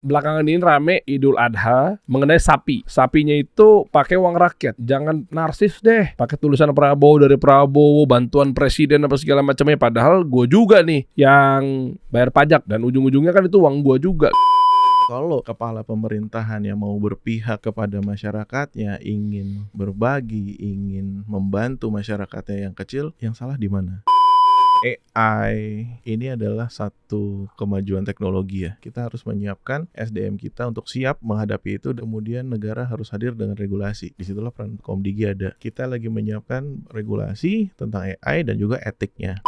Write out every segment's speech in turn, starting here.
belakangan ini rame Idul Adha mengenai sapi. Sapinya itu pakai uang rakyat. Jangan narsis deh. Pakai tulisan Prabowo dari Prabowo, bantuan presiden apa segala macamnya. Padahal gue juga nih yang bayar pajak dan ujung-ujungnya kan itu uang gue juga. Kalau kepala pemerintahan yang mau berpihak kepada masyarakatnya, ingin berbagi, ingin membantu masyarakatnya yang kecil, yang salah di mana? AI ini adalah satu kemajuan teknologi ya. Kita harus menyiapkan SDM kita untuk siap menghadapi itu. Kemudian negara harus hadir dengan regulasi. Disitulah peran Komdigi ada. Kita lagi menyiapkan regulasi tentang AI dan juga etiknya.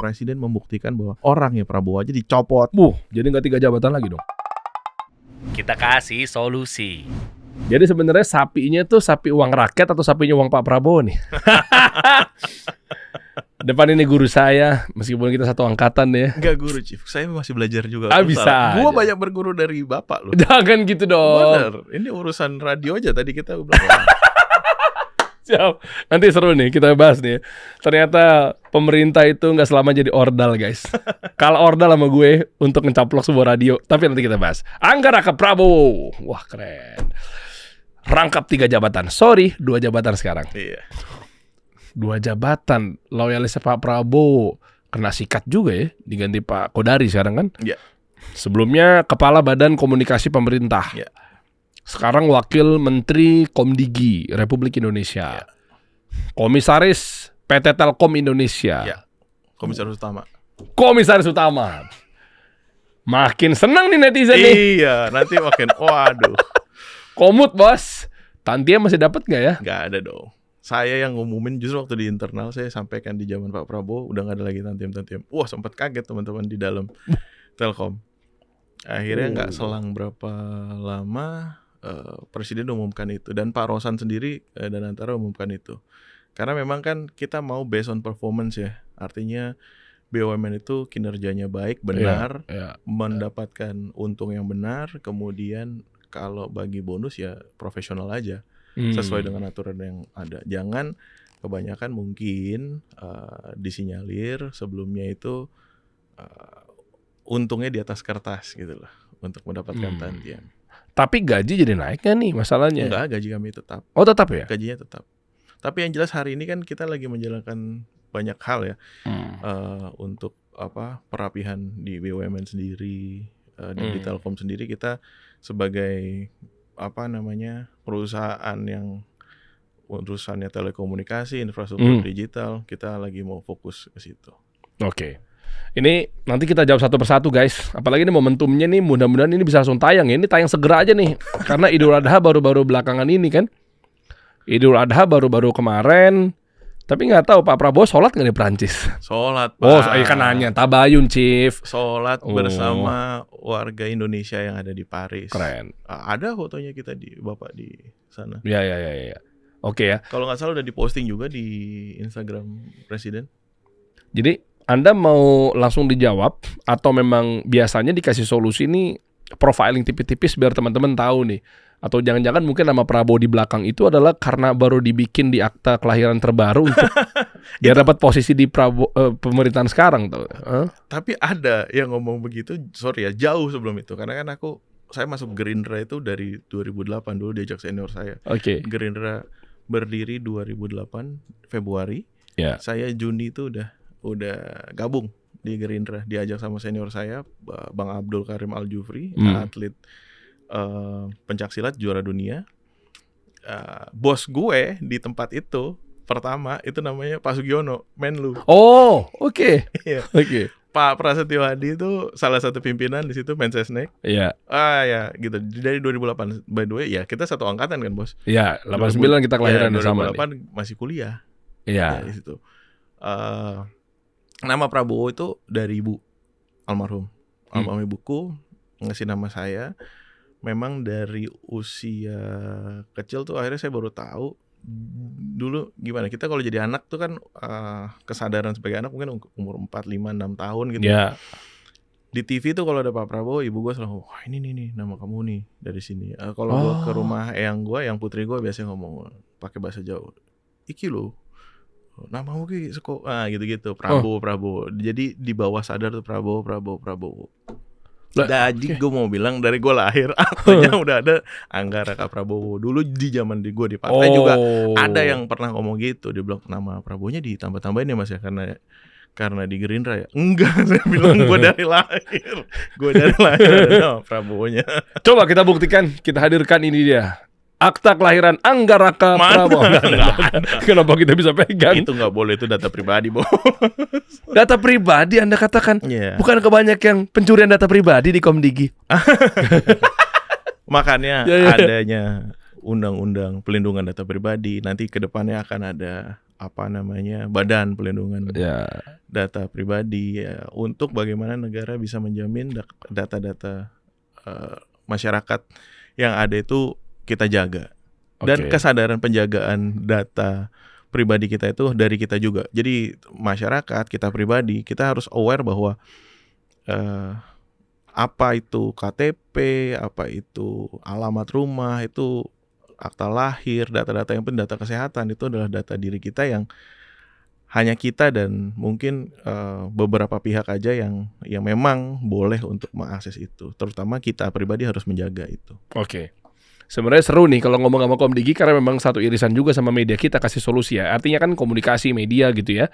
Presiden membuktikan bahwa orangnya Prabowo aja dicopot. Jadi nggak 3 jabatan lagi dong. Kita kasih solusi. Jadi sebenarnya sapinya tuh sapi uang rakyat atau sapinya uang Pak Prabowo nih? Depan ini guru saya, meskipun kita satu angkatan ya. Enggak guru, Chief. Saya masih belajar juga. Bisa. Gua banyak berguru dari Bapak loh. Jangan gitu dong. Bener. Ini urusan radio aja tadi kita bilang. Siap. Nanti seru nih kita bahas nih. Ternyata pemerintah itu nggak selama jadi ordal, guys. Kalau ordal sama gue untuk mencaplok sebuah radio. Tapi nanti kita bahas. Angga Raka Prabowo. Wah, keren. Rangkap 3 jabatan. Sorry, 2 jabatan sekarang. Iya. 2 jabatan. Loyalis Pak Prabowo. Kena sikat juga ya. Diganti Pak Kodari sekarang kan. Iya. Sebelumnya Kepala Badan Komunikasi Pemerintah. Iya. Sekarang Wakil Menteri Komdigi Republik Indonesia. Komisaris PT Telkom Indonesia. Ya. Komisaris utama. Komisaris utama. Makin senang nih netizen nih. Iya, nanti makin waduh. Komut, Bos. Tantia masih dapat nggak ya? Nggak ada dong. Saya yang ngumumin justru waktu di internal saya sampaikan di zaman Pak Prabowo udah nggak ada lagi tantiam-tantiam. Wah, sempat kaget teman-teman di dalam Telkom. Akhirnya nggak selang berapa lama Presiden umumkan itu dan Pak Rosan sendiri dan antara umumkan itu. Karena memang kan kita mau based on performance ya. Artinya BUMN itu kinerjanya baik, benar, mendapatkan untung yang benar, kemudian kalau bagi bonus ya profesional aja. Sesuai dengan aturan yang ada. Jangan kebanyakan mungkin disinyalir sebelumnya itu untungnya di atas kertas gitu loh untuk mendapatkan tantian. Tapi gaji jadi naik kan nih masalahnya? Enggak, gaji kami tetap. Oh, tetap ya? Gajinya tetap. Tapi yang jelas hari ini kan kita lagi menjalankan banyak hal ya. Untuk perapihan di BUMN sendiri dan di Telkom sendiri kita sebagai perusahaan yang urusannya telekomunikasi, infrastruktur digital, kita lagi mau fokus ke situ. Oke. Ini nanti kita jawab satu persatu, guys. Apalagi ini momentumnya nih, mudah-mudahan ini bisa langsung tayang ya. Ini tayang segera aja nih. Karena Idul Adha baru-baru belakangan ini kan. Idul Adha baru-baru kemarin. Tapi nggak tahu Pak Prabowo sholat nggak di Perancis? Sholat, Pak. Oh, saya kan nanya. Tabayun, Chief. Sholat bersama warga Indonesia yang ada di Paris. Keren. Ada fotonya kita Bapak di sana. Ya. Oke ya. Kalau nggak salah udah diposting juga di Instagram Presiden. Jadi Anda mau langsung dijawab atau memang biasanya dikasih solusi nih profiling tipis-tipis biar teman-teman tahu nih? Atau jangan-jangan mungkin nama Prabowo di belakang itu adalah karena baru dibikin di akta kelahiran terbaru untuk biar dapat posisi di pemerintahan sekarang tuh. Tapi ada yang ngomong begitu, sorry ya, jauh sebelum itu. Karena kan saya masuk Gerindra itu dari 2008 dulu diajak senior saya. Oke. Gerindra berdiri 2008 Februari. Ya. Saya Juni itu udah gabung di Gerindra, diajak sama senior saya Bang Abdul Karim Al-Jufri, atlet pencaksilat juara dunia. Bos gue di tempat itu pertama itu namanya Pak Sugiono, Menlu. Oh, oke. Iya. Oke. Pak Prasetyo Hadi itu salah satu pimpinan di situ, Mensesnek. Iya. Ya gitu. Dari 2008. By the way, ya kita satu angkatan kan, Bos. Iya, 89 kita kelahiran sama nih. 2008 masih kuliah. Iya. Ya, di situ. Nama Prabowo itu dari ibu almarhum ibuku ngasih nama saya. Memang dari usia kecil tuh akhirnya saya baru tahu dulu gimana kita kalau jadi anak tuh kan kesadaran sebagai anak mungkin umur 4, 5, 6 tahun gitu. Yeah. Di TV tuh kalau ada Pak Prabowo, ibu gue selalu, wah ini nih nama kamu nih dari sini. Kalau gue ke rumah yang putri gue biasanya ngomong pakai bahasa Jawa, iki lo, namamu ki seko, gitu-gitu, Prabowo. Jadi di bawah sadar tuh Prabowo. Jadi gue mau bilang dari gue lahir aktunya udah ada Angga Raka Prabowo. Dulu di zaman gue di partai juga ada yang pernah ngomong gitu. Dia bilang nama Prabowo-nya ditambah-tambahin ya Mas ya karena di Gerindra ya. Enggak, saya bilang gue dari lahir. Gue dari lahir ada nama Prabowo-nya. Coba kita buktikan, kita hadirkan ini dia. Akta kelahiran Angga Raka Mana? Prabowo. Kenapa kita bisa pegang? Itu nggak boleh, itu data pribadi, Bo. Data pribadi Anda katakan. Iya. Bukan kebanyak yang pencurian data pribadi di Komdigi. Makanya Ya. adanya undang-undang pelindungan data pribadi. Nanti ke depannya akan ada Badan Pelindungan Data Pribadi ya, untuk bagaimana negara bisa menjamin data-data masyarakat yang ada itu kita jaga. Dan kesadaran penjagaan data pribadi kita itu dari kita juga. Jadi masyarakat, kita pribadi, kita harus aware bahwa apa itu KTP, apa itu alamat rumah, itu akta lahir, data-data yang penting, data kesehatan, itu adalah data diri kita yang hanya kita dan mungkin beberapa pihak aja yang memang boleh untuk mengakses itu. Terutama kita pribadi harus menjaga itu. Oke. Sebenarnya seru nih kalau ngomong sama Komdigi karena memang satu irisan juga sama media, kita kasih solusi ya. Artinya kan komunikasi media gitu ya.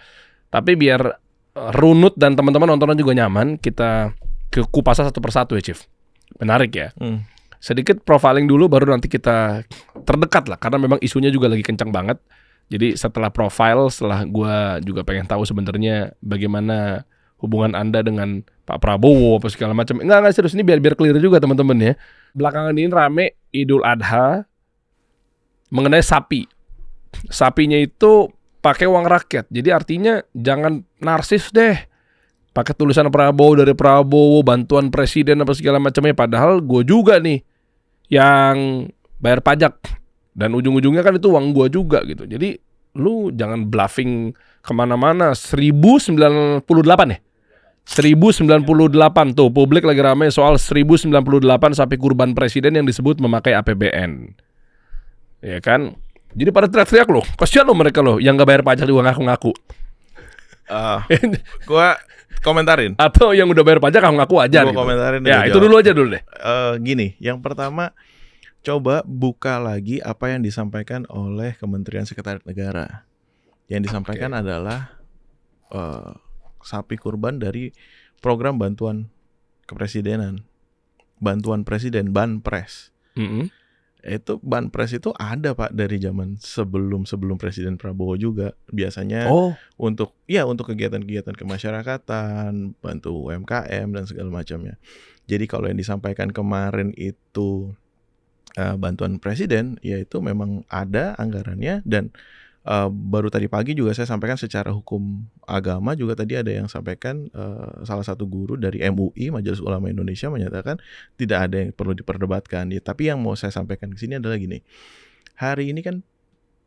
Tapi biar runut dan teman-teman nontonnya juga nyaman, kita ke kupas satu persatu ya, Chief. Menarik ya. Sedikit profiling dulu baru nanti kita terdekat lah karena memang isunya juga lagi kencang banget. Jadi setelah profile, setelah gue juga pengen tahu sebenarnya bagaimana hubungan Anda dengan Pak Prabowo apa segala macam. Enggak serius, ini biar clear juga teman-teman ya. Belakangan ini rame Idul Adha mengenai sapi. Sapinya itu pakai uang rakyat. Jadi artinya jangan narsis deh. Pakai tulisan Prabowo dari Prabowo, bantuan presiden apa segala macamnya. Padahal gue juga nih yang bayar pajak. Dan ujung-ujungnya kan itu uang gue juga gitu. Jadi lu jangan bluffing kemana-mana. 1098 ya? 1098 tuh publik lagi ramai soal 1098 sapi kurban presiden yang disebut memakai APBN. Ya kan? Jadi pada teriak-teriak loh. Kasihan loh mereka loh yang gak bayar pajak juga ngaku-ngaku. Gua komentarin. Atau yang udah bayar pajak ngaku aja Gua gitu. komentarin Ya, aja, itu dulu aja dulu deh. Gini, yang pertama coba buka lagi apa yang disampaikan oleh Kementerian Sekretariat Negara. Yang disampaikan adalah sapi kurban dari program bantuan kepresidenan, bantuan presiden, Banpres. Itu Banpres itu ada Pak dari zaman sebelum Presiden Prabowo juga. Biasanya untuk kegiatan-kegiatan kemasyarakatan, bantu UMKM dan segala macamnya. Jadi kalau yang disampaikan kemarin itu bantuan presiden, yaitu memang ada anggarannya. Dan baru tadi pagi juga saya sampaikan secara hukum agama juga tadi ada yang sampaikan, salah satu guru dari MUI Majelis Ulama Indonesia menyatakan tidak ada yang perlu diperdebatkan. Ya, tapi yang mau saya sampaikan di sini adalah gini. Hari ini kan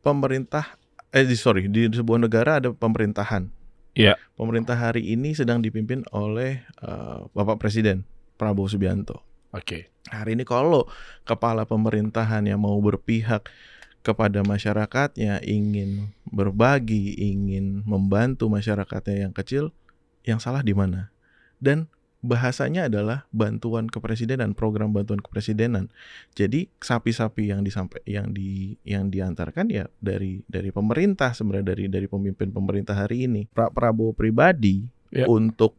pemerintah di sebuah negara ada pemerintahan. Iya. Pemerintah hari ini sedang dipimpin oleh Bapak Presiden Prabowo Subianto. Oke. Hari ini kalau kepala pemerintahan yang mau berpihak kepada masyarakatnya, ingin berbagi, ingin membantu masyarakatnya yang kecil, yang salah di mana? Dan bahasanya adalah bantuan kepresidenan, program bantuan kepresidenan. Jadi sapi-sapi yang diantarkan ya dari pemerintah, sebenarnya dari pemimpin pemerintah hari ini. Pak Prabowo pribadi untuk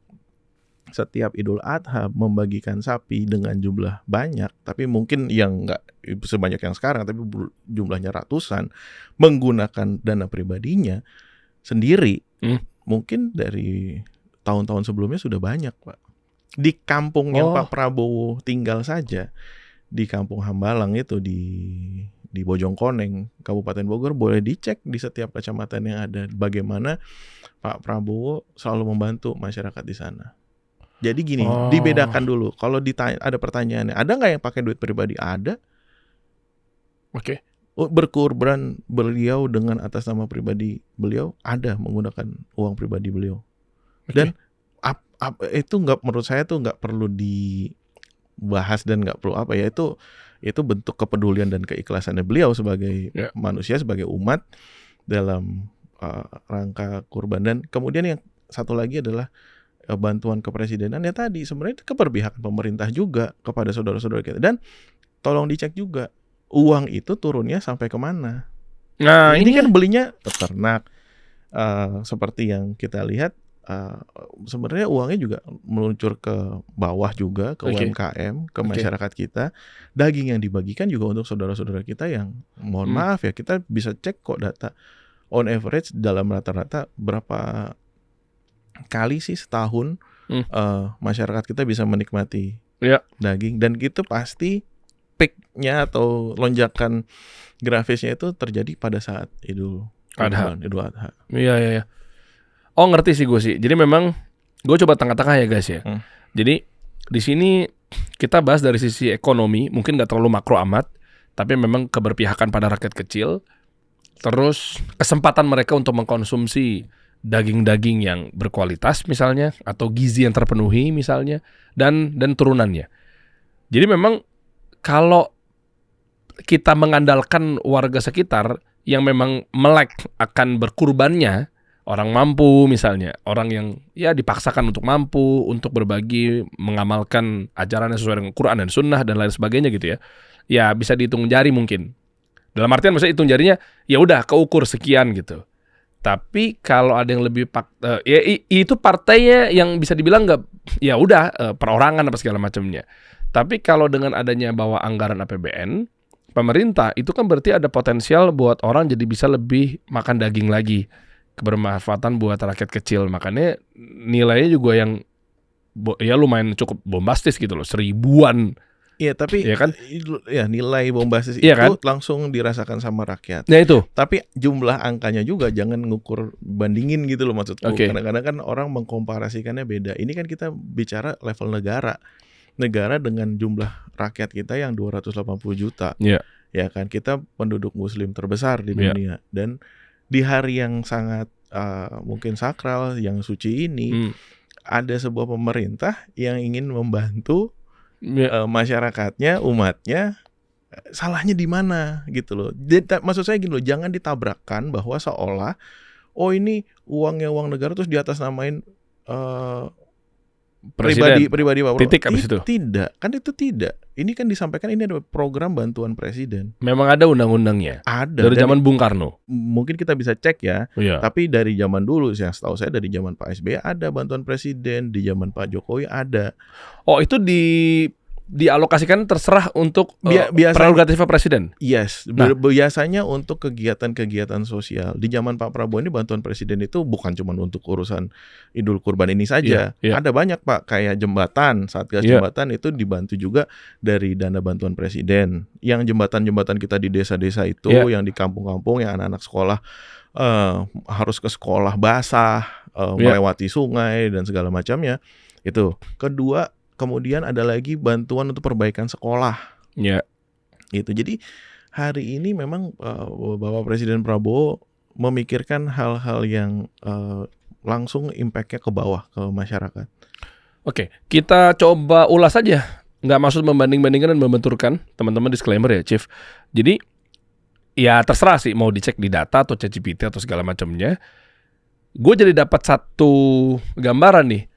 setiap Idul Adha membagikan sapi dengan jumlah banyak, tapi mungkin yang nggak sebanyak yang sekarang, tapi jumlahnya ratusan, menggunakan dana pribadinya sendiri. Mungkin dari tahun-tahun sebelumnya sudah banyak Pak. Di kampung yang Pak Prabowo tinggal saja, di Kampung Hambalang itu di Bojongkoneng, Kabupaten Bogor, boleh dicek di setiap kecamatan yang ada bagaimana Pak Prabowo selalu membantu masyarakat di sana. Jadi gini, dibedakan dulu. Kalau ditanya, ada pertanyaannya, ada nggak yang pakai duit pribadi? Ada. Oke. Berkurban beliau dengan atas nama pribadi beliau, ada menggunakan uang pribadi beliau. Dan itu nggak, menurut saya tuh nggak perlu dibahas dan nggak perlu apa ya, itu bentuk kepedulian dan keikhlasannya beliau sebagai manusia, sebagai umat dalam rangka kurban. Dan kemudian yang satu lagi adalah bantuan kepresidenan ya tadi sebenarnya keberpihakan pemerintah juga kepada saudara-saudara kita. Dan tolong dicek juga uang itu turunnya sampai kemana. Nah, ini ini kan belinya peternak, seperti yang kita lihat. Sebenarnya uangnya juga meluncur ke bawah juga, ke Oke. UMKM, ke Oke. masyarakat kita. Daging yang dibagikan juga untuk saudara-saudara kita yang mohon maaf ya, kita bisa cek kok data on average dalam rata-rata berapa kali sih setahun masyarakat kita bisa menikmati Ya. daging, dan gitu pasti peak-nya atau lonjakan grafisnya itu terjadi pada saat Idul Adha. Adha. Iya. Oh, ngerti sih gue sih. Jadi memang gue coba tengah-tengah ya guys ya. Jadi di sini kita bahas dari sisi ekonomi, mungkin nggak terlalu makro amat, tapi memang keberpihakan pada rakyat kecil, terus kesempatan mereka untuk mengkonsumsi daging-daging yang berkualitas misalnya, atau gizi yang terpenuhi misalnya, dan turunannya. Jadi memang kalau kita mengandalkan warga sekitar yang memang melek akan berkurbannya, orang mampu misalnya, orang yang ya dipaksakan untuk mampu, untuk berbagi, mengamalkan ajaran yang sesuai dengan Quran dan Sunnah dan lain sebagainya gitu ya, ya bisa dihitung jari mungkin. Dalam artian maksudnya hitung jarinya, ya udah keukur sekian gitu. Tapi kalau ada yang lebih itu partainya yang bisa dibilang nggak, ya udah perorangan apa segala macamnya. Tapi kalau dengan adanya bawa anggaran APBN pemerintah, itu kan berarti ada potensial buat orang jadi bisa lebih makan daging lagi, kebermanfaatan buat rakyat kecil. Makanya nilainya juga yang ya lumayan cukup bombastis gitu loh, 1000-an. Iya, tapi ya kan? Ya nilai bombastis Iya itu kan? langsung dirasakan sama rakyat. Nah itu. Tapi jumlah angkanya juga jangan ngukur bandingin gitu loh maksudku. Oke. Kadang-kadang kan orang mengkomparasikannya beda. Ini kan kita bicara level negara. Negara dengan jumlah rakyat kita yang 280 juta. Iya. Ya kan, kita penduduk muslim terbesar di Iya. dunia. Dan di hari yang sangat mungkin sakral, yang suci ini, ada sebuah pemerintah yang ingin membantu masyarakatnya, umatnya. Salahnya di mana gitu loh. Maksud saya gini loh, jangan ditabrakkan bahwa seolah ini uangnya uang negara terus di atas namain pribadi Pak Prabowo. Titik habis itu. Tidak, kan itu tidak. Ini kan disampaikan ini ada program bantuan presiden. Memang ada undang-undangnya. Ada. Dari zaman Bung Karno. Mungkin kita bisa cek ya. Iya. Tapi dari zaman dulu, yang setahu saya dari zaman Pak SBY ada bantuan presiden, di zaman Pak Jokowi ada. Oh, itu dialokasikan terserah untuk Biasanya- prerogatif presiden. Yes, Nah. biasanya untuk kegiatan-kegiatan sosial. Di zaman Pak Prabowo ini bantuan presiden itu bukan cuma untuk urusan Idul Kurban ini saja. Iya. Ada banyak Pak, kayak jembatan, Satgas Iya. jembatan itu dibantu juga dari dana bantuan presiden. Yang jembatan-jembatan kita di desa-desa itu, Iya. yang di kampung-kampung, yang anak-anak sekolah harus ke sekolah basah, Iya. melewati sungai dan segala macamnya. Itu. Kedua, kemudian ada lagi bantuan untuk perbaikan sekolah. Iya. Gitu. Jadi hari ini memang Bapak Presiden Prabowo memikirkan hal-hal yang langsung impact-nya ke bawah, ke masyarakat. Oke, kita coba ulas aja. Nggak maksud membanding-bandingkan dan membenturkan. Teman-teman disclaimer ya, Chief. Jadi ya terserah sih mau dicek di data atau ChatGPT atau segala macamnya. Gue jadi dapat satu gambaran nih.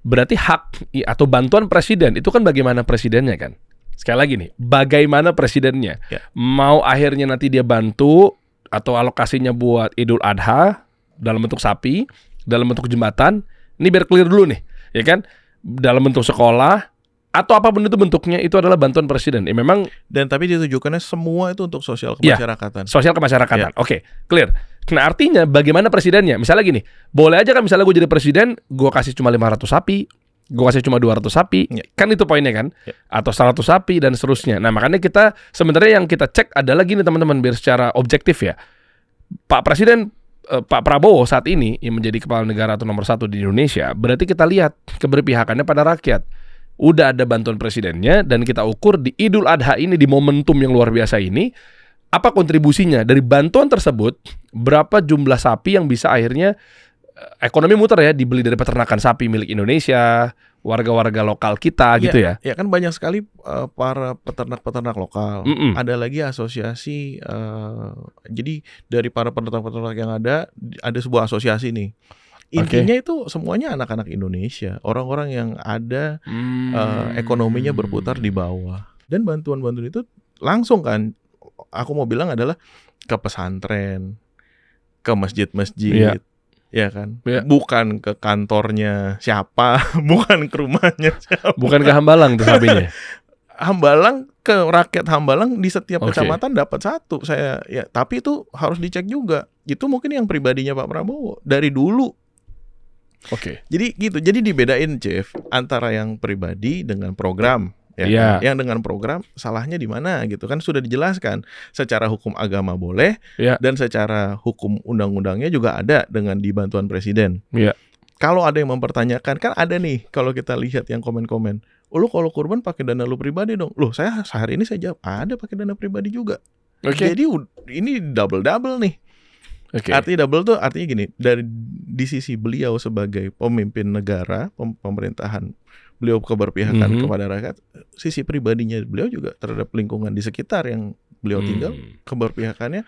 Berarti hak atau bantuan presiden itu kan bagaimana presidennya kan. Sekali lagi nih, bagaimana presidennya. Ya. Mau akhirnya nanti dia bantu atau alokasinya buat Idul Adha dalam bentuk sapi, dalam bentuk jembatan. Ini biar clear dulu nih, ya kan? Dalam bentuk sekolah atau apapun itu bentuknya, itu adalah bantuan presiden. Memang Dan tapi ditujukannya semua itu untuk sosial Iya. kemasyarakatan. sosial kemasyarakatan. Oke, clear. Nah artinya bagaimana presidennya? Misalnya gini, boleh aja kan misalnya gue jadi presiden, gue kasih cuma 500 sapi, gue kasih cuma 200 sapi, Ya. kan itu poinnya kan? Ya. Atau 100 sapi dan seterusnya. Nah makanya kita sebenarnya yang kita cek adalah gini teman-teman, biar secara objektif ya. Pak Presiden Pak Prabowo saat ini yang menjadi kepala negara atau nomor 1 di Indonesia, berarti kita lihat keberpihakannya pada rakyat. Udah ada bantuan presidennya dan kita ukur di Idul Adha ini, di momentum yang luar biasa ini, apa kontribusinya dari bantuan tersebut, berapa jumlah sapi yang bisa akhirnya ekonomi muter ya, dibeli dari peternakan sapi milik Indonesia, warga-warga lokal kita gitu ya. Ya kan banyak sekali para peternak-peternak lokal. Ada lagi asosiasi, jadi dari para peternak-peternak yang ada sebuah asosiasi nih. Intinya itu semuanya anak-anak Indonesia, orang-orang yang ada ekonominya berputar di bawah. Dan bantuan-bantuan itu langsung kan, aku mau bilang adalah ke pesantren, ke masjid-masjid, ya kan? Bukan ke kantornya siapa, bukan ke rumahnya siapa. Bukan ke Hambalang tuh sapinya. Hambalang, ke rakyat Hambalang di setiap kecamatan dapat satu. Saya ya, tapi itu harus dicek juga. Itu mungkin yang pribadinya Pak Prabowo dari dulu. Jadi gitu. Jadi dibedain, Chief, antara yang pribadi dengan program. Ya, yang dengan program salahnya di mana gitu kan, sudah dijelaskan secara hukum agama boleh dan secara hukum undang-undangnya juga ada dengan di bantuan presiden. Kalau ada yang mempertanyakan, kan ada nih kalau kita lihat yang komen-komen, lu kalau kurban pakai dana lu pribadi dong. Loh, saya sehari ini saya jawab ada pakai dana pribadi juga. Jadi ini double nih. Artinya double tuh artinya gini, dari di sisi beliau sebagai pemimpin negara, pemerintahan, beliau keberpihakan kepada rakyat, sisi pribadinya beliau juga terhadap lingkungan di sekitar yang beliau tinggal, keberpihakannya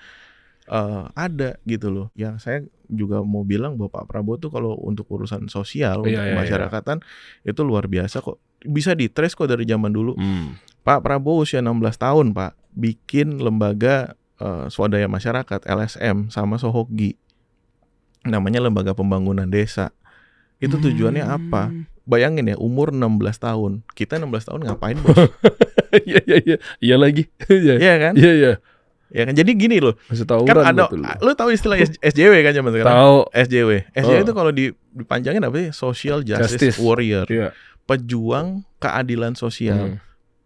ada gitu loh. Yang saya juga mau bilang bahwa Pak Prabowo tuh kalau untuk urusan sosial, untuk kemasyarakatan itu luar biasa kok. Bisa ditrace kok dari zaman dulu. Pak Prabowo usia 16 tahun Pak, bikin lembaga swadaya masyarakat LSM sama Sohogi, namanya Lembaga Pembangunan Desa. Itu tujuannya apa? Bayangin ya, umur 16 tahun. Kita 16 tahun ngapain, Bos? Iya lagi. Iya kan? Iya. Ya kan, jadi gini loh. Kan ada, lu tahu istilah SJW kan zaman sekarang? Tahu. SJW itu kalau dipanjangin apa sih? Social Justice Warrior. Pejuang keadilan sosial.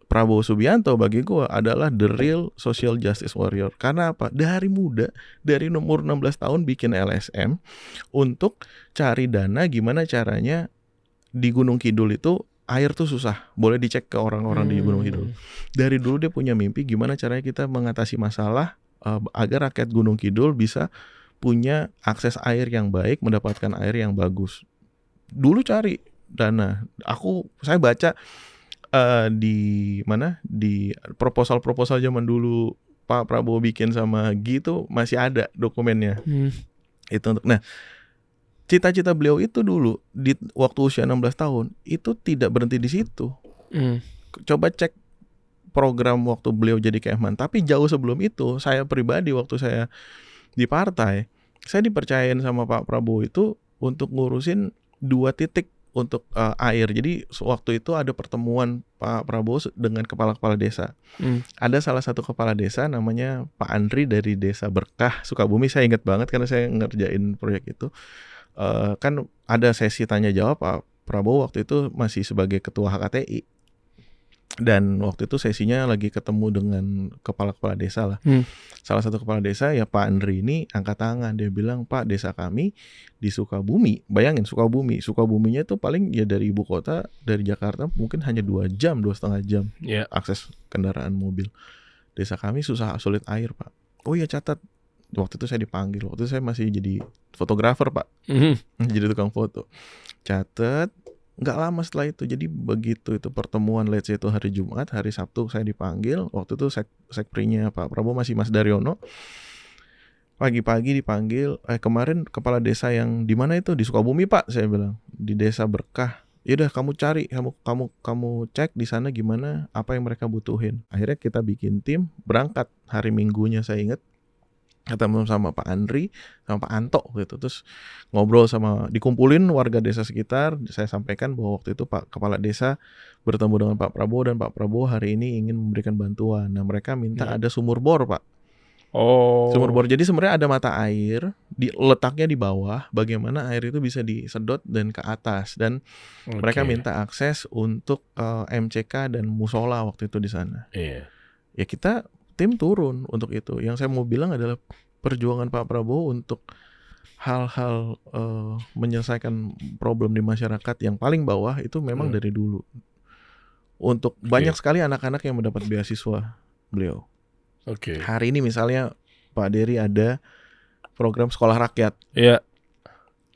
Prabowo Subianto bagi gue adalah the real social justice warrior. Karena apa? Dari muda, dari umur 16 tahun bikin LSM untuk cari dana gimana caranya di Gunung Kidul itu air tuh susah. Boleh dicek ke orang-orang di Gunung Kidul. Dari dulu dia punya mimpi gimana caranya kita mengatasi masalah agar rakyat Gunung Kidul bisa punya akses air yang baik, mendapatkan air yang bagus. Dulu cari dana. Saya baca di proposal zaman dulu Pak Prabowo bikin sama gitu masih ada dokumennya. Itu untuk cita-cita beliau itu dulu di waktu usia 16 tahun itu tidak berhenti di situ. Coba cek program waktu beliau jadi Kemhan, tapi jauh sebelum itu saya pribadi waktu saya di partai, saya dipercayain sama Pak Prabowo itu untuk ngurusin 2 titik untuk air. Jadi waktu itu ada pertemuan Pak Prabowo dengan kepala-kepala desa. Ada salah satu kepala desa namanya Pak Andri dari Desa Berkah, Sukabumi. Saya ingat banget karena saya ngerjain proyek itu. Kan ada sesi tanya jawab, Pak Prabowo waktu itu masih sebagai ketua HKTI. Dan waktu itu sesinya lagi ketemu dengan kepala-kepala desa lah. Salah satu kepala desa ya Pak Andri ini angkat tangan. Dia bilang, Pak, desa kami di Sukabumi. Bayangin Sukabuminya tuh paling ya dari ibu kota, dari Jakarta mungkin hanya 2 jam, 2,5 jam akses kendaraan mobil. Desa kami sulit air, Pak. Oh iya, catat. Waktu itu saya dipanggil. Waktu itu saya masih jadi fotografer, Pak. Jadi tukang foto. Catat. Nggak lama setelah itu, jadi begitu itu pertemuan, let's say itu hari Jumat, hari Sabtu saya dipanggil. Waktu itu sekprinya Pak Prabowo masih Mas Daryono. Pagi-pagi dipanggil, kemarin kepala desa yang di mana itu? Di Sukabumi, Pak, saya bilang. Di Desa Berkah. Yaudah kamu cari, kamu cek di sana gimana, apa yang mereka butuhin. Akhirnya kita bikin tim, berangkat hari Minggunya saya ingat. Ketemu sama Pak Andri, sama Pak Anto gitu. Terus ngobrol dikumpulin warga desa sekitar. Saya sampaikan bahwa waktu itu Pak Kepala Desa bertemu dengan Pak Prabowo dan Pak Prabowo hari ini ingin memberikan bantuan. Nah, mereka minta ada sumur bor, Pak. Sumur bor. Jadi sebenarnya ada mata air, letaknya di bawah, bagaimana air itu bisa disedot dan ke atas. Dan mereka minta akses untuk MCK dan musola waktu itu di sana. Ya kita tim turun untuk itu. Yang saya mau bilang adalah perjuangan Pak Prabowo untuk hal-hal menyelesaikan problem di masyarakat yang paling bawah itu memang dari dulu. Untuk banyak sekali anak-anak yang mendapat beasiswa beliau. Hari ini misalnya Pak Dery ada program sekolah rakyat.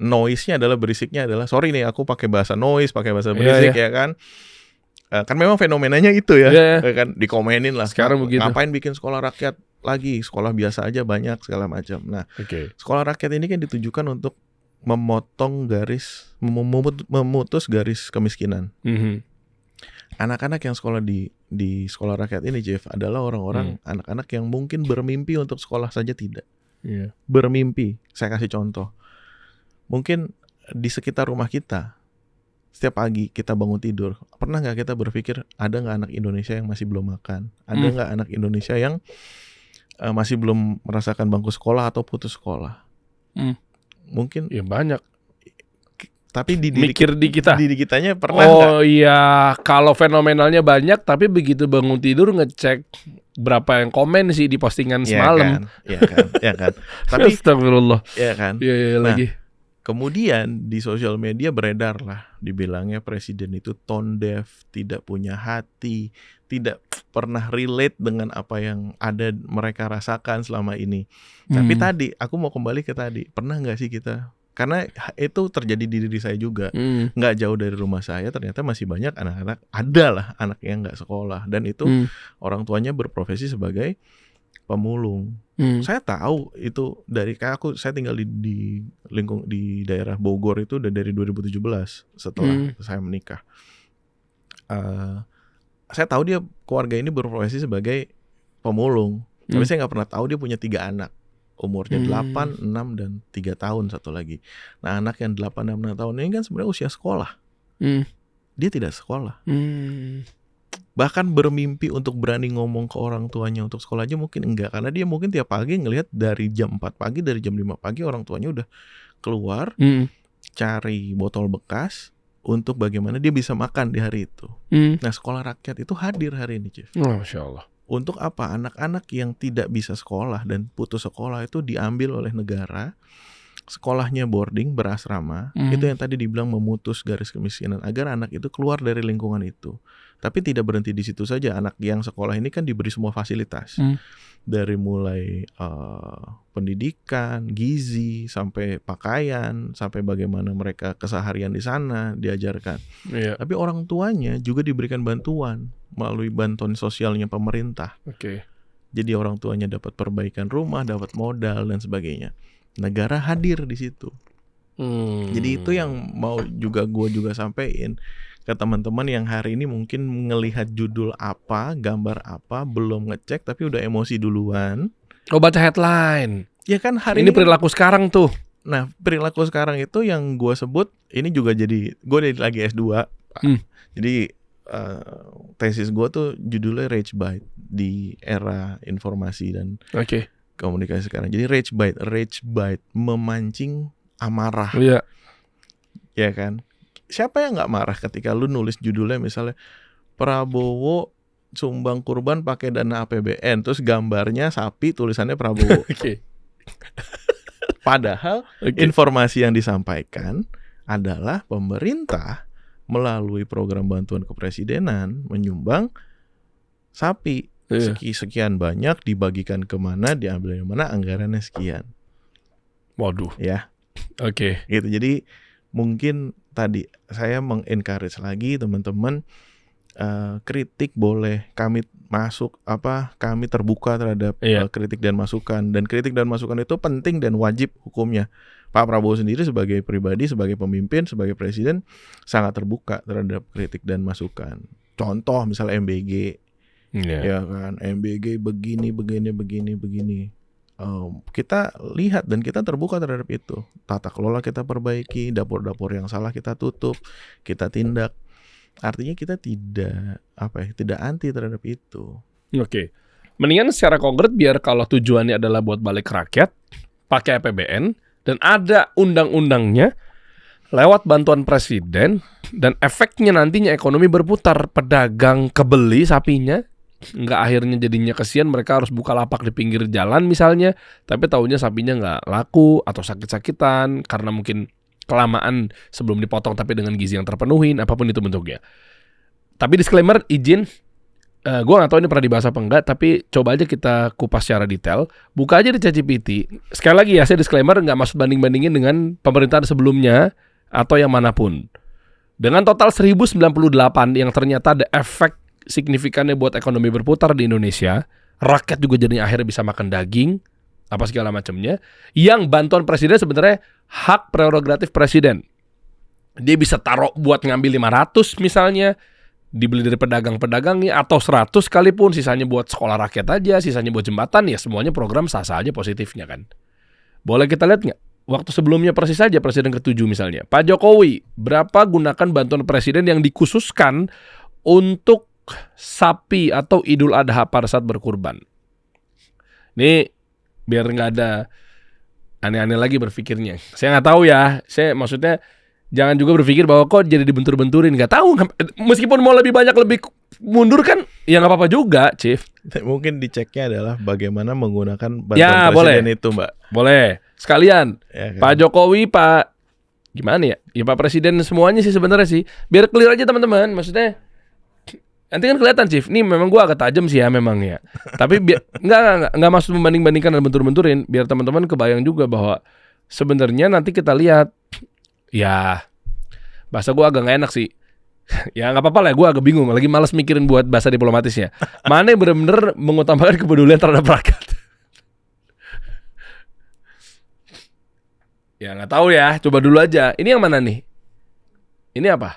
Noise-nya adalah berisiknya adalah, sorry nih aku pakai bahasa noise, pakai bahasa berisik ya kan. Kan memang fenomenanya itu ya, kan dikomenin lah. Sekarang begitu. Ngapain bikin sekolah rakyat lagi? Sekolah biasa aja banyak segala macam. Nah, sekolah rakyat ini kan ditujukan untuk memutus garis kemiskinan. Mhm. Anak-anak yang sekolah di sekolah rakyat ini, Jeff, adalah orang-orang anak-anak yang mungkin bermimpi untuk sekolah saja tidak. Iya. Bermimpi. Saya kasih contoh. Mungkin di sekitar rumah kita, setiap pagi kita bangun tidur, pernah nggak kita berpikir ada nggak anak Indonesia yang masih belum makan? Ada nggak anak Indonesia yang masih belum merasakan bangku sekolah atau putus sekolah? Mungkin. Ya banyak. Tapi Mikir di kita. Diri kitanya pernah nggak? Oh iya, kalau fenomenalnya banyak, tapi begitu bangun tidur ngecek berapa yang komen sih di postingan semalam. Ya kan. Tapi Astagfirullah. ya kan. Iya Nah, lagi. kemudian di sosial media beredar lah, dibilangnya presiden itu tone deaf, tidak punya hati, tidak pernah relate dengan apa yang ada mereka rasakan selama ini. Tapi tadi aku mau kembali ke tadi, pernah nggak sih kita? Karena itu terjadi di diri saya juga. Nggak jauh dari rumah saya ternyata masih banyak anak-anak, adalah anak yang nggak sekolah, dan itu orang tuanya berprofesi sebagai pemulung. Saya tahu itu dari saya tinggal di daerah Bogor itu udah dari 2017 setelah saya menikah. Saya tahu dia keluarga ini berprofesi sebagai pemulung, tapi saya nggak pernah tahu dia punya 3 anak. Umurnya 8, 6, dan 3 tahun satu lagi. Nah, anak yang 8, 6 tahun ini kan sebenarnya usia sekolah. Dia tidak sekolah. Bahkan bermimpi untuk berani ngomong ke orang tuanya untuk sekolah aja mungkin enggak. Karena dia mungkin tiap pagi ngelihat dari jam 4 pagi, dari jam 5 pagi orang tuanya udah keluar cari botol bekas untuk bagaimana dia bisa makan di hari itu. Nah, sekolah rakyat itu hadir hari ini, Chief. Masya Allah. Untuk apa? Anak-anak yang tidak bisa sekolah dan putus sekolah itu diambil oleh negara, sekolahnya boarding, berasrama. Itu yang tadi dibilang memutus garis kemiskinan, agar anak itu keluar dari lingkungan itu. Tapi tidak berhenti di situ saja. Anak yang sekolah ini kan diberi semua fasilitas, dari mulai pendidikan, gizi, sampai pakaian, sampai bagaimana mereka keseharian di sana diajarkan. Tapi orang tuanya juga diberikan bantuan melalui bantuan sosialnya pemerintah. Jadi orang tuanya dapat perbaikan rumah, dapat modal dan sebagainya. Negara hadir di situ. Jadi itu yang mau gue juga sampein ke teman-teman yang hari ini mungkin ngelihat judul apa, gambar apa, belum ngecek tapi udah emosi duluan. Oh, baca headline. Ya kan hari ini perilaku sekarang tuh. Nah, perilaku sekarang itu yang gue sebut, ini juga jadi, gue lagi S2. Jadi tesis gue tuh judulnya Rage Bait di era informasi dan komunikasi sekarang. Jadi rage bait, memancing amarah. Iya. Ya kan? Siapa yang nggak marah ketika lu nulis judulnya misalnya Prabowo sumbang kurban pakai dana APBN, terus gambarnya sapi, tulisannya Prabowo. Padahal informasi yang disampaikan adalah pemerintah melalui program bantuan kepresidenan menyumbang sapi. Sekian banyak, dibagikan kemana, diambil dari mana, anggarannya sekian. Waduh. Ya. Gitu. Jadi mungkin tadi saya mengencourage lagi teman-teman, kritik boleh, kami terbuka terhadap kritik dan masukan, dan kritik dan masukan itu penting dan wajib hukumnya. Pak Prabowo sendiri sebagai pribadi, sebagai pemimpin, sebagai presiden sangat terbuka terhadap kritik dan masukan. Contoh misalnya MBG. Ya kan, MBG begini. Kita lihat dan kita terbuka terhadap itu. Tata kelola kita perbaiki, dapur-dapur yang salah kita tutup, kita tindak. Artinya kita tidak anti terhadap itu. Mendingan secara konkret, biar kalau tujuannya adalah buat balik rakyat, pakai APBN dan ada undang-undangnya, lewat bantuan presiden, dan efeknya nantinya ekonomi berputar. Pedagang kebeli sapinya, nggak akhirnya jadinya kesian mereka harus buka lapak di pinggir jalan misalnya, tapi taunya sapinya nggak laku atau sakit-sakitan karena mungkin kelamaan sebelum dipotong tapi dengan gizi yang terpenuhi, apapun itu bentuknya. Tapi disclaimer, izin, gue nggak tahu ini pernah dibahas apa enggak, tapi coba aja kita kupas secara detail. Buka aja di ChatGPT. Sekali lagi ya, saya disclaimer, nggak maksud banding-bandingin dengan pemerintahan sebelumnya atau yang manapun. Dengan total 1098 yang ternyata ada efek signifikannya buat ekonomi berputar di Indonesia, rakyat juga jadi akhirnya bisa makan daging, apa segala macamnya, yang bantuan presiden sebenarnya hak prerogatif presiden. Dia bisa taruh buat ngambil 500 misalnya, dibeli dari pedagang-pedagangnya, atau 100 sekalipun, sisanya buat sekolah rakyat aja, sisanya buat jembatan, ya semuanya program sah-sah aja positifnya kan. Boleh kita lihat nggak? Waktu sebelumnya persis saja presiden ke-7 misalnya, Pak Jokowi berapa gunakan bantuan presiden yang dikhususkan untuk sapi atau Idul Adha pada saat berkurban. Ini biar nggak ada aneh-aneh lagi berpikirnya. Saya nggak tahu ya, saya maksudnya jangan juga berpikir bahwa kok jadi dibentur-benturin. Nggak tahu, meskipun mau lebih banyak lebih mundur kan, ya nggak apa-apa juga, Chief. Mungkin diceknya adalah bagaimana menggunakan bantuan Ya, presiden boleh. itu, Mbak. Boleh. Sekalian, Ya, kan? Pak Jokowi, Pak gimana ya? Ya Pak Presiden semuanya sih sebenarnya sih. Biar clear aja teman-teman. Maksudnya nanti kan kelihatan, Chief. Ini memang gua agak tajam sih ya memang ya. Tapi enggak maksud membanding-bandingkan dan bentur-benturin, biar teman-teman kebayang juga bahwa sebenarnya nanti kita lihat, ya bahasa gua agak nggak enak sih. Ya nggak apa-apa lah, gue agak bingung, lagi malas mikirin buat bahasa diplomatisnya. Mana yang benar-benar mengutamakan kepedulian terhadap rakyat? Ya nggak tahu ya, coba dulu aja. Ini yang mana nih? Ini apa?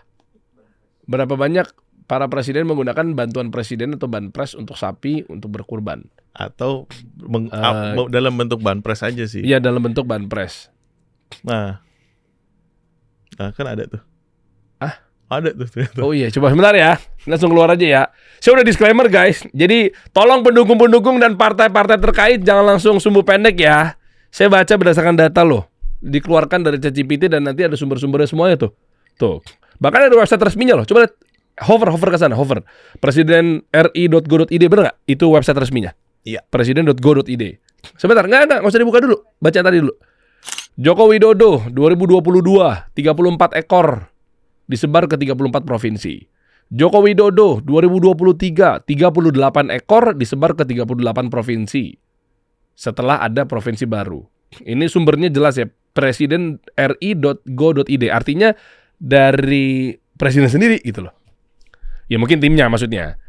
Berapa banyak para presiden menggunakan bantuan presiden atau banpres untuk sapi untuk berkurban? Atau dalam bentuk banpres aja sih. Iya, dalam bentuk banpres. Nah kan ada tuh. Ah? Ada tuh ternyata. Oh iya, coba sebentar ya. Langsung keluar aja ya. Saya udah disclaimer guys. Jadi tolong pendukung-pendukung dan partai-partai terkait jangan langsung sumbu pendek ya. Saya baca berdasarkan data loh. Dikeluarkan dari ChatGPT dan nanti ada sumber-sumbernya semuanya tuh. Tuh. Bahkan ada website resminya loh. Coba lihat. Hover ke sana, hover. Presiden ri.go.id, bener nggak? Itu website resminya. Iya. Presiden.go.id. Sebentar, nggak usah dibuka dulu. Baca tadi dulu. Joko Widodo 2022 34 ekor disebar ke 34 provinsi. Joko Widodo 2023 38 ekor disebar ke 38 provinsi. Setelah ada provinsi baru. Ini sumbernya jelas ya, presiden ri.go.id. Artinya dari presiden sendiri gitu loh. Ya mungkin timnya maksudnya.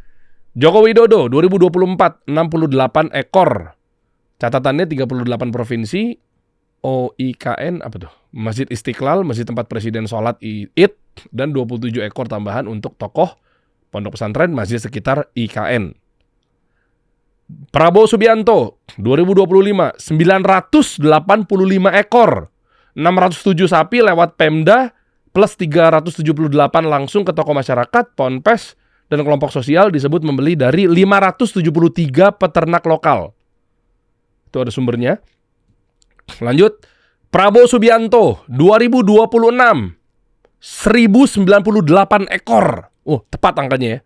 Joko Widodo 2024 68 ekor. Catatannya 38 provinsi. OIKN apa tuh? Masjid Istiqlal, masjid tempat presiden sholat Id, dan 27 ekor tambahan untuk tokoh pondok pesantren, masjid sekitar IKN. Prabowo Subianto 2025 985 ekor. 607 sapi lewat Pemda plus 378 langsung ke toko masyarakat, ponpes, dan kelompok sosial disebut membeli dari 573 peternak lokal. Itu ada sumbernya. Lanjut, Prabowo Subianto 2026 1098 ekor. Tepat angkanya ya.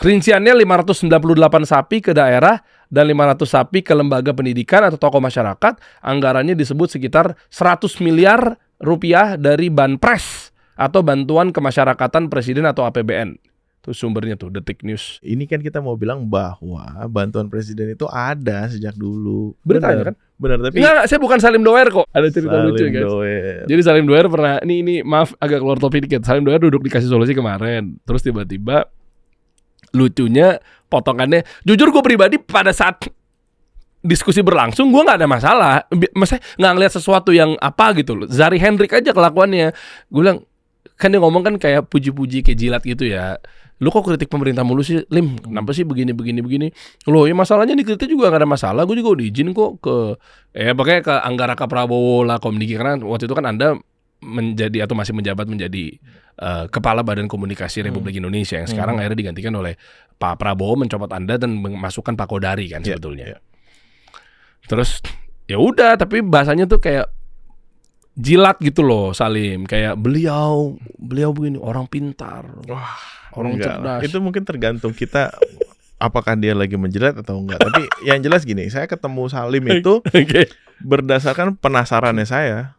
Rinciannya 598 sapi ke daerah dan 500 sapi ke lembaga pendidikan atau tokoh masyarakat. Anggarannya disebut sekitar 100 miliar rupiah dari Banpres atau bantuan kemasyarakatan presiden atau APBN. Itu sumbernya tuh, Detik News. Ini kan kita mau bilang bahwa bantuan presiden itu ada sejak dulu. Beritanya kan? Benar, tapi Enggak, saya bukan Salim Doer kok. Ada cerita lucu guys. Doer. Jadi Salim Doer pernah, ini maaf agak keluar topik dikit. Salim Doer duduk dikasih solusi kemarin. Terus tiba-tiba lucunya potongannya, jujur gue pribadi pada saat diskusi berlangsung gue nggak ada masalah. Maksudnya nggak ngeliat sesuatu yang apa gitu loh. Zari Hendrik aja kelakuannya. Gue bilang, kan dia ngomong kan kayak puji-puji kayak jilat gitu ya. Lu kok kritik pemerintah mulu sih, Lim? Kenapa sih begini? Loh ya masalahnya dikritik juga gak ada masalah. Gue juga udah izin kok ke pakai ke Anggaraka Prabowo lah Komdiki. Karena waktu itu kan Anda menjadi atau masih menjabat menjadi Kepala Badan Komunikasi Republik Indonesia yang sekarang akhirnya digantikan oleh Pak Prabowo, mencopot Anda dan memasukkan Pak Kodari kan sebetulnya. Yeah. Terus ya udah, tapi bahasanya tuh kayak jilat gitu loh, Salim. Kayak beliau begini, orang pintar. Wah. Orang cerdas. Itu mungkin tergantung kita apakah dia lagi menjilat atau enggak. Tapi yang jelas gini, saya ketemu Salim itu berdasarkan penasarannya saya.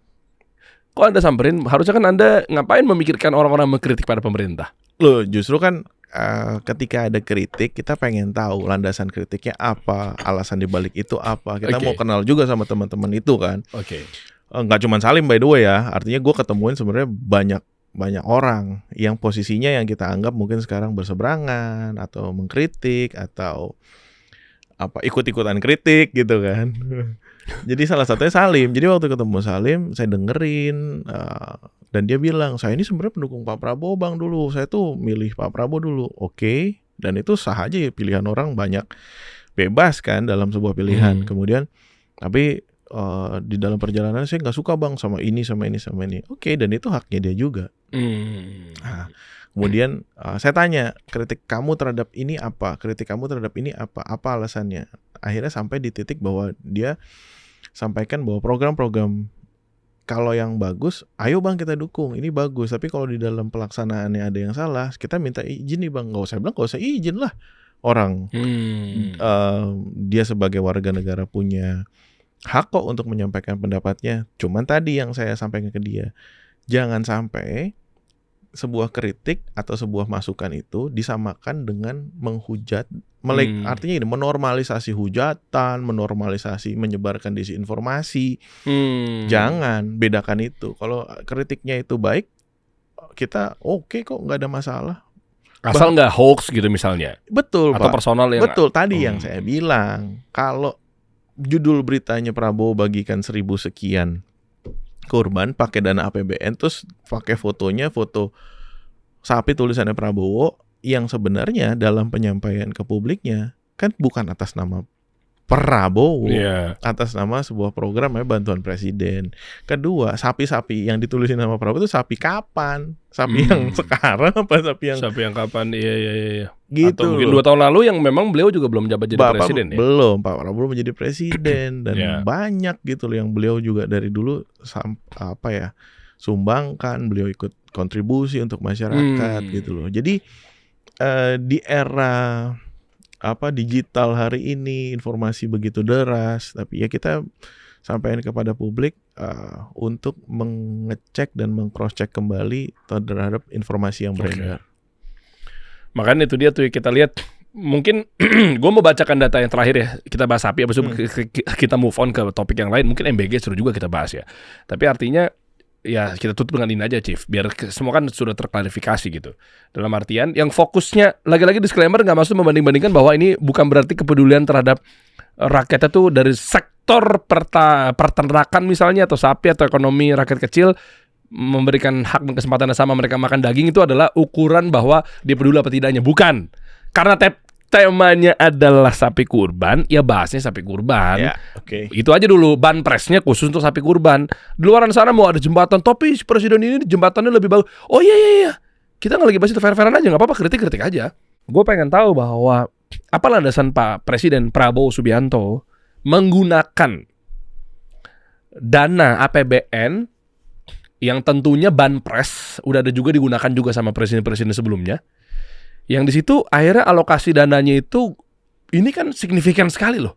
Kok Anda samperin? Harusnya kan Anda ngapain memikirkan orang-orang mengkritik pada pemerintah? Loh, justru kan ketika ada kritik, kita pengen tahu landasan kritiknya apa, alasan dibalik itu apa. Kita mau kenal juga sama teman-teman itu kan. Oke. Nggak cuma Salim by the way ya. Artinya gue ketemuin sebenarnya banyak orang yang posisinya yang kita anggap mungkin sekarang berseberangan atau mengkritik atau apa ikut-ikutan kritik gitu kan. Jadi salah satunya Salim. Jadi waktu ketemu Salim, saya dengerin dan dia bilang, saya ini sebenarnya pendukung Pak Prabowo bang dulu. Saya tuh milih Pak Prabowo dulu. Oke. Dan itu sah aja ya, pilihan orang banyak, bebas kan dalam sebuah pilihan. Kemudian tapi di dalam perjalanan saya nggak suka bang sama ini sama ini sama ini. Oke, dan itu haknya dia juga. Nah, kemudian saya tanya, kritik kamu terhadap ini apa? Kritik kamu terhadap ini apa? Apa alasannya? Akhirnya sampai di titik bahwa dia sampaikan bahwa program-program kalau yang bagus, ayo bang kita dukung, ini bagus. Tapi kalau di dalam pelaksanaannya ada yang salah, kita minta izin nih bang. Nggak usah bilang, nggak usah izin lah. Orang dia sebagai warga negara punya hak kok untuk menyampaikan pendapatnya. Cuman tadi yang saya sampaikan ke dia, jangan sampai sebuah kritik atau sebuah masukan itu disamakan dengan menghujat, artinya ini menormalisasi hujatan, menormalisasi menyebarkan disinformasi. Jangan bedakan itu. Kalau kritiknya itu baik, kita oke kok, nggak ada masalah. Asal nggak hoax gitu misalnya. Betul atau Pak. Personal yang betul tadi yang saya bilang. Kalau judul beritanya Prabowo bagikan 1.000 sekian kurban pakai dana APBN, terus pakai fotonya foto sapi tulisannya Prabowo, yang sebenarnya dalam penyampaian ke publiknya kan bukan atas nama Prabowo, atas nama sebuah program ya, bantuan presiden. Kedua, sapi-sapi yang ditulisin nama Prabowo itu sapi kapan? Sapi yang sekarang apa sapi yang kapan? Iya. Gitu. Atau mungkin 2 tahun lalu yang memang beliau juga belum jabat jadi presiden ya? Belum, Pak Prabowo menjadi presiden dan banyak gitu loh yang beliau juga dari dulu sumbangkan, beliau ikut kontribusi untuk masyarakat gitu loh. Jadi di era digital hari ini, informasi begitu deras, tapi ya kita sampaikan kepada publik untuk mengecek dan meng-cross-check kembali terhadap informasi yang beredar. Makanya itu dia tuh kita lihat, mungkin gue mau bacakan data yang terakhir ya, kita bahas sapi, habis itu kita move on ke topik yang lain. Mungkin MBG seru juga kita bahas ya, tapi artinya ya kita tutup dengan ini aja Chief, biar semua kan sudah terklarifikasi gitu. Dalam artian yang fokusnya, lagi-lagi disclaimer, nggak maksud membanding-bandingkan bahwa ini bukan berarti kepedulian terhadap rakyatnya tuh dari sektor peternakan misalnya, atau sapi, atau ekonomi rakyat kecil, memberikan hak dan kesempatan yang sama mereka makan daging, itu adalah ukuran bahwa dia peduli apa tidaknya. Bukan. Karena temanya adalah sapi kurban, ya bahasnya sapi kurban. Ya, Itu aja dulu, banpresnya khusus untuk sapi kurban. Di luaran sana mau ada jembatan, tapi presiden ini jembatannya lebih bagus. Oh iya. Kita nggak lagi bahas itu, fair-fairan aja, nggak apa-apa, kritik aja. Gue pengen tahu bahwa apa landasan Pak Presiden Prabowo Subianto menggunakan dana APBN yang tentunya banpres udah ada juga digunakan juga sama presiden-presiden sebelumnya, yang di situ akhirnya alokasi dananya itu ini kan signifikan sekali loh.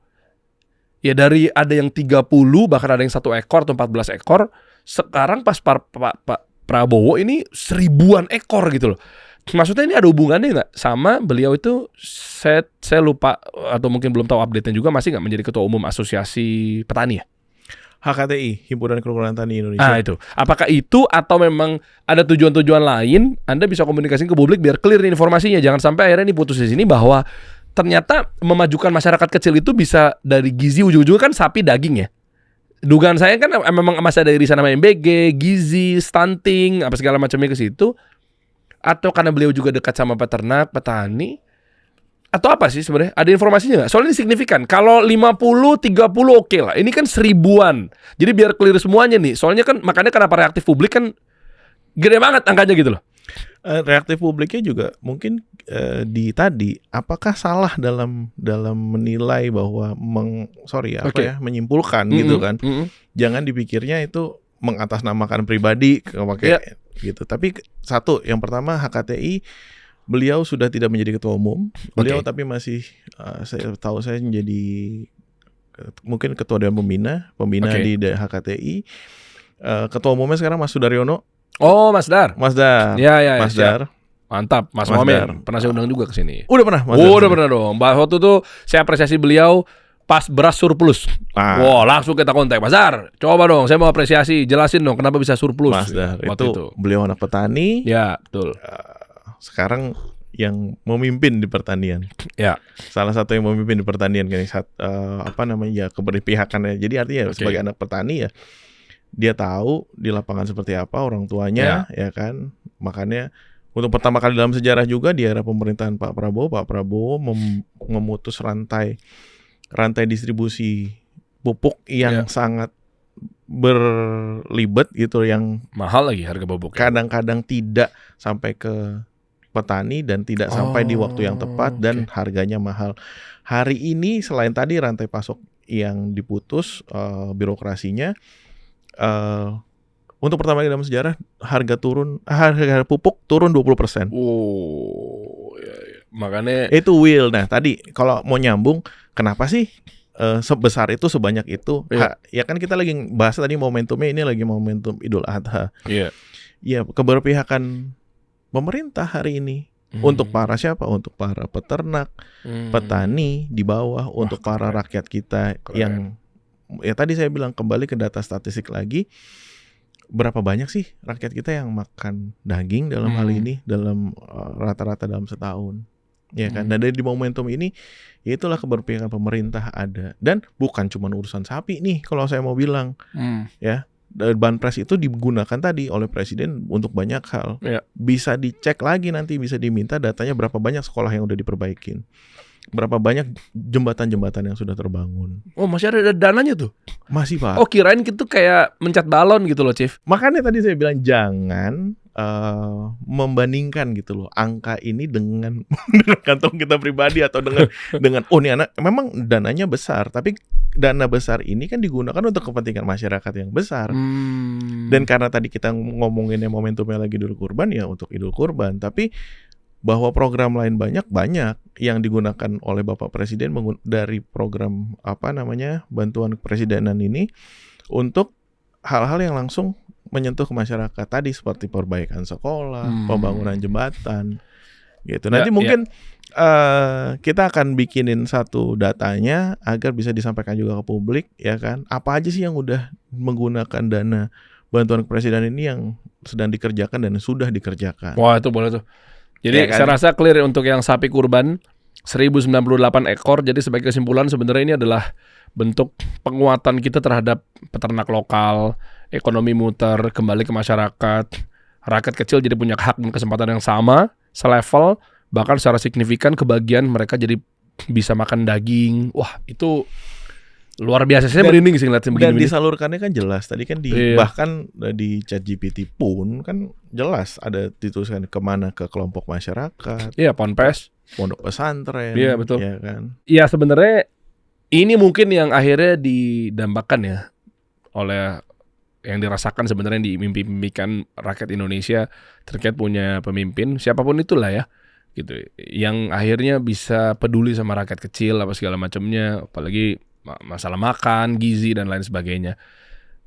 Ya dari ada yang 30, bahkan ada yang 1 ekor atau 14 ekor, sekarang pas Pak Prabowo ini 1000-an ekor gitu loh. Maksudnya ini ada hubungannya nggak sama beliau itu? Saya lupa, atau mungkin belum tahu update-nya juga, masih nggak menjadi ketua umum Asosiasi Petani ya? HKTI, Himpunan Kerukunan Tani Indonesia. Itu. Apakah itu atau memang ada tujuan-tujuan lain? Anda bisa komunikasiin ke publik biar clear informasinya. Jangan sampai akhirnya ini putus di sini bahwa ternyata memajukan masyarakat kecil itu bisa dari gizi, ujung-ujungnya kan sapi daging ya. Dugaan saya kan memang masih ada irisan nama MBG, gizi, stunting, apa segala macamnya ke situ. Atau karena beliau juga dekat sama peternak, petani. Atau apa sih sebenarnya? Ada informasinya nggak? Soalnya ini signifikan. Kalau 50, 30 oke lah. Ini kan 1000-an. Jadi biar clear semuanya nih. Soalnya kan makanya kenapa reaktif publik kan gede banget angkanya gitu loh. Reaktif publiknya juga mungkin tadi apakah salah dalam menilai bahwa menyimpulkan gitu kan. Jangan dipikirnya itu mengatasnamakan pribadi gitu. Tapi satu, yang pertama HKTI, beliau sudah tidak menjadi ketua umum. Beliau tapi masih saya menjadi mungkin ketua dewan pembina di HKTI. Ketua umumnya sekarang Mas Sudaryono. Oh, Mas Dar. Ya, Mas Dar. Mantap, Mas Momen. Pernah saya undang juga ke sini. Udah pernah, Mas. Udah pernah dong. Waktu itu saya apresiasi beliau pas beras surplus. Wah, langsung kita kontak, Mas Dar. Coba dong, saya mau apresiasi, jelasin dong kenapa bisa surplus. Mas Dar itu beliau anak petani. Ya, betul. Sekarang yang memimpin di pertanian. Ya. Salah satu yang memimpin di pertanian kan ya keberpihakannya. Jadi artinya sebagai anak petani ya dia tahu di lapangan seperti apa orang tuanya ya kan. Makanya untuk pertama kali dalam sejarah juga di era pemerintahan Pak Prabowo memutus rantai distribusi pupuk yang sangat berlibet gitu, yang mahal lagi harga pupuk. Kadang-kadang tidak sampai ke petani dan tidak sampai di waktu yang tepat dan harganya mahal. Hari ini selain tadi rantai pasok yang diputus, birokrasinya, untuk pertama kali dalam sejarah harga pupuk turun 20%. Oh, ya. Makanya itu will. Nah tadi kalau mau nyambung, kenapa sih sebesar itu, sebanyak itu? Ya kan kita lagi bahas tadi momentumnya, ini lagi momentum Idul Adha. Ya keberpihakan pemerintah hari ini untuk para siapa? Untuk para peternak, petani di bawah, untuk para rakyat kita yang ya tadi saya bilang, kembali ke data statistik lagi, berapa banyak sih rakyat kita yang makan daging dalam hal ini, dalam rata-rata dalam setahun, ya kan? Dan dari di momentum ini, ya itulah keberpihakan pemerintah ada. Dan bukan cuma urusan sapi nih, kalau saya mau bilang, ya. Banpres itu digunakan tadi oleh presiden untuk banyak hal. Bisa dicek lagi nanti, bisa diminta datanya berapa banyak sekolah yang udah diperbaikin, berapa banyak jembatan-jembatan yang sudah terbangun. Oh, masih ada dananya tuh? Masih, Pak. Oh, kirain gitu kayak mencat balon gitu loh, Chief. Makanya tadi saya bilang jangan membandingkan gitu loh angka ini dengan kantong kita pribadi atau dengan oh ini anak memang dananya besar, tapi dana besar ini kan digunakan untuk kepentingan masyarakat yang besar. Dan karena tadi kita ngomonginnya momentumnya lagi Idul Kurban, ya untuk Idul Kurban, tapi bahwa program lain banyak yang digunakan oleh Bapak Presiden dari program bantuan kepresidenan ini untuk hal-hal yang langsung menyentuh ke masyarakat tadi, seperti perbaikan sekolah, pembangunan jembatan gitu. Nanti mungkin kita akan bikinin satu datanya agar bisa disampaikan juga ke publik, ya kan? Apa aja sih yang udah menggunakan dana bantuan kepresidenan ini yang sedang dikerjakan dan sudah dikerjakan. Wah, itu boleh tuh. Jadi ya kan? saya rasa clear untuk yang sapi kurban 1098 ekor. Jadi sebagai kesimpulan sebenarnya ini adalah bentuk penguatan kita terhadap peternak lokal, ekonomi muter kembali ke masyarakat. Rakyat kecil jadi punya hak dan kesempatan yang sama, selevel, bahkan secara signifikan kebagian mereka jadi bisa makan daging. Wah, itu luar biasa. Saya merinding sih ngeliatin begini. Dan disalurkannya kan jelas. Tadi kan bahkan di ChatGPT pun kan jelas ada dituliskan kemana, ke kelompok masyarakat. Iya, ponpes, pondok pesantren. Iya, betul. Ya kan. Iya, sebenarnya ini mungkin yang akhirnya didambakan ya oleh yang dirasakan sebenarnya di mimpi-mimpikan rakyat Indonesia terkait punya pemimpin siapapun itulah ya gitu, yang akhirnya bisa peduli sama rakyat kecil apa segala macamnya, apalagi masalah makan, gizi dan lain sebagainya.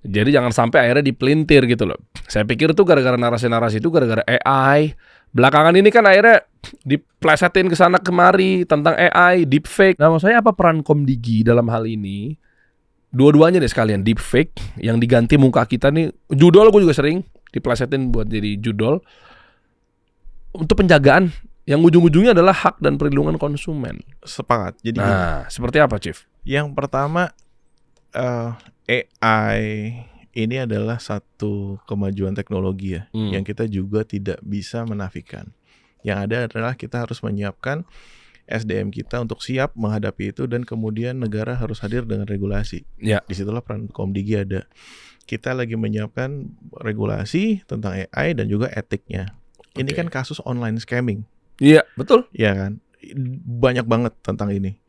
Jadi jangan sampai akhirnya dipelintir gitu loh. Saya pikir tuh gara-gara narasi-narasi itu gara-gara AI. Belakangan ini kan akhirnya diplesetin ke sana kemari tentang AI, deepfake. Nah, maksud saya apa peran Komdigi dalam hal ini? Dua-duanya deh sekalian, deepfake yang diganti muka kita nih. Judol gue juga sering diplesetin buat jadi judol. Untuk penjagaan yang ujung-ujungnya adalah hak dan perlindungan konsumen. Sepakat. Jadi seperti apa, Chief? Yang pertama, AI ini adalah satu kemajuan teknologi ya, yang kita juga tidak bisa menafikan. Yang ada adalah kita harus menyiapkan SDM kita untuk siap menghadapi itu, dan kemudian negara harus hadir dengan regulasi. Disitulah peran Komdigi ada. Kita lagi menyiapkan regulasi tentang AI dan juga etiknya. Ini kan kasus online scamming. Iya, betul. Iya kan, banyak banget tentang ini.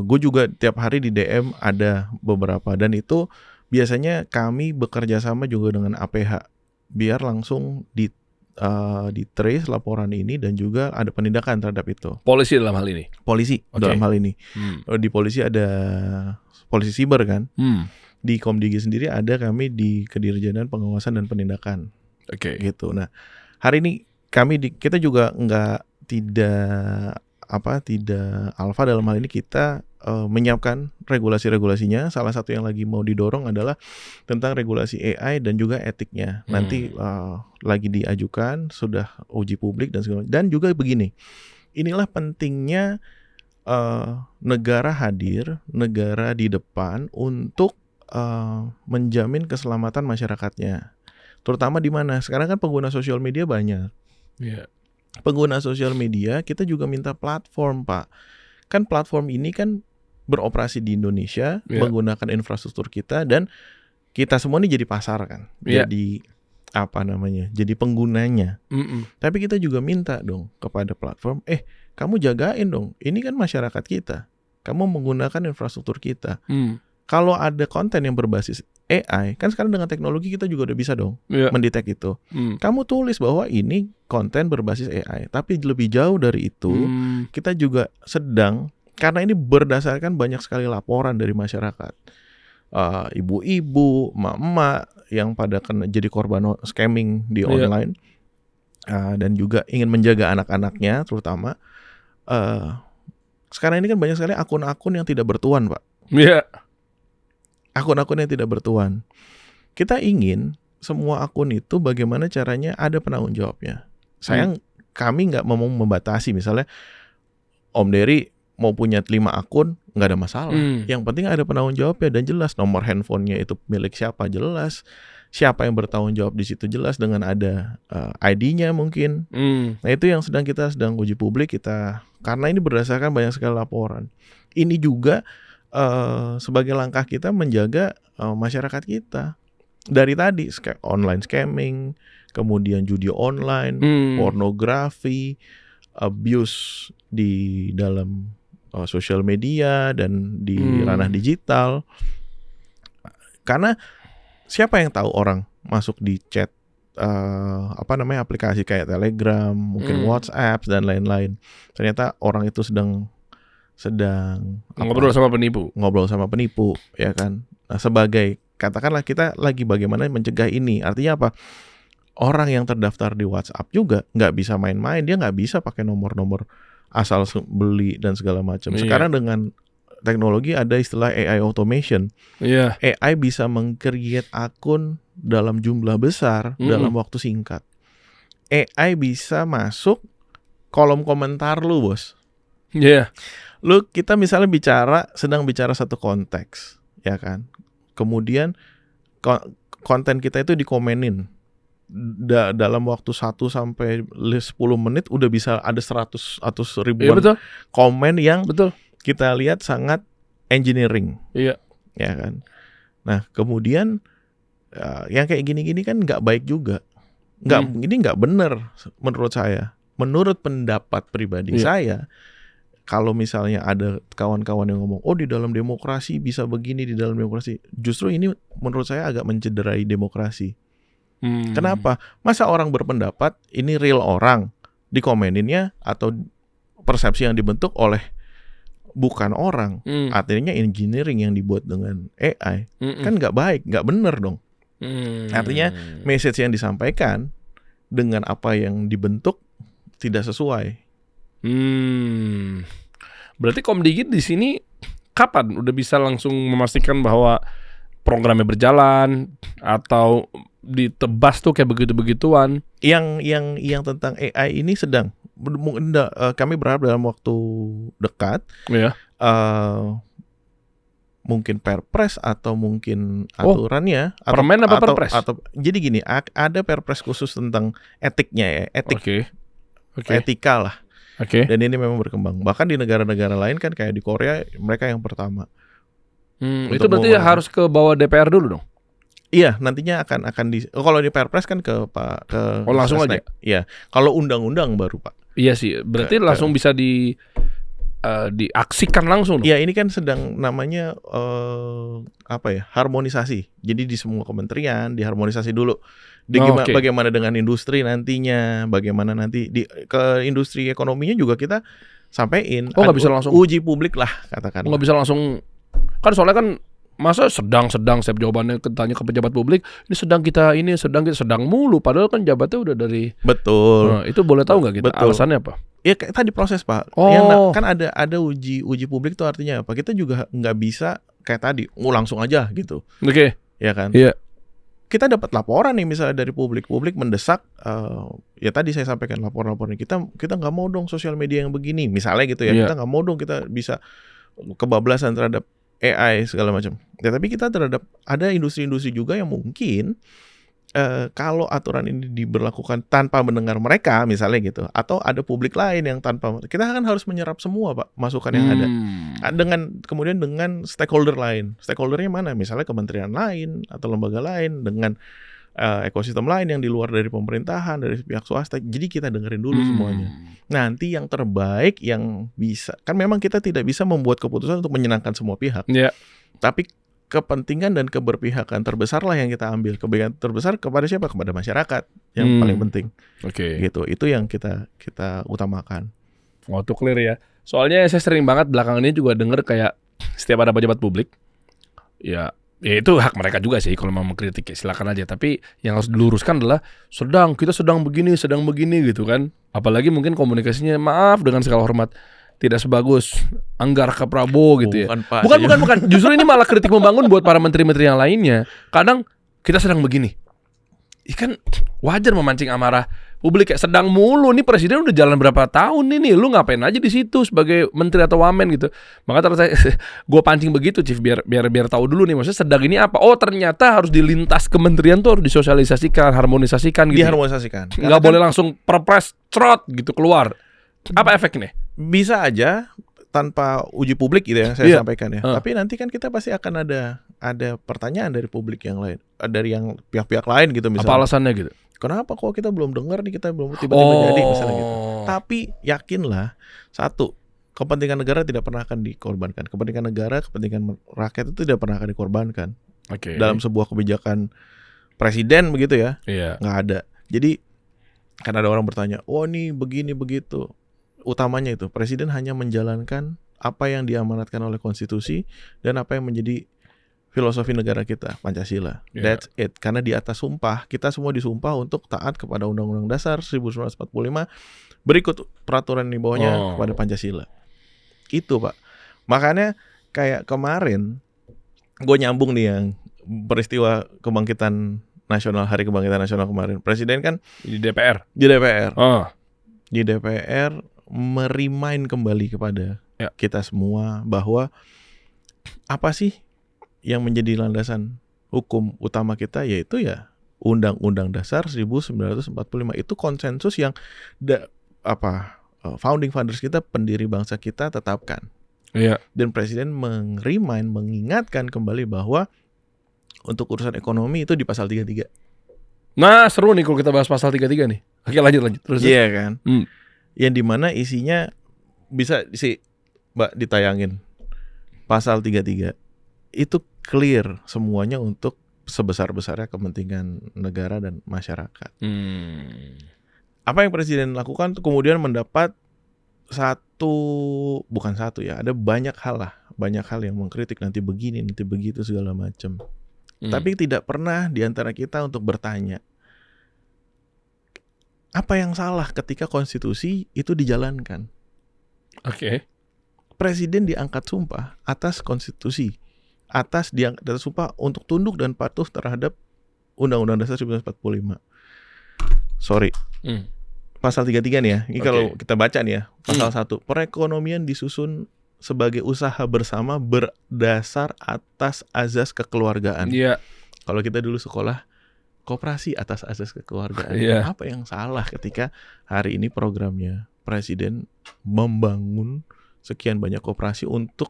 Gue juga tiap hari di DM ada beberapa, dan itu biasanya kami bekerja sama juga dengan APH biar langsung di trace laporan ini dan juga ada penindakan terhadap itu. Polisi dalam hal ini. Dalam hal ini. Di polisi ada polisi siber kan. Di Komdigi sendiri ada kami di Kedirjenan Pengawasan dan Penindakan. Gitu. Nah, hari ini kita juga tidak tidak alfa dalam hal ini kita menyiapkan regulasi-regulasinya. Salah satu yang lagi mau didorong adalah tentang regulasi AI dan juga etiknya. Nanti lagi diajukan, sudah uji publik dan segala. Dan juga begini, inilah pentingnya negara hadir, negara di depan untuk menjamin keselamatan masyarakatnya. Terutama di mana? Sekarang kan pengguna sosial media banyak. Iya. Pengguna sosial media kita juga minta platform, Pak. Kan platform ini kan beroperasi di Indonesia, menggunakan infrastruktur kita, dan kita semua ini jadi pasar kan. Jadi jadi penggunanya. Tapi kita juga minta dong kepada platform, kamu jagain dong. Ini kan masyarakat kita. Kamu menggunakan infrastruktur kita. Kalau ada konten yang berbasis AI, kan sekarang dengan teknologi kita juga udah bisa dong mendetek itu. Kamu tulis bahwa ini konten berbasis AI. Tapi lebih jauh dari itu, kita juga sedang, karena ini berdasarkan banyak sekali laporan dari masyarakat. Ibu-ibu, emak-emak yang pada jadi korban scamming di online. Dan juga ingin menjaga anak-anaknya terutama. Sekarang ini kan banyak sekali akun-akun yang tidak bertuan, Pak. Iya. Akun-akun yang tidak bertuan. Kita ingin semua akun itu bagaimana caranya ada penanggung jawabnya. Sayang kami nggak mau membatasi. Misalnya Om Dery mau punya 5 akun, nggak ada masalah. Yang penting ada penanggung jawabnya dan jelas nomor handphonenya itu milik siapa jelas. Siapa yang bertanggung jawab di situ jelas dengan ada ID-nya mungkin. Nah itu yang kita sedang uji publik kita, karena ini berdasarkan banyak sekali laporan. Ini juga sebagai langkah kita menjaga masyarakat kita dari tadi online scamming, kemudian judi online, pornografi, abuse di dalam sosial media dan di ranah digital. Karena siapa yang tahu orang masuk di chat aplikasi kayak Telegram, mungkin WhatsApp dan lain-lain. Ternyata orang itu sedang ngobrol sama penipu, ya kan. Nah, sebagai katakanlah kita lagi bagaimana mencegah ini. Artinya apa? Orang yang terdaftar di WhatsApp juga nggak bisa main-main, dia nggak bisa pakai nomor-nomor asal beli dan segala macam. Sekarang dengan teknologi ada istilah AI automation. AI bisa meng-create akun dalam jumlah besar dalam waktu singkat. AI bisa masuk kolom komentar lu, Bos. Lu kita misalnya sedang bicara satu konteks, ya kan. Kemudian konten kita itu dikomenin. Dalam waktu 1 sampai 10 menit udah bisa ada 100 atau 1000-an komen yang kita lihat sangat engineering. Ya kan. Nah, kemudian yang kayak gini-gini kan nggak baik juga. Ini nggak benar menurut saya. Menurut pendapat pribadi saya, kalau misalnya ada kawan-kawan yang ngomong, di dalam demokrasi bisa begini, di dalam demokrasi. Justru ini menurut saya agak mencederai demokrasi. Kenapa? Masa orang berpendapat, ini real orang, dikomeninnya atau persepsi yang dibentuk oleh bukan orang. Artinya engineering yang dibuat dengan AI. Kan nggak baik, nggak benar dong. Artinya message yang disampaikan dengan apa yang dibentuk tidak sesuai. Berarti Komdigi di sini kapan udah bisa langsung memastikan bahwa programnya berjalan atau ditebas tuh kayak begitu-begituan? Yang tentang AI ini sedang kami berharap dalam waktu dekat. Mungkin Perpres atau mungkin aturannya Permen apa Perpres? Jadi gini, ada Perpres khusus tentang etiknya ya, etika lah. Dan ini memang berkembang. Bahkan di negara-negara lain kan kayak di Korea, mereka yang pertama. Itu berarti harus ke bawah DPR dulu dong? Iya, nantinya akan kalau di Perpres kan ke langsung aja. Iya, kalau undang-undang baru, Pak. Iya sih, berarti langsung bisa diaksikan langsung dong. Iya, ini kan sedang namanya harmonisasi. Jadi di semua kementerian diharmonisasi dulu. Bagaimana dengan industri nantinya, bagaimana nanti ke industri ekonominya juga kita sampein. Nggak bisa langsung uji publik lah katakan. Nggak bisa langsung, kan soalnya kan masa sedang setiap jawabannya tanya ke pejabat publik, ini sedang kita sedang mulu, padahal kan jabatnya udah dari. Betul. Nah, itu boleh tahu nggak kita alasannya apa? Ya kayak tadi proses Pak. Oh. Yang kan ada uji publik itu artinya apa? Kita juga nggak bisa kayak tadi, langsung aja gitu, Oke. ya kan? Iya. Kita dapat laporan nih misalnya dari publik mendesak, ya tadi saya sampaikan laporan-laporan kita nggak mau dong sosial media yang begini, misalnya gitu ya. Iya. Kita nggak mau dong kita bisa kebablasan terhadap AI segala macam. Ya tapi kita terhadap ada industri-industri juga yang mungkin kalau aturan ini diberlakukan tanpa mendengar mereka misalnya gitu, atau ada publik lain yang tanpa, kita kan harus menyerap semua Pak masukan yang ada. Kemudian dengan stakeholder lain, stakeholdernya mana? Misalnya kementerian lain atau lembaga lain dengan ekosistem lain yang di luar dari pemerintahan, dari pihak swasta. Jadi kita dengerin dulu semuanya. Nanti yang terbaik yang bisa, kan memang kita tidak bisa membuat keputusan untuk menyenangkan semua pihak. Iya. Tapi kepentingan dan keberpihakan terbesarlah yang kita ambil. Kepentingan terbesar kepada siapa? Kepada masyarakat yang paling penting. Oke. Gitu. Itu yang kita utamakan. Oh, itu clear ya. Soalnya saya sering banget belakangan ini juga denger kayak setiap ada pejabat publik, ya itu hak mereka juga sih kalau mau mengkritik ya silakan aja. Tapi yang harus diluruskan adalah kita sedang begini gitu kan. Apalagi mungkin komunikasinya maaf dengan segala hormat tidak sebagus Anggar ke Prabowo gitu ya. Bukan. Justru ini malah kritik membangun buat para menteri-menteri yang lainnya. Kadang kita sedang begini. Kan wajar memancing amarah publik, kayak sedang mulu nih presiden udah jalan berapa tahun nih, lu ngapain aja di situ sebagai menteri atau wamen gitu. Maka terus gue pancing begitu Chief biar tahu dulu nih maksudnya sedang ini apa. Oh ternyata harus dilintas kementerian tuh harus disosialisasikan, harmonisasikan gitu. Diharmonisasikan. Nggak boleh langsung perpres trot gitu keluar. Apa efeknya? Bisa aja tanpa uji publik gitu ya saya sampaikan ya. Tapi nanti kan kita pasti akan ada pertanyaan dari publik yang lain, dari yang pihak-pihak lain gitu misalnya. Apa alasannya gitu? Kenapa kok kita belum dengar nih, kita belum tiba-tiba jadi misalnya gitu. Tapi yakinlah satu, kepentingan negara tidak pernah akan dikorbankan. Kepentingan negara, kepentingan rakyat itu tidak pernah akan dikorbankan. Oke. Dalam sebuah kebijakan presiden begitu ya. Iya. Nggak ada. Jadi kan ada orang bertanya, oh nih begini begitu. Utamanya itu presiden hanya menjalankan apa yang diamanatkan oleh konstitusi dan apa yang menjadi filosofi negara kita, Pancasila. That's it. Karena di atas sumpah, kita semua disumpah untuk taat kepada Undang-Undang Dasar 1945, berikut peraturan di bawahnya kepada Pancasila. Itu Pak. Makanya kayak kemarin, gue nyambung nih yang peristiwa kebangkitan nasional, Hari Kebangkitan Nasional kemarin. Presiden kan Di DPR. Di DPR merimain kembali kepada kita semua bahwa apa sih yang menjadi landasan hukum utama kita, yaitu ya Undang-Undang Dasar 1945. Itu konsensus yang founding fathers kita, pendiri bangsa kita tetapkan. Iya. Dan presiden mengingatkan kembali bahwa untuk urusan ekonomi itu di pasal 33. Nah, seru nih kalau kita bahas pasal 33 nih. Oke, lanjut terus. Iya kan? Yang dimana isinya bisa Mbak ditayangin. Pasal 33 itu clear semuanya untuk sebesar-besarnya kepentingan negara dan masyarakat. Apa yang presiden lakukan kemudian mendapat ada banyak hal yang mengkritik, nanti begini, nanti begitu segala macam. Tapi tidak pernah diantara kita untuk bertanya, apa yang salah ketika konstitusi itu dijalankan? Oke. Presiden diangkat sumpah atas konstitusi, diangkat sumpah untuk tunduk dan patuh terhadap Undang-Undang Dasar 1945. Sorry. Pasal 33 nih ya. Ini kalau kita baca nih ya, pasal 1, perekonomian disusun sebagai usaha bersama berdasar atas azas kekeluargaan. Iya. Kalau kita dulu sekolah, koperasi atas asas kekeluargaan. Apa yang salah ketika hari ini programnya presiden membangun sekian banyak koperasi untuk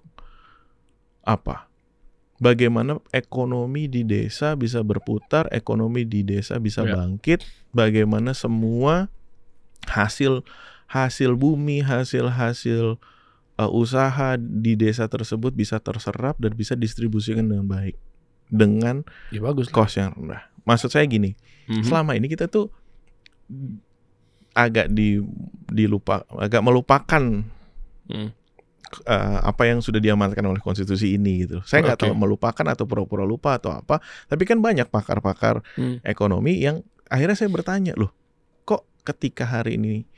apa? Bagaimana ekonomi di desa bisa berputar, ekonomi di desa bisa bangkit, bagaimana semua hasil bumi, hasil usaha di desa tersebut bisa terserap dan bisa distribusikan dengan baik, dengan cost yang rendah. Maksud saya gini, selama ini kita tuh agak melupakan apa yang sudah diamanatkan oleh konstitusi ini gitu. Saya nggak tahu melupakan atau pura-pura lupa atau apa, tapi kan banyak pakar-pakar ekonomi yang akhirnya saya bertanya, loh kok ketika hari ini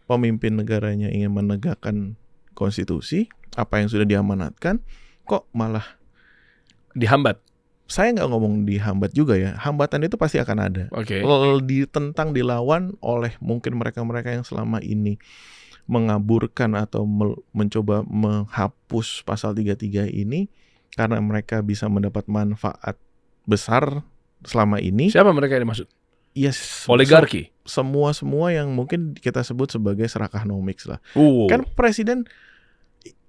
pemimpin negaranya ingin menegakkan konstitusi, apa yang sudah diamanatkan, kok malah Dihambat. saya nggak ngomong dihambat juga ya. Hambatan itu pasti akan ada. Oke. Ditentang, dilawan oleh mungkin mereka-mereka yang selama ini mengaburkan atau mencoba menghapus pasal 33 ini karena mereka bisa mendapat manfaat besar selama ini. Siapa mereka yang dimaksud? Ya, Oligarki. semua yang mungkin kita sebut sebagai serakahnomics lah. Kan Kan presiden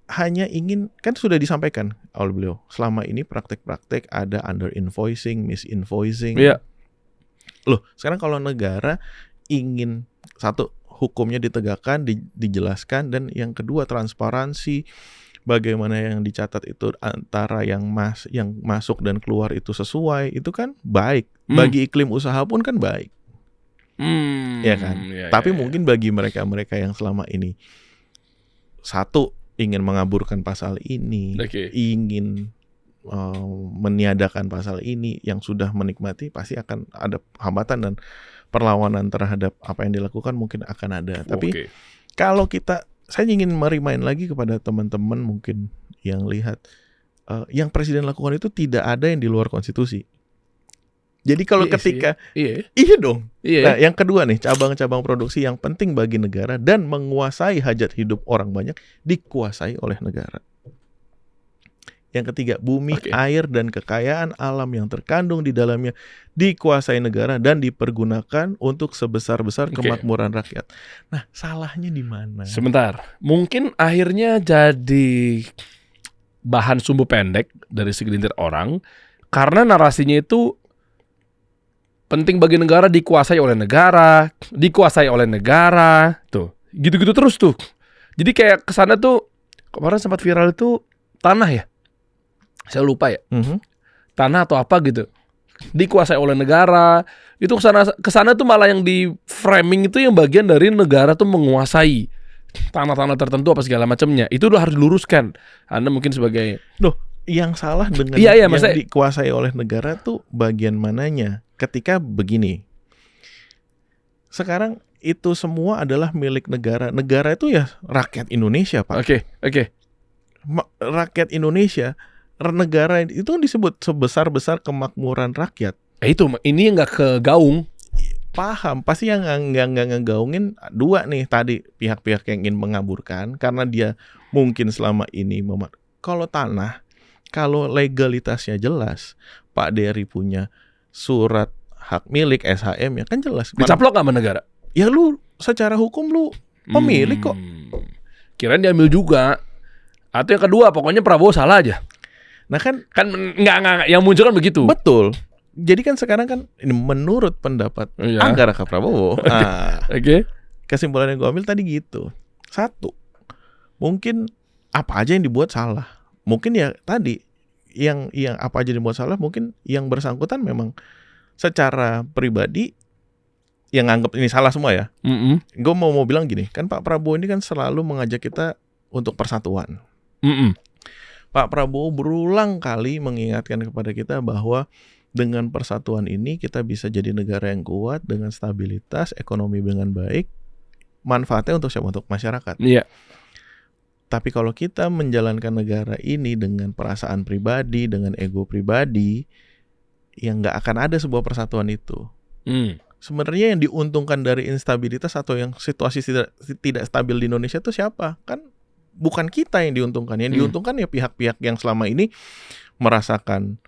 hanya ingin, kan sudah disampaikan oleh beliau, selama ini praktek-praktek ada under invoicing, misinvoicing. Iya. Loh, sekarang kalau negara ingin satu hukumnya ditegakkan, dijelaskan, dan yang kedua transparansi, bagaimana yang dicatat itu antara yang masuk dan keluar itu sesuai, itu kan baik. Bagi iklim usaha pun kan baik. Ya kan? Tapi mungkin bagi mereka-mereka yang selama ini satu ingin mengaburkan pasal ini, ingin meniadakan pasal ini, yang sudah menikmati pasti akan ada hambatan dan perlawanan terhadap apa yang dilakukan mungkin akan ada. Tapi kalau saya ingin merimain lagi kepada teman-teman mungkin yang lihat yang presiden lakukan itu tidak ada yang di luar konstitusi. Jadi kalau ketika iya dong. Nah, yang kedua nih, cabang-cabang produksi yang penting bagi negara dan menguasai hajat hidup orang banyak dikuasai oleh negara. Yang ketiga, bumi, air, dan kekayaan alam yang terkandung di dalamnya dikuasai negara dan dipergunakan untuk sebesar-besar kemakmuran rakyat. Nah, salahnya di mana? Sebentar, mungkin akhirnya jadi bahan sumbu pendek dari segelintir orang karena narasinya itu penting bagi negara, dikuasai oleh negara, tuh, gitu-gitu terus tuh. Jadi kayak kesana tuh kemarin sempat viral itu tanah ya. Saya lupa ya, tanah atau apa gitu, dikuasai oleh negara. Itu kesana tuh malah yang di framing itu yang bagian dari negara tuh menguasai tanah-tanah tertentu apa segala macamnya. Itu udah harus diluruskan. Anda mungkin sebagai yang salah dengan yang dikuasai oleh negara tuh bagian mananya? Ketika begini, sekarang itu semua adalah milik negara. Negara itu ya rakyat Indonesia, Pak. Rakyat Indonesia. Negara itu disebut sebesar-besar kemakmuran rakyat. Itu ini nggak kegaung. Paham, pasti yang nggak ngegaungin dua nih tadi, pihak-pihak yang ingin mengaburkan karena dia mungkin selama ini kalau tanah, kalau legalitasnya jelas, Pak Dery punya surat hak milik SHM ya kan jelas. Dicaplok nggak sama negara? Ya lu secara hukum lu pemilik kok. Kirain diambil juga. Atau yang kedua, pokoknya Prabowo salah aja. Nah kan nggak yang muncul kan begitu. Betul. Jadi kan sekarang kan ini menurut pendapat Angga Raka Prabowo. Kesimpulan yang gue ambil tadi gitu. Satu, mungkin apa aja yang dibuat salah. Mungkin ya tadi yang apa aja yang dibuat salah, mungkin yang bersangkutan memang secara pribadi yang nganggap ini salah semua ya. Gue mau bilang gini, kan Pak Prabowo ini kan selalu mengajak kita untuk persatuan. Pak Prabowo berulang kali mengingatkan kepada kita bahwa dengan persatuan ini kita bisa jadi negara yang kuat dengan stabilitas ekonomi dengan baik, manfaatnya untuk siapa? Untuk masyarakat. Iya. Tapi kalau kita menjalankan negara ini dengan perasaan pribadi, dengan ego pribadi, yang nggak akan ada sebuah persatuan itu. Sebenarnya yang diuntungkan dari instabilitas atau yang situasi tidak stabil di Indonesia itu siapa? Kan bukan kita yang diuntungkan. Yang diuntungkan ya pihak-pihak yang selama ini merasakan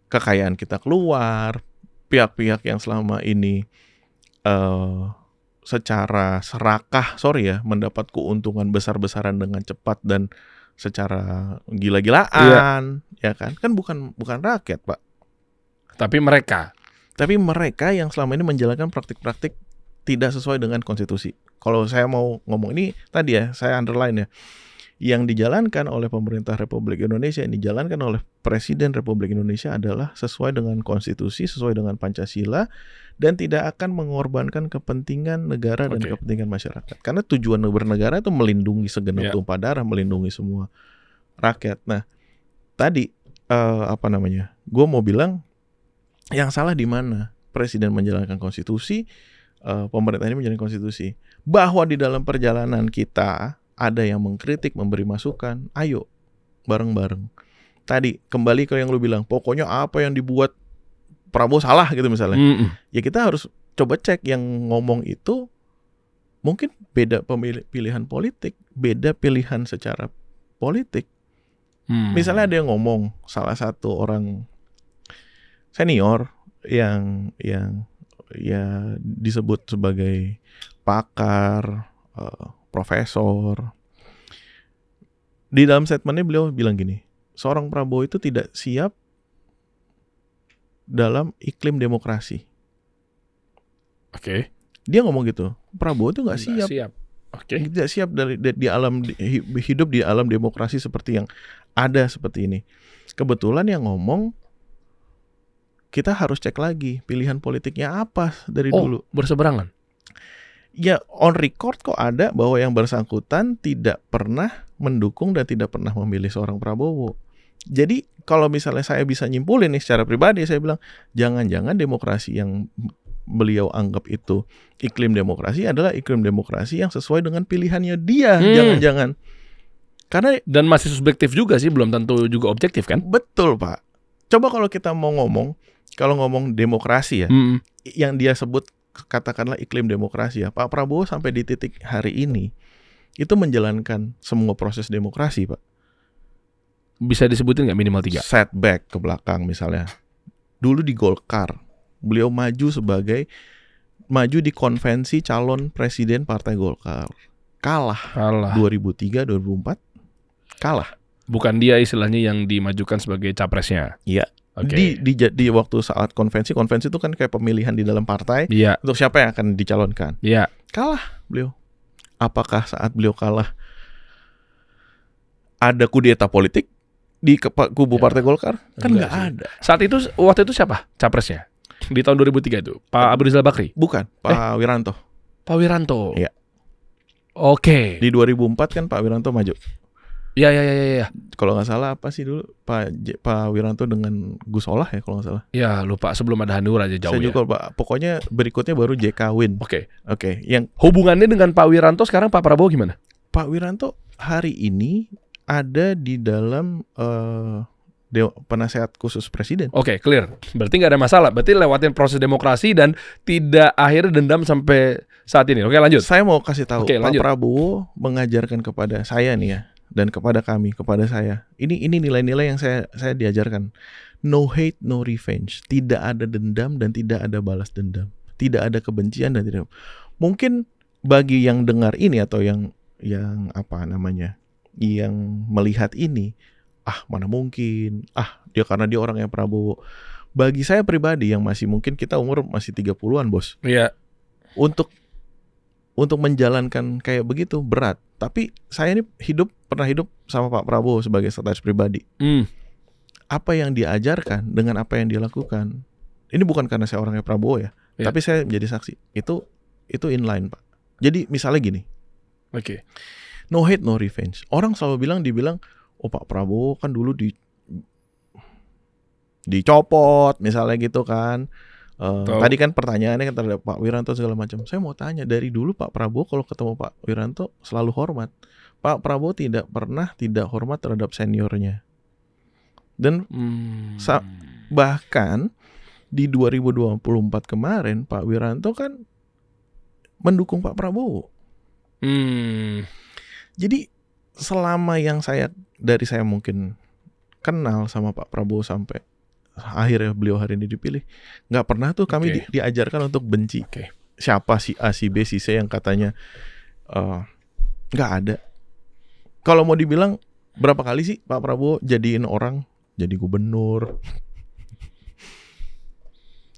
kekayaan kita keluar, pihak-pihak yang selama ini secara serakah, mendapat keuntungan besar-besaran dengan cepat dan secara gila-gilaan, ya kan? Kan bukan rakyat, Pak. Tapi mereka yang selama ini menjalankan praktik-praktik tidak sesuai dengan konstitusi. Kalau saya mau ngomong ini tadi ya, saya underline ya. Yang dijalankan oleh pemerintah Republik Indonesia, yang dijalankan oleh Presiden Republik Indonesia adalah sesuai dengan konstitusi, sesuai dengan Pancasila, dan tidak akan mengorbankan kepentingan negara dan kepentingan masyarakat. Karena tujuan bernegara itu melindungi segenap tumpah darah, melindungi semua rakyat. Nah, tadi gue mau bilang yang salah di mana? Presiden menjalankan konstitusi pemerintah ini menjalani konstitusi. Bahwa di dalam perjalanan kita ada yang mengkritik, memberi masukan, ayo bareng-bareng. Tadi kembali ke yang lu bilang, pokoknya apa yang dibuat Prabowo salah gitu misalnya. Ya kita harus coba cek yang ngomong itu mungkin beda pilihan politik, beda pilihan secara politik. Misalnya ada yang ngomong, salah satu orang senior yang ya disebut sebagai pakar, profesor. Di dalam statementnya beliau bilang gini, seorang Prabowo itu tidak siap dalam iklim demokrasi. Oke. Dia ngomong gitu, Prabowo itu nggak siap. Oke. Tidak siap di alam hidup di alam demokrasi seperti yang ada seperti ini. Kebetulan yang ngomong, kita harus cek lagi pilihan politiknya apa dari dulu. Berseberangan. Ya on record kok ada bahwa yang bersangkutan tidak pernah mendukung dan tidak pernah memilih seorang Prabowo. Jadi kalau misalnya saya bisa nyimpulin nih secara pribadi, saya bilang jangan-jangan demokrasi yang beliau anggap itu iklim demokrasi adalah iklim demokrasi yang sesuai dengan pilihannya dia. Jangan-jangan. Karena dan masih subjektif juga sih, belum tentu juga objektif kan? Betul Pak. Coba kalau kita mau ngomong demokrasi ya, yang dia sebut katakanlah iklim demokrasi ya, Pak Prabowo sampai di titik hari ini itu menjalankan semua proses demokrasi Pak. Bisa disebutin nggak minimal 3? Setback ke belakang misalnya. Dulu di Golkar, beliau maju di konvensi calon presiden Partai Golkar. Kalah. 2003, 2004 kalah. Bukan dia istilahnya yang dimajukan sebagai capresnya. Iya. Okay. Di waktu saat konvensi itu kan kayak pemilihan di dalam partai untuk siapa yang akan dicalonkan. Iya. Kalah beliau. Apakah saat beliau kalah ada kudeta politik di kubu Partai Golkar? Kan nggak ada. Waktu itu siapa capresnya? Di tahun 2003 itu Pak Abu Rizal Bakri? Bukan, Pak Wiranto. Pak Wiranto. Iya. Oke. Di 2004 kan Pak Wiranto maju. Iya. Kalau nggak salah apa sih dulu Pak Wiranto dengan Gus Solah ya kalau nggak salah. Ya lupa, sebelum ada Hanura aja jauh. Saya juga Pak. Pokoknya berikutnya baru JK Win. Oke. Yang hubungannya dengan Pak Wiranto sekarang Pak Prabowo gimana? Pak Wiranto hari ini ada di dalam penasehat khusus presiden. Oke, clear. Berarti nggak ada masalah. Berarti lewatin proses demokrasi dan tidak akhirnya dendam sampai saat ini. Oke, lanjut. Saya mau kasih tahu, Pak lanjut. Prabowo mengajarkan kepada saya nih ya, dan kepada saya. Ini nilai-nilai yang saya diajarkan. No hate, no revenge. Tidak ada dendam dan tidak ada balas dendam. Tidak ada kebencian dan tidak. Mungkin bagi yang dengar ini atau yang yang melihat ini, mana mungkin. Dia karena dia orang yang Prabowo. Bagi saya pribadi yang masih mungkin kita umur masih 30-an, Bos. Iya. Untuk menjalankan kayak begitu berat. Tapi saya ini pernah hidup sama Pak Prabowo sebagai sekretaris pribadi. Apa yang diajarkan dengan apa yang dia lakukan, ini bukan karena saya orangnya Prabowo ya, tapi saya menjadi saksi. Itu inline Pak. Jadi misalnya gini. Oke. No hate, no revenge. Orang selalu dibilang, oh Pak Prabowo kan dulu dicopot misalnya gitu kan. Tadi kan pertanyaannya kan terhadap Pak Wiranto segala macam. Saya mau tanya, dari dulu Pak Prabowo kalau ketemu Pak Wiranto selalu hormat. Pak Prabowo tidak pernah tidak hormat terhadap seniornya. Dan bahkan di 2024 kemarin Pak Wiranto kan mendukung Pak Prabowo. Jadi selama yang saya mungkin kenal sama Pak Prabowo sampai akhirnya beliau hari ini dipilih, nggak pernah tuh kami diajarkan untuk benci. Siapa si A, si B, si C yang katanya nggak ada. Kalau mau dibilang berapa kali sih Pak Prabowo jadiin orang jadi gubernur?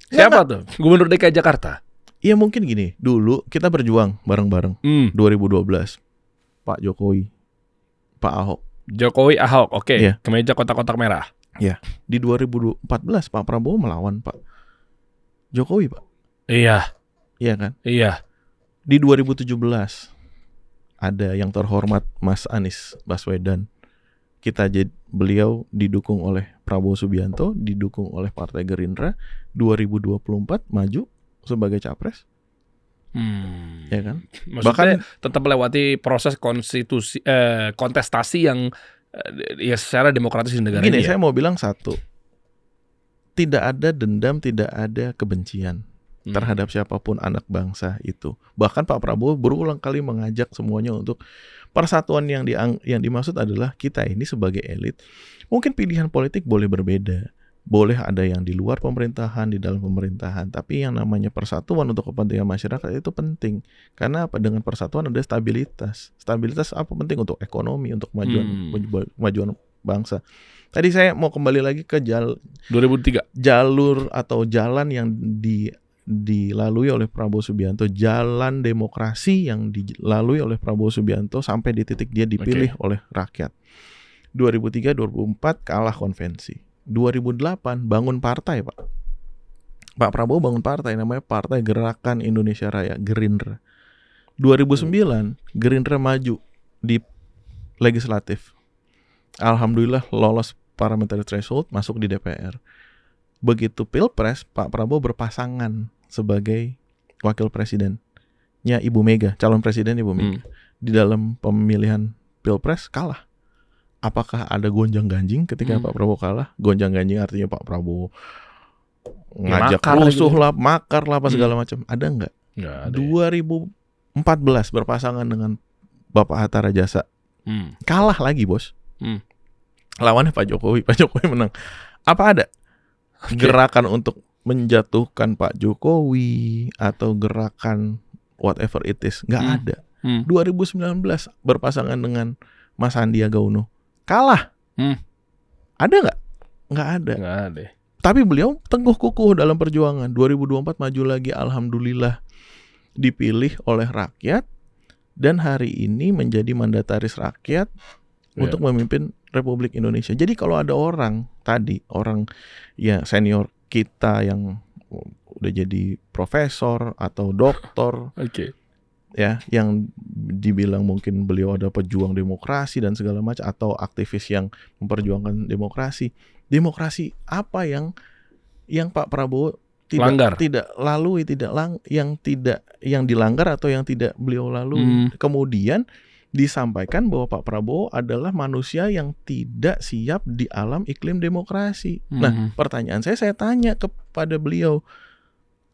Siapa tuh? Gubernur DKI Jakarta? Iya mungkin gini, dulu kita berjuang bareng-bareng 2012. Pak Jokowi, Pak Ahok. Jokowi, Ahok, oke. Iya. Kemeja kotak-kotak merah. Ya, di 2014 Pak Prabowo melawan Pak Jokowi, Pak. Iya. Iya kan? Iya. Di 2017 ada yang terhormat Mas Anies Baswedan. Beliau didukung oleh Prabowo Subianto, didukung oleh Partai Gerindra. 2024 maju sebagai capres. ya kan? Maksudnya tetap melewati proses kontestasi yang ya secara demokratis di negara Gini, ini. saya mau bilang satu, tidak ada dendam, tidak ada kebencian terhadap siapapun anak bangsa itu. Bahkan Pak Prabowo berulang kali mengajak semuanya untuk persatuan yang dimaksud adalah kita ini sebagai elit. Mungkin pilihan politik boleh berbeda. Boleh ada yang di luar pemerintahan, di dalam pemerintahan. Tapi yang namanya persatuan untuk kepentingan masyarakat itu penting. Karena apa? Dengan persatuan ada stabilitas. Stabilitas apa penting untuk ekonomi, untuk kemajuan bangsa. Tadi saya mau kembali lagi ke 2003. jalur atau jalan yang dilalui oleh Prabowo Subianto, jalan demokrasi yang dilalui oleh Prabowo Subianto sampai di titik dia dipilih oleh rakyat. 2003, 2004 kalah konvensi. 2008 bangun partai, Pak. Pak Prabowo bangun partai namanya Partai Gerakan Indonesia Raya, Gerindra. 2009 Gerindra maju di legislatif. Alhamdulillah lolos parliamentary threshold, masuk di DPR. Begitu Pilpres, Pak Prabowo berpasangan sebagai wakil presidennya Ibu Mega, calon presiden Ibu Mega. Di dalam pemilihan Pilpres kalah. Apakah ada gonjang-ganjing ketika Pak Prabowo kalah? Gonjang-ganjing artinya Pak Prabowo ngajak rusuh lah, makar lah, apa segala macam. Ada nggak? Nggak ada. 2014 berpasangan dengan Bapak Hatta Rajasa. Kalah lagi, bos. Lawannya Pak Jokowi. Pak Jokowi menang. Apa ada gerakan untuk menjatuhkan Pak Jokowi atau gerakan whatever it is? Nggak ada. 2019 berpasangan dengan Mas Sandiaga Uno. Kalah. Ada nggak? Nggak ada. Nggak ada. Tapi beliau teguh kukuh dalam perjuangan. 2024 maju lagi, alhamdulillah dipilih oleh rakyat dan hari ini menjadi mandataris rakyat untuk memimpin Republik Indonesia. Jadi kalau ada orang ya senior kita yang udah jadi profesor atau doktor, ya, yang dibilang mungkin beliau ada pejuang demokrasi dan segala macam, atau aktivis yang memperjuangkan demokrasi. Demokrasi apa yang Pak Prabowo tidak lalui, yang dilanggar atau yang tidak beliau lalui. Kemudian disampaikan bahwa Pak Prabowo adalah manusia yang tidak siap di alam iklim demokrasi. Nah, pertanyaan saya tanya kepada beliau,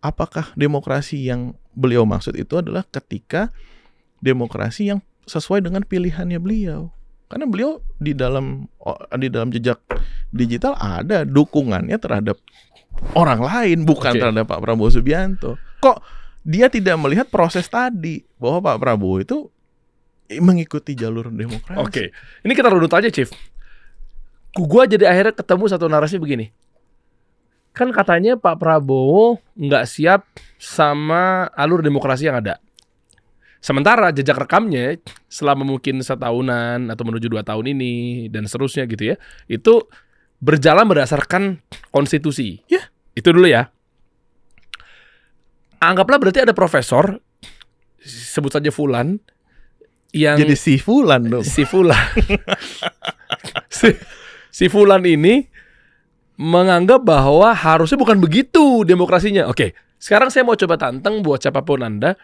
apakah demokrasi yang beliau maksud itu adalah ketika demokrasi yang sesuai dengan pilihannya beliau? Karena beliau di dalam jejak digital ada dukungannya terhadap orang lain, bukan terhadap Pak Prabowo Subianto. Kok dia tidak melihat proses tadi bahwa Pak Prabowo itu mengikuti jalur demokrasi? Ini kita runut aja, Chief. Gua jadi akhirnya ketemu satu narasi begini. Kan katanya Pak Prabowo nggak siap sama alur demokrasi yang ada. Sementara jejak rekamnya selama mungkin setahunan atau menuju 2 tahun ini dan seterusnya gitu ya, itu berjalan berdasarkan konstitusi. Itu dulu ya. Anggaplah berarti ada profesor, sebut saja Fulan, yang jadi si Fulan dong. Si Fulan. si Fulan ini menganggap bahwa harusnya bukan begitu demokrasinya. Oke, sekarang saya mau coba tantang buat siapapun Anda.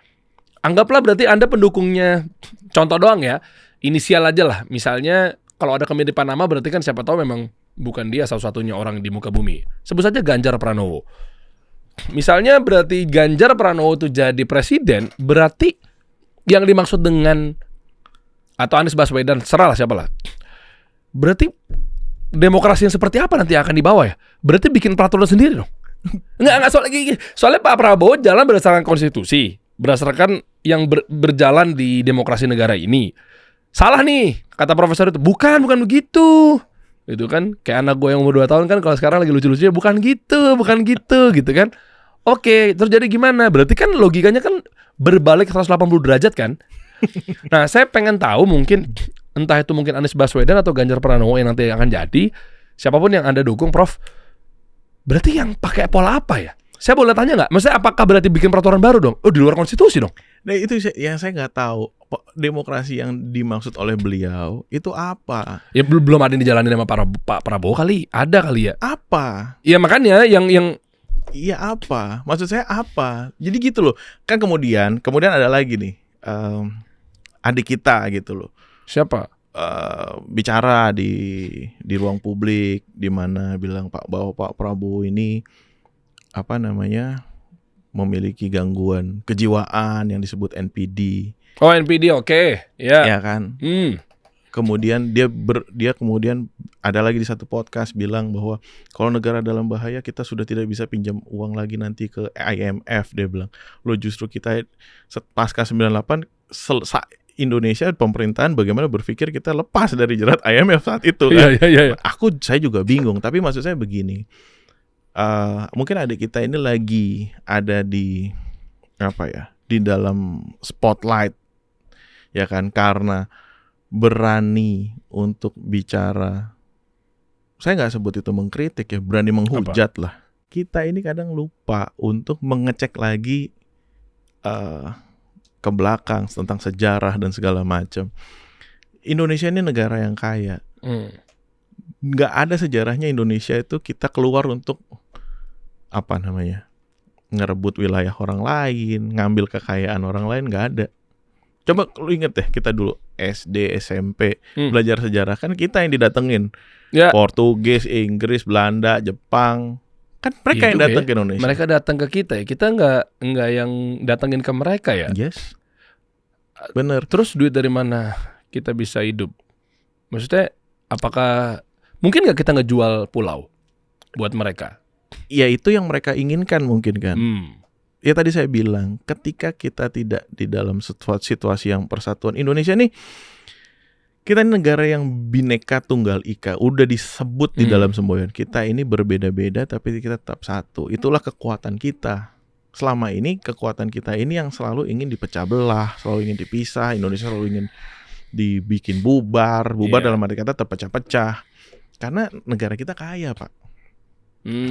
Anggaplah berarti Anda pendukungnya, contoh doang ya, inisial aja lah. Misalnya kalau ada kemiripan nama berarti kan siapa tahu memang bukan dia satu-satunya orang di muka bumi. Sebut saja Ganjar Pranowo. Misalnya berarti Ganjar Pranowo itu jadi presiden, berarti yang dimaksud dengan, atau Anies Baswedan, serahlah siapalah. Berarti demokrasi yang seperti apa nanti akan dibawa ya? Berarti bikin peraturan sendiri dong. Enggak soalnya Pak Prabowo jalan berdasarkan konstitusi, berdasarkan yang berjalan di demokrasi negara ini. Salah nih, kata profesor itu. Bukan begitu. Itu kan kayak anak gue yang umur 2 tahun kan kalau sekarang lagi lucu-lucunya bukan gitu gitu kan. Oke, terus jadi gimana? Berarti kan logikanya kan berbalik 180 derajat kan? Nah, saya pengen tahu mungkin entah itu mungkin Anies Baswedan atau Ganjar Pranowo yang nanti akan jadi, siapapun yang Anda dukung, Prof. Berarti yang pakai pola apa ya? Saya boleh tanya nggak? Maksudnya apakah berarti bikin peraturan baru dong? Oh, di luar konstitusi dong? Nah, itu yang saya nggak tahu. Demokrasi yang dimaksud oleh beliau itu apa? Ya belum ada yang dijalanin sama Pak Prabowo kali. Ada kali ya? Apa? Ya makanya yang Iya apa? Maksud saya apa? Jadi gitu loh. Kan kemudian ada lagi nih adik kita gitu loh. Siapa? Bicara di ruang publik di mana bilang bahwa Pak Prabowo ini apa namanya memiliki gangguan kejiwaan yang disebut NPD. Oh, NPD, oke. Ya. Ya kan? Hmm. Kemudian dia kemudian ada lagi di satu podcast bilang bahwa kalau negara dalam bahaya kita sudah tidak bisa pinjam uang lagi nanti ke IMF. Dia bilang, lo justru kita pasca 98 Indonesia pemerintahan bagaimana berpikir kita lepas dari jerat IMF saat itu kan. Iya. Saya juga bingung, tapi maksud saya begini. Mungkin adik kita ini lagi ada di di dalam spotlight ya kan, karena berani untuk bicara, saya nggak sebut itu mengkritik ya, berani menghujat lah. Kita ini kadang lupa untuk mengecek lagi ke belakang tentang sejarah dan segala macam. Indonesia ini negara yang kaya. Nggak ada sejarahnya Indonesia itu kita keluar untuk ngerebut wilayah orang lain, ngambil kekayaan orang lain, nggak ada. Coba lu inget deh, kita dulu SD, SMP belajar sejarah kan kita yang didatengin. Ya. Portugis, Inggris, Belanda, Jepang. Kan mereka yang datang ke Indonesia. Mereka datang ke kita ya. Kita nggak yang datengin ke mereka ya. Yes. Bener. Terus duit dari mana kita bisa hidup? Maksudnya apakah mungkin nggak kita ngejual pulau buat mereka? Ya itu yang mereka inginkan mungkin kan. Ya tadi saya bilang, ketika kita tidak di dalam situasi yang persatuan Indonesia nih, kita ini negara yang bineka tunggal ika, udah disebut di dalam semboyan. Kita ini berbeda-beda tapi kita tetap satu. Itulah kekuatan kita. Selama ini kekuatan kita ini yang selalu ingin dipecah belah, selalu ingin dipisah. Indonesia selalu ingin dibikin bubar dalam arti kata terpecah-pecah. Karena negara kita kaya, Pak.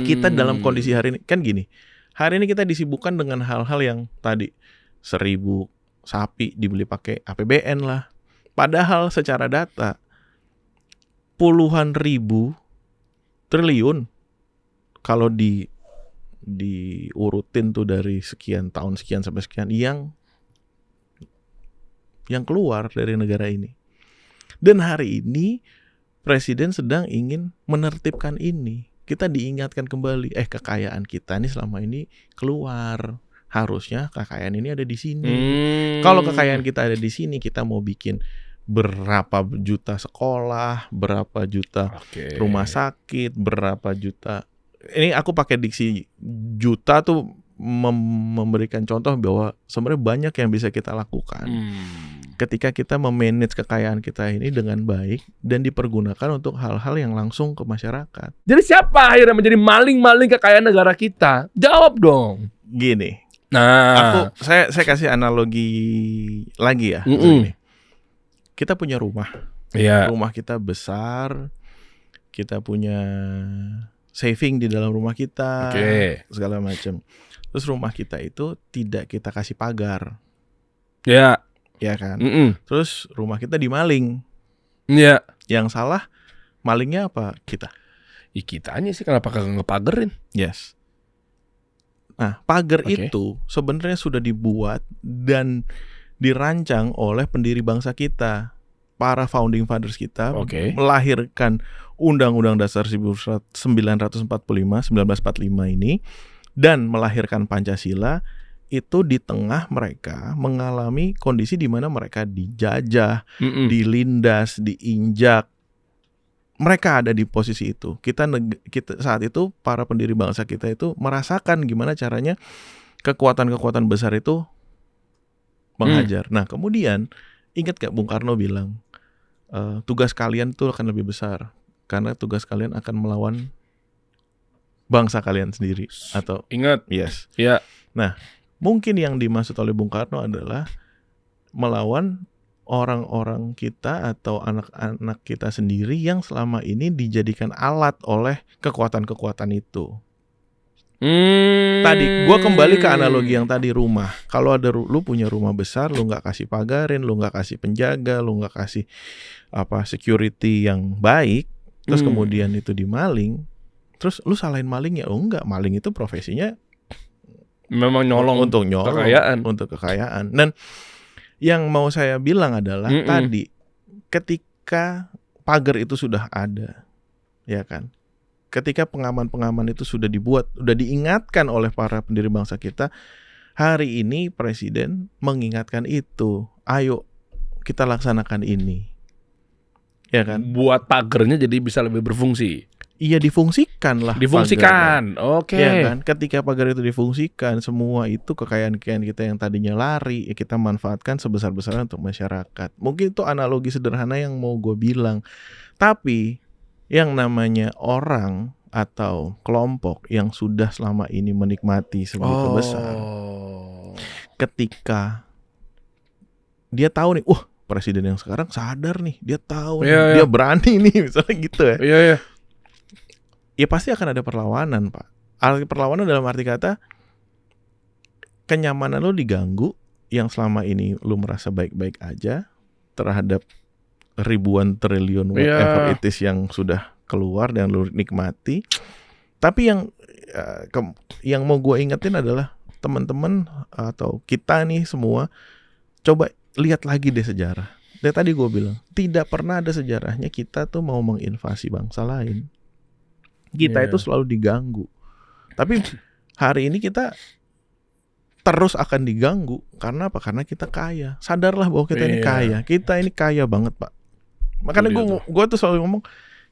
Kita dalam kondisi hari ini kan gini. Hari ini kita disibukkan dengan hal-hal yang tadi 1.000 sapi dibeli pakai APBN lah. Padahal secara data puluhan ribu triliun kalau diurutin tuh dari sekian tahun sekian sampai sekian yang keluar dari negara ini. Dan hari ini presiden sedang ingin menertibkan ini. Kita diingatkan kembali, kekayaan kita nih selama ini keluar. Harusnya kekayaan ini ada di sini. Kalau kekayaan kita ada di sini, kita mau bikin berapa juta sekolah, berapa juta rumah sakit, berapa juta. Ini aku pakai diksi juta tuh memberikan contoh bahwa sebenarnya banyak yang bisa kita lakukan. Ketika kita memanage kekayaan kita ini dengan baik dan dipergunakan untuk hal-hal yang langsung ke masyarakat. Jadi siapa akhirnya menjadi maling-maling kekayaan negara kita? Jawab dong. Gini. Nah, saya kasih analogi lagi ya. Gini. Kita punya rumah. Iya. Rumah kita besar. Kita punya saving di dalam rumah kita. Segala macam. Terus rumah kita itu tidak kita kasih pagar. Ya. Ya kan. Terus rumah kita dimaling. Iya. Yang salah malingnya apa? Kita. Kitanya sih kenapa kagak ngepagerin? Yes. Nah, pagar itu sebenarnya sudah dibuat dan dirancang oleh pendiri bangsa kita. Para founding fathers kita melahirkan Undang-Undang Dasar 1945 ini dan melahirkan Pancasila. Itu di tengah mereka mengalami kondisi di mana mereka dijajah, dilindas, diinjak. Mereka ada di posisi itu. Kita saat itu para pendiri bangsa kita itu merasakan gimana caranya kekuatan-kekuatan besar itu menghajar. Nah, kemudian ingat gak Bung Karno bilang tugas kalian itu akan lebih besar karena tugas kalian akan melawan bangsa kalian sendiri atau ingat. Yes. Ya. Nah, mungkin yang dimaksud oleh Bung Karno adalah melawan orang-orang kita atau anak-anak kita sendiri yang selama ini dijadikan alat oleh kekuatan-kekuatan itu. Tadi gue kembali ke analogi yang tadi rumah. Kalau ada lu punya rumah besar, lu nggak kasih pagarin, lu nggak kasih penjaga, lu nggak kasih security yang baik, terus kemudian itu dimaling, Terus lu salahin maling ya? Oh enggak, maling itu profesinya Memang nyolong untuk nyolong, kekayaan. untuk kekayaan. Dan yang mau saya bilang adalah tadi ketika pagar itu sudah ada, ya kan? Ketika pengaman-pengaman itu sudah dibuat, sudah diingatkan oleh para pendiri bangsa kita, hari ini presiden mengingatkan itu. Ayo kita laksanakan ini. Ya kan? Buat pagernya jadi bisa lebih berfungsi. Iya, difungsikan lah. Difungsikan. Oke. Ya kan? Ketika pagar itu difungsikan, semua itu kekayaan-kekayaan kita yang tadinya lari, ya kita manfaatkan sebesar-besarnya untuk masyarakat. Mungkin itu analogi sederhana yang mau gue bilang. Tapi yang namanya orang atau kelompok yang sudah selama ini menikmati sebegitu besar, ketika dia tahu nih, presiden yang sekarang sadar nih, dia tahu nih, dia berani nih, misalnya gitu ya. Iya. Ya pasti akan ada perlawanan, Pak. Perlawanan dalam arti kata kenyamanan lo diganggu, yang selama ini lo merasa baik-baik aja terhadap ribuan triliun whatever it is yang sudah keluar dan lo nikmati. Tapi yang mau gue ingetin adalah teman-teman atau kita nih semua, coba lihat lagi deh sejarah. Dari tadi gue bilang, tidak pernah ada sejarahnya kita tuh mau menginvasi bangsa lain. Kita itu selalu diganggu. Tapi hari ini kita terus akan diganggu. Karena apa? Karena kita kaya. Sadarlah bahwa kita ini kaya. Kita ini kaya banget, Pak. Makanya gue tuh selalu ngomong,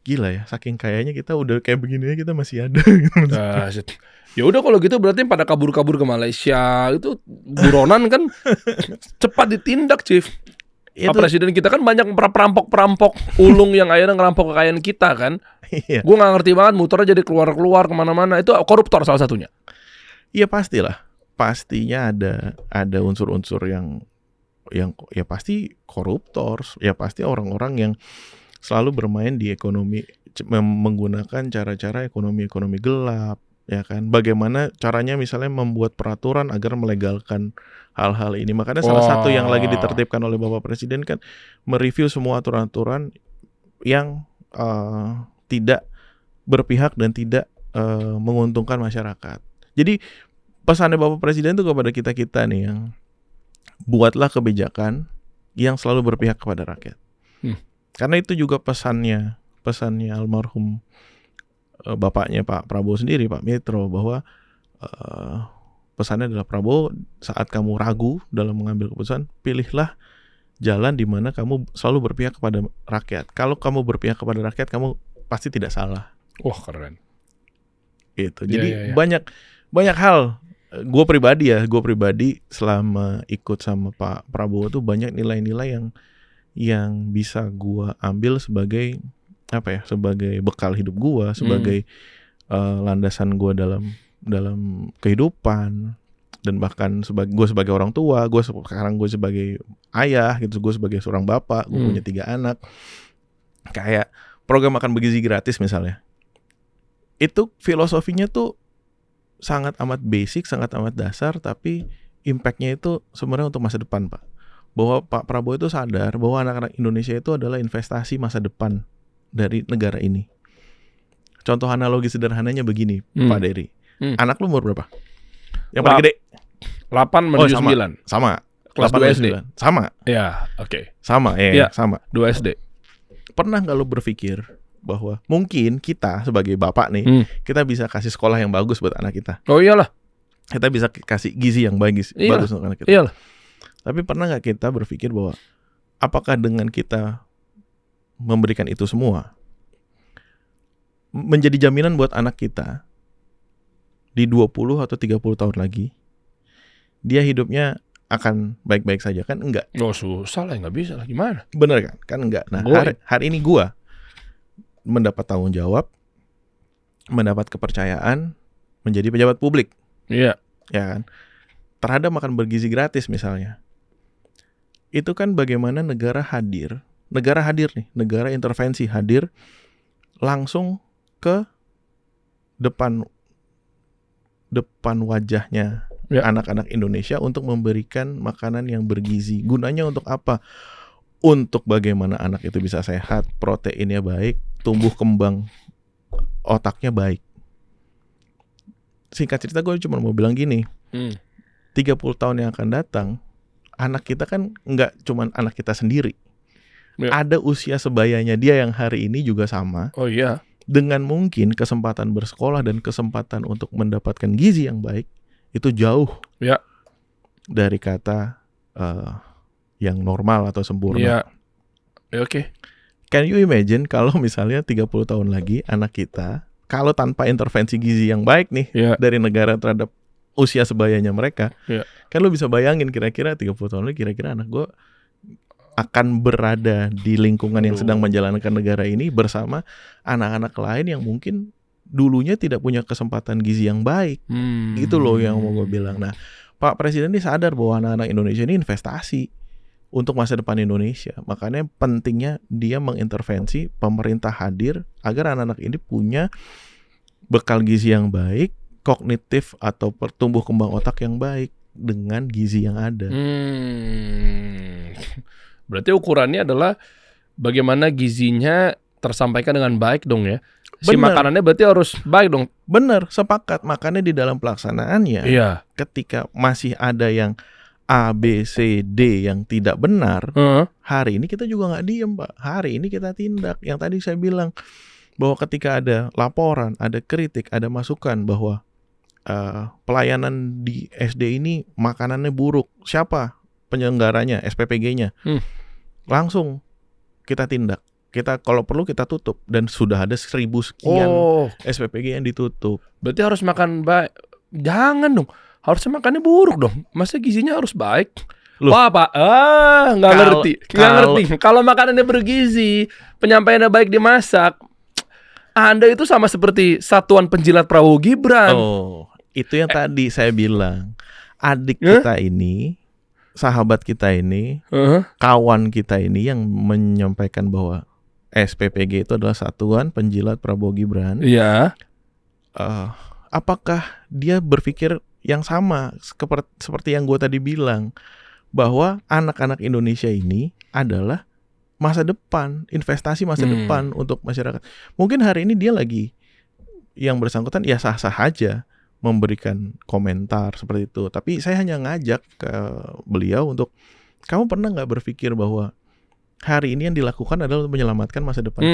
gila ya, saking kayanya kita udah kayak begini aja kita masih ada. Ya udah kalau gitu berarti pada kabur-kabur ke Malaysia itu buronan kan cepat ditindak, Chief. Pak Presiden kita kan banyak perampok-perampok ulung yang akhirnya ngerampok kekayaan kita kan. Iya. Gue nggak ngerti banget, muternya jadi keluar kemana-mana. Itu koruptor salah satunya. Iya pastilah, pastinya ada unsur-unsur yang ya pasti koruptor, ya pasti orang-orang yang selalu bermain di ekonomi, menggunakan cara-cara ekonomi gelap, ya kan? Bagaimana caranya misalnya membuat peraturan agar melegalkan hal-hal ini. Makanya salah satu yang lagi ditertibkan oleh Bapak Presiden kan mereview semua aturan-aturan yang tidak berpihak dan tidak menguntungkan masyarakat. Jadi pesannya Bapak Presiden itu kepada kita-kita nih yang buatlah kebijakan yang selalu berpihak kepada rakyat. Karena itu juga pesannya almarhum bapaknya Pak Prabowo sendiri, Pak Mitro, bahwa pesannya adalah, Prabowo, saat kamu ragu dalam mengambil keputusan, pilihlah jalan di mana kamu selalu berpihak kepada rakyat. Kalau kamu berpihak kepada rakyat, kamu pasti tidak salah. Wah, keren. Gitu. Jadi banyak hal. Gue pribadi selama ikut sama Pak Prabowo tuh banyak nilai-nilai yang bisa gue ambil sebagai sebagai bekal hidup gue, sebagai landasan gue dalam kehidupan, dan bahkan gue sebagai orang tua, gue sebagai ayah gitu, gue sebagai seorang bapak, gue punya 3 anak. Kayak program makan bergizi gratis misalnya, itu filosofinya tuh sangat amat basic, sangat amat dasar, tapi impactnya itu sebenarnya untuk masa depan, Pak. Bahwa Pak Prabowo itu sadar bahwa anak-anak Indonesia itu adalah investasi masa depan dari negara ini. Contoh analogi sederhananya begini, Pak Dery. Anak lu umur berapa? Yang paling gede? 8 menuju 9. Sama. Kelas 2 SD. 9. Sama. Ya, oke. Sama, sama. 2 SD. Pernah nggak lu berpikir bahwa mungkin kita sebagai bapak nih, kita bisa kasih sekolah yang bagus buat anak kita? Oh iyalah. Kita bisa kasih gizi yang bagus untuk anak kita. Iyalah. Tapi pernah nggak kita berpikir bahwa apakah dengan kita memberikan itu semua menjadi jaminan buat anak kita di 20 atau 30 tahun lagi dia hidupnya akan baik-baik saja? Kan enggak. Oh susah lah, nggak bisa lah, gimana? Bener kan? Kan enggak. Nah hari ini gua mendapat tanggung jawab, mendapat kepercayaan menjadi pejabat publik. Iya. Ya kan? Terhadap makan bergizi gratis misalnya. Itu kan bagaimana negara intervensi hadir langsung ke depan wajahnya anak-anak Indonesia untuk memberikan makanan yang bergizi. Gunanya untuk apa? Untuk bagaimana anak itu bisa sehat, proteinnya baik, tumbuh kembang otaknya baik. singkat cerita gue cuma mau bilang gini, 30 tahun yang akan datang, anak kita kan nggak cuman anak kita sendiri. Ya. Ada usia sebayanya dia yang hari ini juga sama. Oh iya. Dengan mungkin kesempatan bersekolah dan kesempatan untuk mendapatkan gizi yang baik itu jauh Ya. dari kata yang normal atau sempurna. Iya. Ya, oke. Can you imagine kalau misalnya 30 tahun lagi anak kita kalau tanpa intervensi gizi yang baik nih Ya. dari negara terhadap usia sebayanya mereka, Ya. kan lo bisa bayangin kira-kira 30 tahun lagi kira-kira anak gue akan berada di lingkungan yang sedang menjalankan negara ini bersama anak-anak lain yang mungkin dulunya tidak punya kesempatan gizi yang baik. Itu loh yang mau gue bilang. Nah, Pak Presiden ini sadar bahwa anak-anak Indonesia ini investasi untuk masa depan Indonesia. Makanya pentingnya dia mengintervensi, pemerintah hadir agar anak-anak ini punya bekal gizi yang baik, kognitif atau pertumbuh kembang otak yang baik dengan gizi yang ada. Berarti ukurannya adalah bagaimana gizinya tersampaikan dengan baik dong ya. Si Bener. makanannya berarti harus baik dong. Bener, sepakat. Makanya di dalam pelaksanaannya, Iya. ketika masih ada yang A, B, C, D yang tidak benar, hari ini kita juga nggak diem, Pak. Hari ini kita tindak. Yang tadi saya bilang bahwa ketika ada laporan, ada kritik, ada masukan bahwa pelayanan di SD ini makanannya buruk. Siapa penyelenggaranya, SPPG-nya? Langsung kita tindak. Kita kalau perlu kita tutup dan sudah ada 1000 sekian SPPG yang ditutup. Berarti harus makan baik. Jangan dong. Harusnya makannya buruk dong. Masa gizinya harus baik? Loh. Wah, Pak. Nggak ngerti. Nggak ngerti. Kalau makanannya bergizi, penyampaiannya baik dimasak, Anda itu sama seperti satuan penjilat Prabowo Gibran. Oh, itu yang tadi saya bilang. Adik kita ini, sahabat kita ini, kawan kita ini yang menyampaikan bahwa SPPG itu adalah satuan penjilat Prabowo Gibran. Iya. Apakah dia berpikir yang sama seperti yang gue tadi bilang, bahwa anak-anak Indonesia ini adalah masa depan, investasi masa depan untuk masyarakat. Mungkin hari ini dia lagi yang bersangkutan ya sah-sah aja memberikan komentar seperti itu. Tapi saya hanya ngajak ke beliau untuk, kamu pernah nggak berpikir bahwa hari ini yang dilakukan adalah untuk menyelamatkan masa depan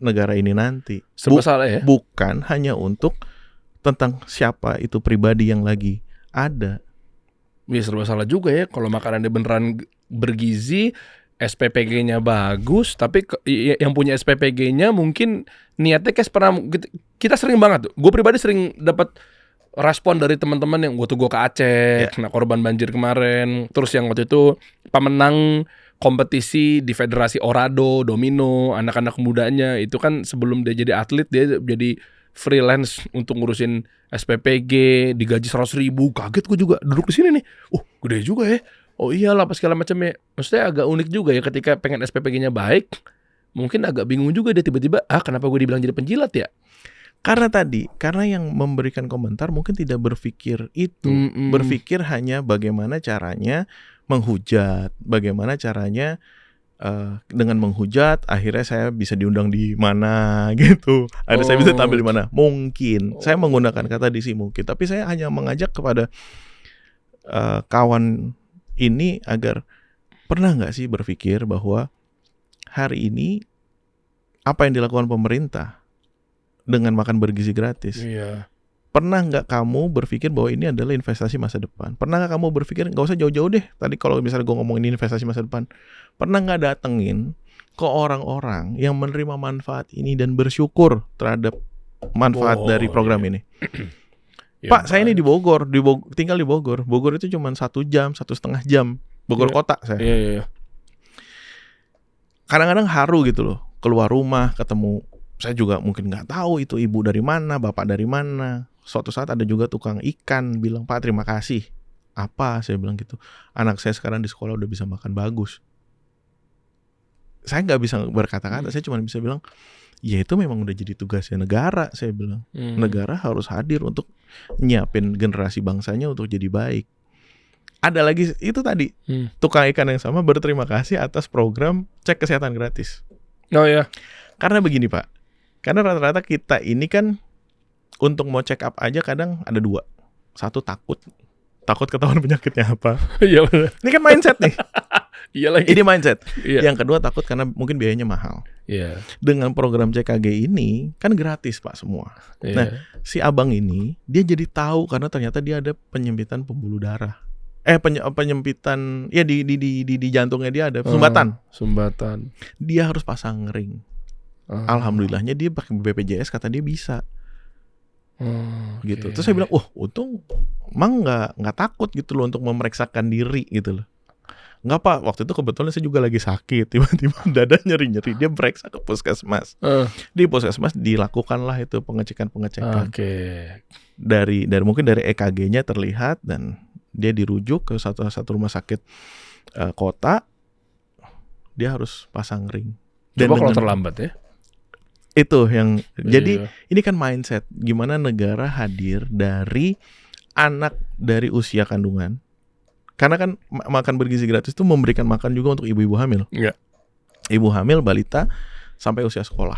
negara ini nanti. Ya? Bukan hanya untuk tentang siapa itu pribadi yang lagi ada. Ya serba salah juga ya. Kalau makanannya beneran bergizi, SPPG-nya bagus, tapi yang punya SPPG-nya mungkin niatnya kayak pernah kita sering banget tuh. Gue pribadi sering dapat respon dari teman-teman yang gue ke Aceh, kena korban banjir kemarin. Terus yang waktu itu pemenang kompetisi di Federasi Orado, Domino, anak-anak mudanya itu kan sebelum dia jadi atlet dia jadi freelance untuk ngurusin SPPG, digaji 100.000. Kaget gue juga duduk di sini nih. Gede juga ya. Oh iyalah pas segala macamnya. Maksudnya agak unik juga ya ketika pengen SPPG-nya baik. Mungkin agak bingung juga dia tiba-tiba, kenapa gue dibilang jadi penjilat ya? Karena yang memberikan komentar mungkin tidak berpikir itu. Berpikir hanya bagaimana caranya menghujat, bagaimana caranya dengan menghujat akhirnya saya bisa diundang di mana gitu. Saya bisa tampil di mana? Mungkin. Saya menggunakan kata di sini mungkin, tapi saya hanya mengajak kepada kawan ini agar pernah nggak sih berpikir bahwa hari ini apa yang dilakukan pemerintah dengan makan bergizi gratis? Iya. Pernah nggak kamu berpikir bahwa ini adalah investasi masa depan? Pernah nggak kamu berpikir, nggak usah jauh-jauh deh, tadi kalau misalnya gue ngomongin investasi masa depan, pernah nggak datengin ke orang-orang yang menerima manfaat ini dan bersyukur terhadap manfaat dari program ini? Ya, Pak, saya ini di Bogor, tinggal di Bogor. Bogor itu cuma 1 jam, 1,5 jam. Bogor kota saya. Iya. Kadang-kadang haru gitu loh, keluar rumah ketemu. Saya juga mungkin nggak tahu itu ibu dari mana, bapak dari mana. Suatu saat ada juga tukang ikan bilang, Pak terima kasih. Apa? Saya bilang gitu. Anak saya sekarang di sekolah udah bisa makan bagus. Saya nggak bisa berkata-kata, saya cuma bisa bilang, ya itu memang udah jadi tugasnya negara. Saya bilang, negara harus hadir untuk nyiapin generasi bangsanya untuk jadi baik. Ada lagi itu tadi, tukang ikan yang sama berterima kasih atas program cek kesehatan gratis. Oh ya. Karena begini Pak, karena rata-rata kita ini kan untuk mau check up aja kadang ada 2. Satu takut ketahuan penyakitnya apa. Iya benar. Ini kan mindset nih. Iya lagi. Ini mindset. Iya. Yang kedua takut karena mungkin biayanya mahal. Iya. Dengan program CKG ini kan gratis Pak semua. Iya. Nah, si abang ini dia jadi tahu karena ternyata dia ada penyempitan pembuluh darah. Penyempitan ya di jantungnya dia ada sumbatan. Dia harus pasang ring. Alhamdulillahnya dia pakai BPJS, kata dia bisa. Gitu. Terus saya bilang, untung emang nggak takut gitu loh untuk memeriksakan diri gitu loh. Nggak Pak, waktu itu kebetulan saya juga lagi sakit, tiba-tiba dada nyeri-nyeri, dia periksa ke puskesmas. Di puskesmas dilakukanlah itu pengecekan. Dari mungkin dari EKG-nya terlihat dan dia dirujuk ke satu rumah sakit kota. Dia harus pasang ring. Dan coba kalau terlambat ya. Itu yang jadi ini kan mindset gimana negara hadir dari anak dari usia kandungan. Karena kan makan bergizi gratis itu memberikan makan juga untuk ibu-ibu hamil. Iya. Ibu hamil, balita sampai usia sekolah.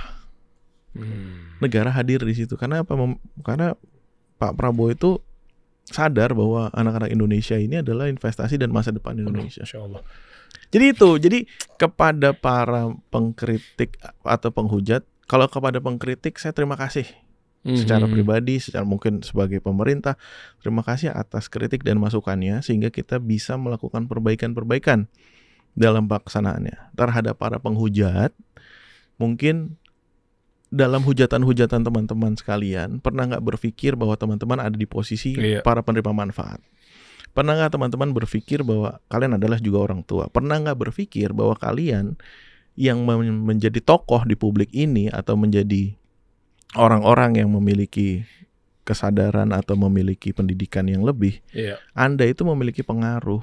Negara hadir di situ karena apa? Karena Pak Prabowo itu sadar bahwa anak-anak Indonesia ini adalah investasi dan masa depan Indonesia. Insya Allah. Jadi kepada para pengkritik atau penghujat, kalau kepada pengkritik saya terima kasih secara pribadi, secara mungkin sebagai pemerintah, terima kasih atas kritik dan masukannya sehingga kita bisa melakukan perbaikan-perbaikan dalam pelaksanaannya. Terhadap para penghujat, mungkin dalam hujatan-hujatan teman-teman sekalian, pernah nggak berpikir bahwa teman-teman ada di posisi para penerima manfaat? Pernah nggak teman-teman berpikir bahwa kalian adalah juga orang tua? Pernah nggak berpikir bahwa kalian yang menjadi tokoh di publik ini atau menjadi orang-orang yang memiliki kesadaran atau memiliki pendidikan yang lebih, Anda itu memiliki pengaruh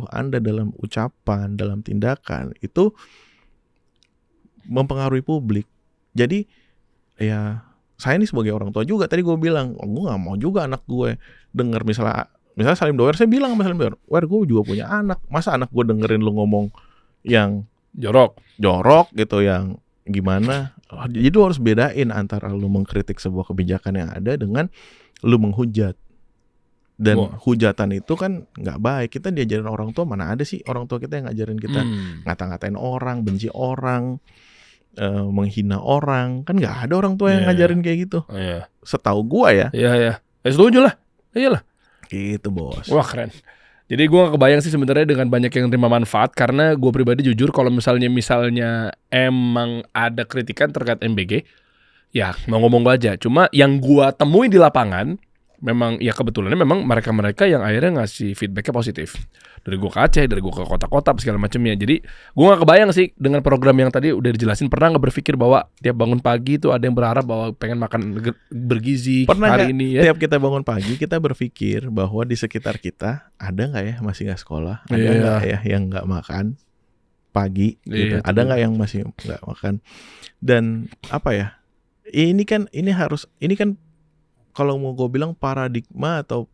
Anda dalam ucapan, dalam tindakan itu mempengaruhi publik. Jadi ya saya ini sebagai orang tua juga, tadi gue bilang gue nggak mau juga anak gue dengar misalnya Salim Doer, saya bilang sama Salim Doer, gue juga punya anak, masa anak gue dengerin lu ngomong yang jorok gitu, yang gimana? Jadi lu harus bedain antara lu mengkritik sebuah kebijakan yang ada dengan lu menghujat. Dan hujatan itu kan nggak baik. Kita diajarin orang tua, mana ada sih orang tua kita yang ngajarin kita ngata-ngatain orang, benci orang, menghina orang. Kan nggak ada orang tua yang ngajarin kayak gitu. Setahu gua ya. Setuju lah. Iyalah. Gitu bos. Wah keren. Jadi gue gak kebayang sih sebenarnya dengan banyak yang terima manfaat, karena gue pribadi jujur kalau misalnya emang ada kritikan terkait MBG, ya mau ngomong aja. Cuma yang gue temui di lapangan memang ya kebetulannya memang mereka yang akhirnya ngasih feedbacknya positif. Dari gue ke Aceh, dari gue ke kota-kota segala macamnya. Jadi gue gak kebayang sih dengan program yang tadi udah dijelasin. Pernah gak berpikir bahwa tiap bangun pagi itu ada yang berharap bahwa pengen makan bergizi hari ini ya? Tiap kita bangun pagi kita berpikir bahwa di sekitar kita ada gak ya masih gak sekolah, ada gak ya yang gak makan pagi gitu. Ada gak yang masih gak makan. Dan apa ya, ini kan kalau mau gue bilang paradigma atau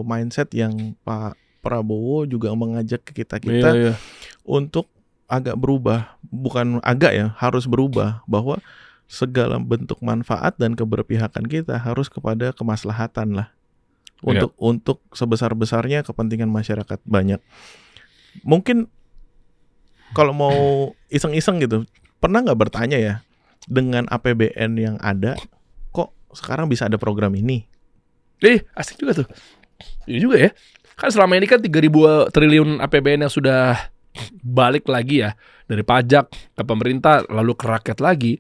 mindset yang Pak Prabowo juga mengajak ke kita untuk agak berubah, bukan agak ya, harus berubah, bahwa segala bentuk manfaat dan keberpihakan kita harus kepada kemaslahatan lah, untuk sebesar-besarnya kepentingan masyarakat banyak. Mungkin kalau mau iseng-iseng gitu, pernah nggak bertanya ya, dengan APBN yang ada, kok sekarang bisa ada program ini? Asik juga tuh. Iya juga ya. Kan selama ini kan 3.000 triliun APBN yang sudah balik lagi ya, dari pajak ke pemerintah lalu ke rakyat lagi.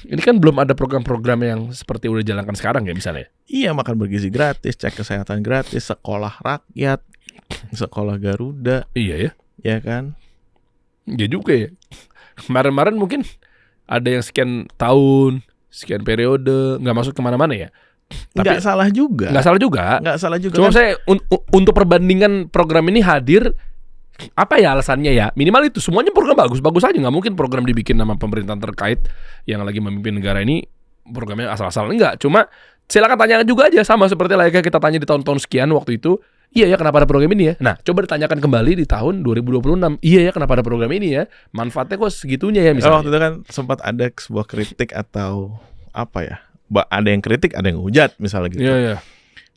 Ini kan belum ada program-program yang seperti udah dijalankan sekarang ya misalnya. Iya, makan bergizi gratis, cek kesehatan gratis, sekolah rakyat, sekolah Garuda. Iya ya. Ya kan? Iya juga ya. Kemarin-kemarin mungkin ada yang sekian tahun, sekian periode, nggak masuk kemana-mana ya. Nggak salah juga. Cuma kan? Saya untuk perbandingan program ini hadir, apa ya alasannya ya? Minimal itu semuanya program bagus aja. Nggak mungkin program dibikin sama pemerintahan terkait yang lagi memimpin negara ini programnya asal-asalan. Enggak. Cuma silakan tanyakan juga aja, sama seperti layaknya kita tanya di tahun-tahun sekian waktu itu. Iya ya, kenapa ada program ini ya? Nah, coba ditanyakan kembali di tahun 2026. Iya ya, kenapa ada program ini ya? Manfaatnya kok segitunya ya misalnya. Waktu itu kan sempat ada sebuah kritik atau apa ya, ada yang kritik, ada yang hujat misalnya gitu. Iya.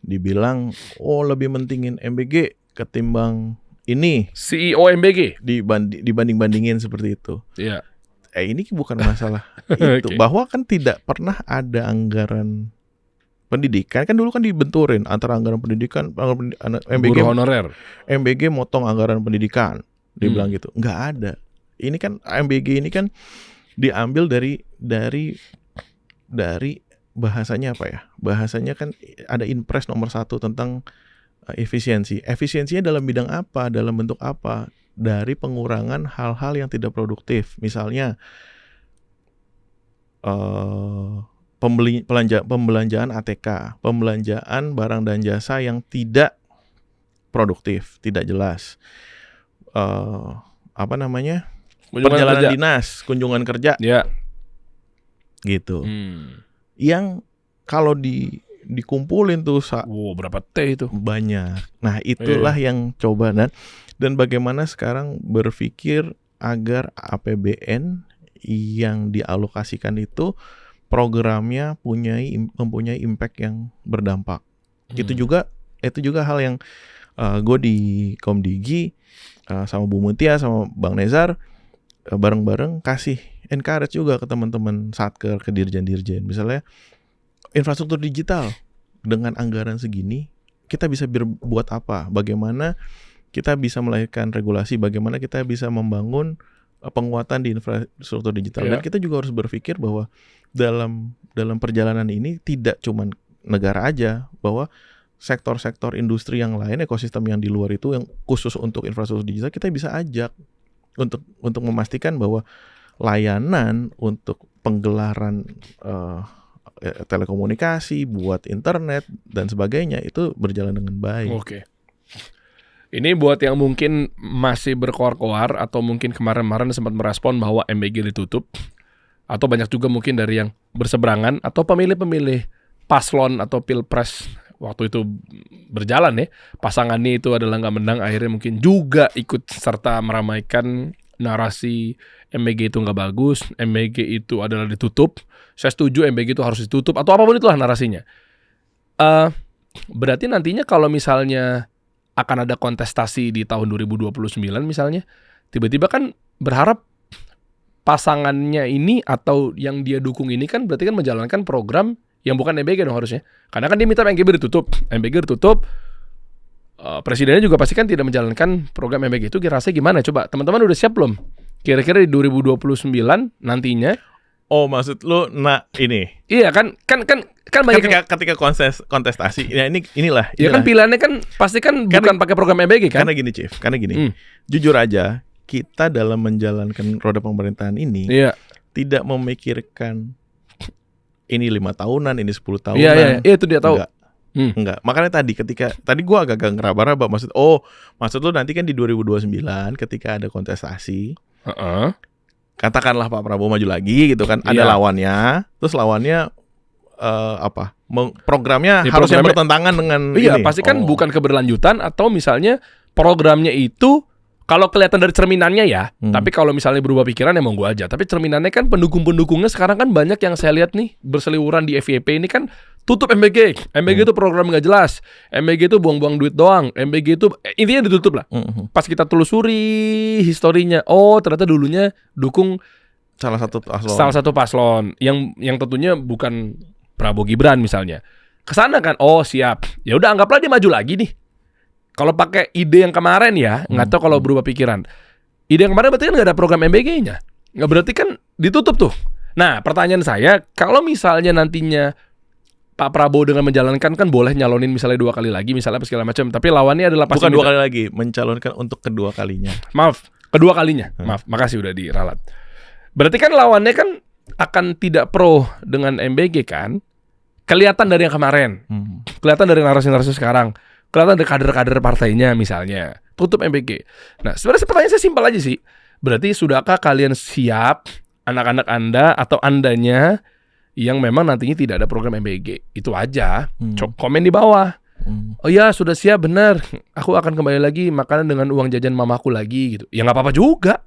Dibilang lebih mentingin MBG ketimbang ini, CEO MBG. dibanding-bandingin seperti itu. Iya. Ini bukan masalah itu. Oke. Bahwa kan tidak pernah ada anggaran pendidikan. Kan dulu kan dibenturin antara anggaran pendidikan, MBG, Guru honorer. MBG motong anggaran pendidikan. Dibilang gitu. Nggak ada. Ini kan MBG ini kan diambil dari bahasanya apa ya? Bahasanya kan ada Inpres nomor 1 tentang efisiensi. Efisiensinya dalam bidang apa? Dalam bentuk apa? Dari pengurangan hal-hal yang tidak produktif. Misalnya pembelanjaan ATK, pembelanjaan barang dan jasa yang tidak produktif, tidak jelas. Perjalanan dinas, kunjungan kerja. Ya. Gitu. Yang kalau dikumpulin tuh berapa T itu? banyak. Nah, itulah yang coba dan bagaimana sekarang berpikir agar APBN yang dialokasikan itu programnya mempunyai impact yang berdampak. Itu juga hal yang gue di Komdigi sama Bu Mutia sama Bang Nezar bareng-bareng kasih encourage juga ke teman-teman Satker, ke dirjen-dirjen. Misalnya infrastruktur digital dengan anggaran segini kita bisa buat apa? Bagaimana kita bisa melahirkan regulasi? Bagaimana kita bisa membangun penguatan di infrastruktur digital? Dan kita juga harus berpikir bahwa dalam perjalanan ini tidak cuma negara aja, bahwa sektor-sektor industri yang lain, ekosistem yang di luar itu yang khusus untuk infrastruktur digital kita bisa ajak untuk memastikan bahwa layanan untuk penggelaran telekomunikasi, buat internet dan sebagainya itu berjalan dengan baik. Oke. Ini buat yang mungkin masih berkoar-koar atau mungkin kemarin-kemarin sempat merespon bahwa MBG ditutup, atau banyak juga mungkin dari yang berseberangan atau pemilih-pemilih paslon atau pilpres waktu itu berjalan ya, pasangannya itu adalah nggak menang, akhirnya mungkin juga ikut serta meramaikan narasi MBG itu nggak bagus, MBG itu adalah ditutup. Saya setuju MBG itu harus ditutup atau apapun itulah narasinya. Berarti nantinya kalau misalnya akan ada kontestasi di tahun 2029 misalnya, tiba-tiba kan berharap pasangannya ini atau yang dia dukung ini kan berarti kan menjalankan program yang bukan MBG dong harusnya. Karena kan dia minta MBG ditutup, presidennya juga pasti kan tidak menjalankan program MBG itu. Kira-kira gimana? Coba teman-teman udah siap belum? Kira-kira di 2029 nantinya? Oh, maksud lu ini? Iya kan banyak ketika kontestasi. Ya inilah. Ya kan pilihannya kan pasti kan bukan pakai program MBG kan? Karena gini, Chief. Jujur aja, kita dalam menjalankan roda pemerintahan ini tidak memikirkan ini 5 tahunan, ini 10 tahunan. Iya, itu dia tahu. Enggak. Makanya tadi gua agak ngeraba-raba maksud lu nanti kan di 2029 ketika ada kontestasi. Katakanlah Pak Prabowo maju lagi gitu kan, ada lawannya, terus lawannya programnya harus yang bertentangan dengan ini. Pasti kan bukan keberlanjutan atau misalnya programnya itu kalau kelihatan dari cerminannya ya, tapi kalau misalnya berubah pikiran ya monggo aja. Tapi cerminannya kan pendukung-pendukungnya sekarang kan banyak yang saya lihat nih berseliweran di FYP ini kan tutup MBG. MBG itu program nggak jelas. MBG itu buang-buang duit doang. MBG itu intinya ditutup lah. Pas kita telusuri historinya, ternyata dulunya dukung salah satu paslon yang tentunya bukan Prabowo Gibran misalnya. Kesana kan, siap. Ya udah anggaplah dia maju lagi nih. Kalau pakai ide yang kemarin ya, nggak tahu kalau berubah pikiran. Ide yang kemarin berarti kan nggak ada program MBG-nya. Nggak berarti kan ditutup tuh. Nah, pertanyaan saya, kalau misalnya nantinya Pak Prabowo dengan menjalankan kan boleh nyalonin misalnya 2 kali lagi, misalnya segala macam. Tapi lawannya adalah bukan 2 kali lagi, mencalonkan untuk kedua kalinya. Maaf, kedua kalinya. Maaf, makasih udah diralat. Berarti kan lawannya kan akan tidak pro dengan MBG kan? Kelihatan dari yang kemarin. Kelihatan dari narasi-narasi sekarang. Kelihatan dari kader-kader partainya misalnya. Tutup MBG. Nah, sebenarnya pertanyaan saya simpel aja sih. Berarti sudahkah kalian siap, anak-anak Anda atau Andanya yang memang nantinya tidak ada program MBG? Itu aja. Komen di bawah. Oh ya, sudah siap, benar. Aku akan kembali lagi makanan dengan uang jajan mamaku lagi gitu. Ya nggak apa-apa juga.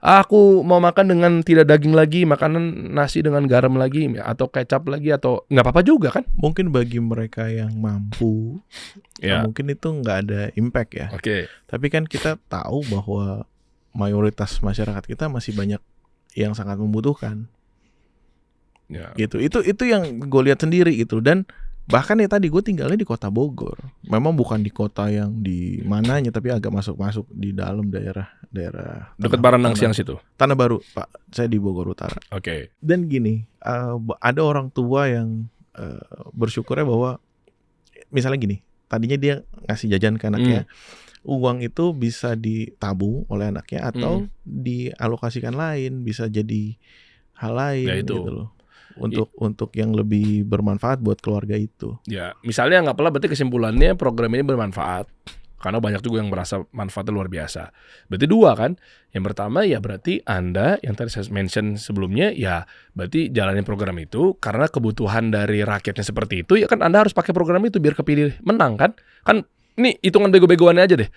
Aku mau makan dengan tidak daging lagi, makanan nasi dengan garam lagi atau kecap lagi, atau nggak apa-apa juga kan? Mungkin bagi mereka yang mampu, Ya. mungkin itu nggak ada impact ya. Oke. Tapi kan kita tahu bahwa mayoritas masyarakat kita masih banyak yang sangat membutuhkan. Ya. Gitu. Itu yang gue lihat sendiri gitu. Dan bahkan ya tadi gue tinggalnya di kota Bogor. Memang bukan di kota yang di mananya, tapi agak masuk di dalam daerah Dekat Baranang Siang situ. Tanah Baru, Pak. Saya di Bogor Utara. Oke. Dan gini, ada orang tua yang bersyukurnya bahwa misalnya gini, tadinya dia ngasih jajan ke anaknya, uang itu bisa ditabung oleh anaknya atau dialokasikan lain, bisa jadi hal lain Ya, itu. gitu loh. Untuk yang lebih bermanfaat buat keluarga itu. Ya, misalnya anggaplah berarti kesimpulannya program ini bermanfaat. Karena banyak juga yang merasa manfaatnya luar biasa. Berarti dua kan. Yang pertama ya berarti Anda yang tadi saya mention sebelumnya, ya berarti jalanin program itu karena kebutuhan dari rakyatnya seperti itu, ya kan Anda harus pakai program itu biar kepilih menang kan. Kan ini hitungan bego-begoannya aja deh.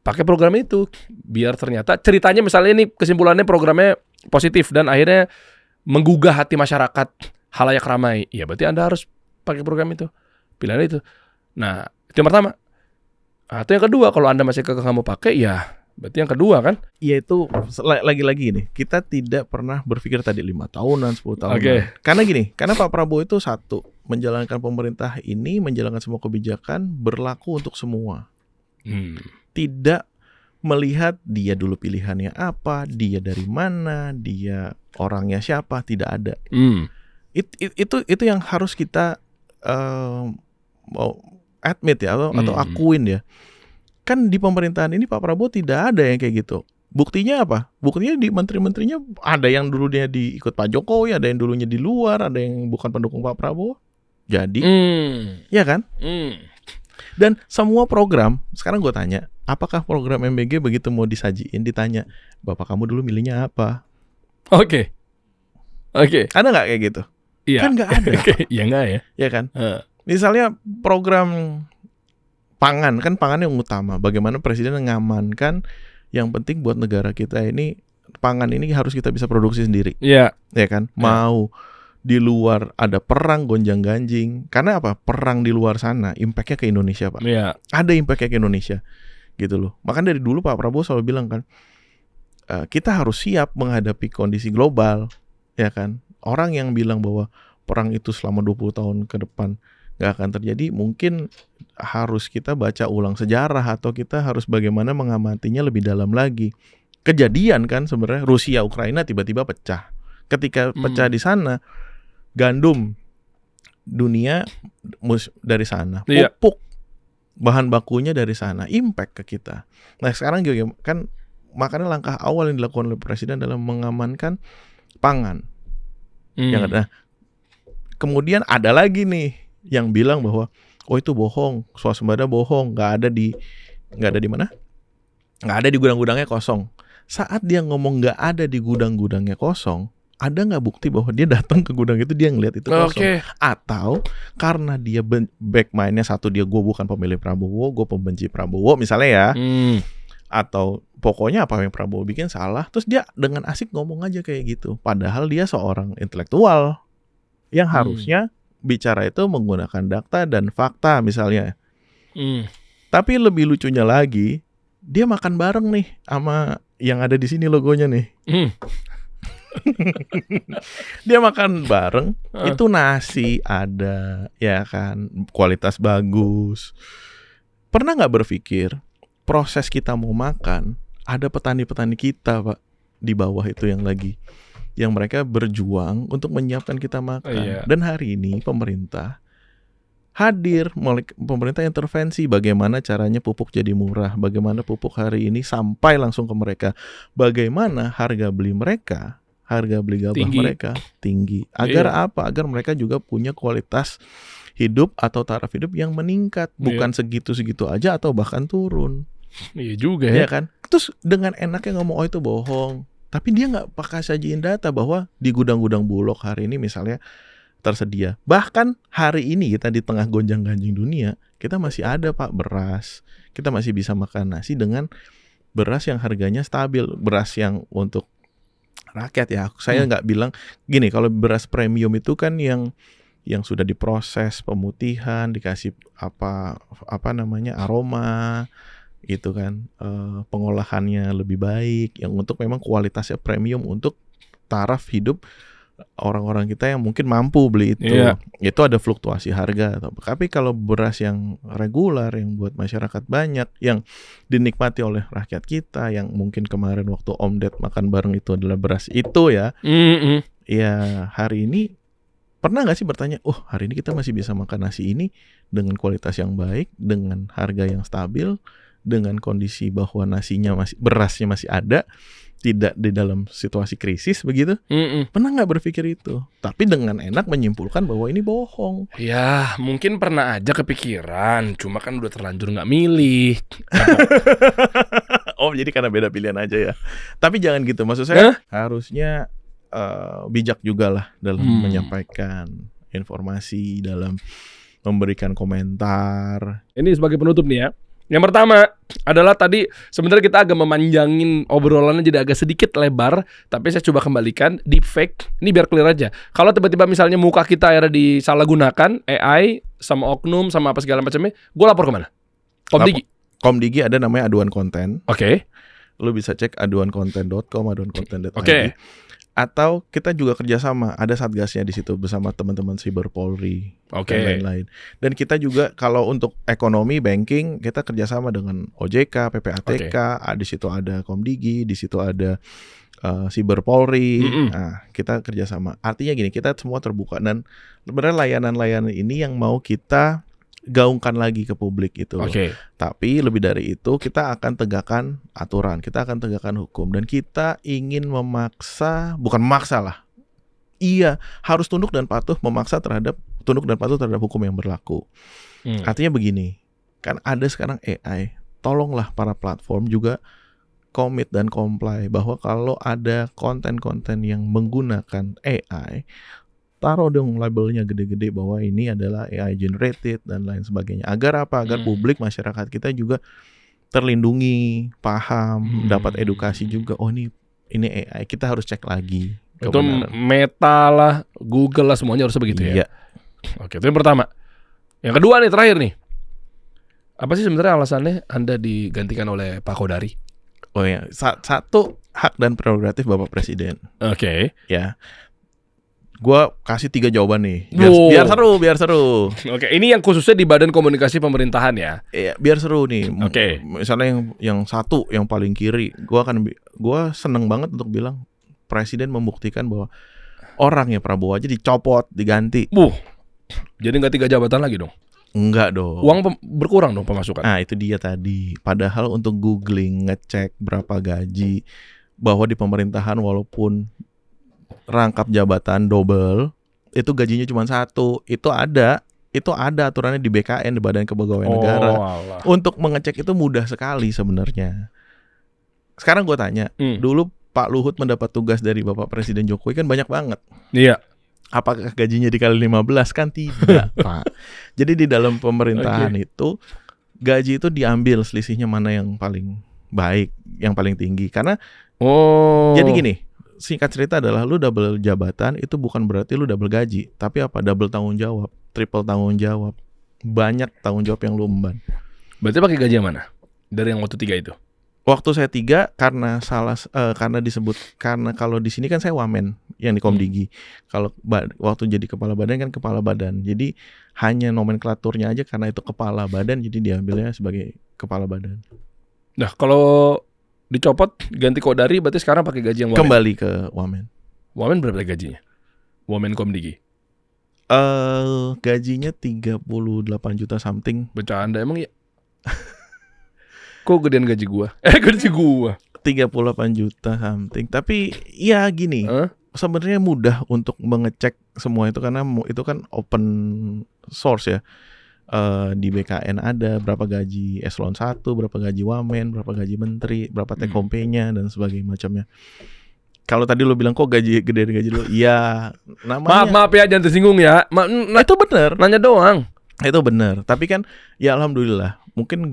Pakai program itu biar ternyata ceritanya misalnya ini kesimpulannya programnya positif dan akhirnya menggugah hati masyarakat halayak ramai. Ya berarti Anda harus pakai program itu. Pilihan itu. Nah, itu yang pertama. Atau yang kedua, kalau Anda masih kekeh nggak mau pakai, ya berarti yang kedua kan? Ya itu lagi-lagi nih, kita tidak pernah berpikir tadi 5 tahunan, 10 tahunan. Oke. Karena Pak Prabowo itu satu, menjalankan pemerintah ini, menjalankan semua kebijakan berlaku untuk semua. Tidak melihat dia dulu pilihannya apa, dia dari mana, dia orangnya siapa, tidak ada. Itu yang harus kita mau admit ya atau akuin ya. Kan di pemerintahan ini Pak Prabowo tidak ada yang kayak gitu. Buktinya apa? Buktinya di menteri-menterinya ada yang dulunya diikut Pak Jokowi, ada yang dulunya di luar, ada yang bukan pendukung Pak Prabowo. Jadi, ya kan? Dan semua program, sekarang gue tanya, apakah program MBG begitu mau disajiin ditanya, Bapak kamu dulu milihnya apa? Oke. Ada nggak kayak gitu? Iya. Kan nggak ada. Ya nggak ya. Ya kan? Misalnya program pangan, kan pangan yang utama. Bagaimana presiden mengamankan yang penting buat negara kita ini, pangan ini harus kita bisa produksi sendiri. Iya. Ya kan? Mau di luar ada perang gonjang-ganjing. Karena apa? Perang di luar sana impact-nya ke Indonesia, Pak. Iya. Ada impact-nya ke Indonesia. Gitu loh. Makanya dari dulu Pak Prabowo selalu bilang kan, kita harus siap menghadapi kondisi global. Ya kan? Orang yang bilang bahwa perang itu selama 20 tahun ke depan nggak akan terjadi, mungkin harus kita baca ulang sejarah atau kita harus bagaimana mengamatinya lebih dalam lagi. Kejadian kan sebenarnya Rusia Ukraina tiba-tiba pecah. Ketika pecah di sana, gandum dunia dari sana, pupuk bahan bakunya dari sana, impact ke kita. Nah sekarang juga kan makanya langkah awal yang dilakukan oleh presiden dalam mengamankan pangan. Yang ada. Kemudian ada lagi nih yang bilang bahwa oh itu bohong, swasembada bohong, nggak ada di mana? Nggak ada di gudang-gudangnya kosong. Saat dia ngomong nggak ada di gudang-gudangnya kosong, ada nggak bukti bahwa dia datang ke gudang itu dia ngelihat itu kosong? Atau karena dia back mindnya satu, dia gue bukan pemilih Prabowo, gue pembenci Prabowo misalnya ya, atau pokoknya apa yang Prabowo bikin salah, terus dia dengan asik ngomong aja kayak gitu. Padahal dia seorang intelektual yang harusnya bicara itu menggunakan data dan fakta misalnya. Tapi lebih lucunya lagi, dia makan bareng nih sama yang ada di sini logonya nih. Dia makan bareng, itu nasi ada, ya kan, kualitas bagus. Pernah nggak berpikir proses kita mau makan, ada petani-petani kita Pak di bawah itu yang mereka berjuang untuk menyiapkan kita makan. Dan hari ini pemerintah hadir, pemerintah intervensi bagaimana caranya pupuk jadi murah, bagaimana pupuk hari ini sampai langsung ke mereka, bagaimana harga beli gabah mereka tinggi. Agar apa? Agar mereka juga punya kualitas hidup atau taraf hidup yang meningkat, bukan segitu-segitu aja atau bahkan turun. Iya juga ya. Ya kan? Terus dengan enaknya ngomong oh itu bohong. Tapi dia nggak pakai sajiin data bahwa di gudang-gudang Bulog hari ini misalnya tersedia. Bahkan hari ini kita di tengah gonjang-ganjing dunia, kita masih ada Pak beras. Kita masih bisa makan nasi dengan beras yang harganya stabil, beras yang untuk rakyat ya. Saya nggak bilang gini, kalau beras premium itu kan yang sudah diproses pemutihan, dikasih apa namanya aroma gitu kan, pengolahannya lebih baik, yang untuk memang kualitasnya premium untuk taraf hidup orang-orang kita yang mungkin mampu beli itu. Iya. Itu ada fluktuasi harga. Tapi kalau beras yang reguler yang buat masyarakat banyak, yang dinikmati oleh rakyat kita, yang mungkin kemarin waktu Om Ded makan bareng itu adalah beras itu ya. Ya hari ini pernah nggak sih bertanya, oh hari ini kita masih bisa makan nasi ini dengan kualitas yang baik, dengan harga yang stabil, dengan kondisi bahwa nasinya berasnya masih ada, tidak di dalam situasi krisis begitu. Pernah nggak berpikir itu? Tapi dengan enak menyimpulkan bahwa ini bohong. Ya mungkin pernah aja kepikiran, cuma kan udah terlanjur nggak milih. Oh jadi karena beda pilihan aja ya. Tapi jangan gitu, maksud saya harusnya bijak juga lah dalam menyampaikan informasi, dalam memberikan komentar. Ini sebagai penutup nih ya. Yang pertama adalah tadi sebenarnya kita agak memanjangin obrolannya jadi agak sedikit lebar, tapi saya coba kembalikan deepfake. Ini biar clear aja. Kalau tiba-tiba misalnya muka kita akhirnya disalahgunakan AI sama oknum sama apa segala macamnya, gue lapor kemana? Komdigi. Komdigi ada namanya aduan konten. Oke. Lu bisa cek aduankonten.com, aduankonten.id. Oke. Atau kita juga kerjasama, ada satgasnya di situ bersama teman-teman Siber Polri dan lain-lain. Dan kita juga kalau untuk ekonomi banking kita kerjasama dengan OJK, PPATK, di situ ada Komdigi, di situ ada Siber Polri. Nah, kita kerjasama. Artinya gini, kita semua terbuka dan sebenarnya layanan-layanan ini yang mau kita gaungkan lagi ke publik itu. Tapi lebih dari itu kita akan tegakkan aturan, kita akan tegakkan hukum, dan kita ingin memaksa, bukan memaksa lah. Iya, harus tunduk dan patuh terhadap hukum yang berlaku. Artinya begini, kan ada sekarang AI, tolonglah para platform juga komit dan comply bahwa kalau ada konten-konten yang menggunakan AI, taruh dong labelnya gede-gede bahwa ini adalah AI generated dan lain sebagainya. Agar apa? Agar publik, masyarakat kita juga terlindungi, paham, dapat edukasi juga. Oh ini AI, kita harus cek lagi kebenaran. Itu Meta lah, Google lah, semuanya harus begitu ya. Oke, itu yang pertama. Yang kedua nih, terakhir nih. Apa sih sebenarnya alasannya Anda digantikan oleh Pak Kodari? Oh ya, satu, hak dan prerogatif Bapak Presiden. Ya. Gua kasih 3 jawaban nih. Biar seru. Oke, ini yang khususnya di Badan Komunikasi Pemerintahan ya. Iya, biar seru nih. Misalnya yang satu yang paling kiri, gua seneng banget untuk bilang Presiden membuktikan bahwa orangnya Prabowo aja dicopot, diganti. Jadi nggak 3 jabatan lagi dong? Enggak dong. Uang berkurang dong pemasukan. Nah, itu dia tadi. Padahal untuk googling, ngecek berapa gaji, bahwa di pemerintahan walaupun rangkap jabatan double, itu gajinya cuma 1. Itu ada aturannya di BKN, di Badan Kepegawaian Negara. Untuk mengecek itu mudah sekali sebenarnya. Sekarang gue tanya, dulu Pak Luhut mendapat tugas dari Bapak Presiden Jokowi kan banyak banget. Iya. Apakah gajinya dikali 15? Kan tidak, Pak. Jadi di dalam pemerintahan itu gaji itu diambil selisihnya mana yang paling baik, yang paling tinggi. Karena jadi gini, singkat cerita adalah lu double jabatan itu bukan berarti lu double gaji, tapi apa? Double tanggung jawab, triple tanggung jawab, banyak tanggung jawab yang lu emban. Berarti pakai gaji yang mana? Dari yang waktu 3 itu? Waktu saya 3 karena karena kalau di sini kan saya wamen yang di Komdigi. Kalau waktu jadi kepala badan kan kepala badan. Jadi hanya nomenklaturnya aja karena itu kepala badan, jadi diambilnya sebagai kepala badan. Nah, kalau dicopot ganti Kodari berarti sekarang pakai gaji yang wamen. Kembali ke wamen. Wamen berapa gajinya? Wamen Komdigi. Gajinya 38 juta something. Bercanda emang ya? Kok gedean gaji gua? Gaji gua 38 juta something. Tapi ya gini, sebenarnya mudah untuk mengecek semua itu karena itu kan open source ya. Di BKN ada berapa gaji eselon 1, berapa gaji wamen, berapa gaji menteri, berapa take home pay-nya dan sebagainya macamnya. Kalau tadi lo bilang kok gedean gaji lo, ya namanya. Maaf ya, jangan tersinggung ya. Itu benar. Nanya doang. Itu benar. Tapi kan ya alhamdulillah, mungkin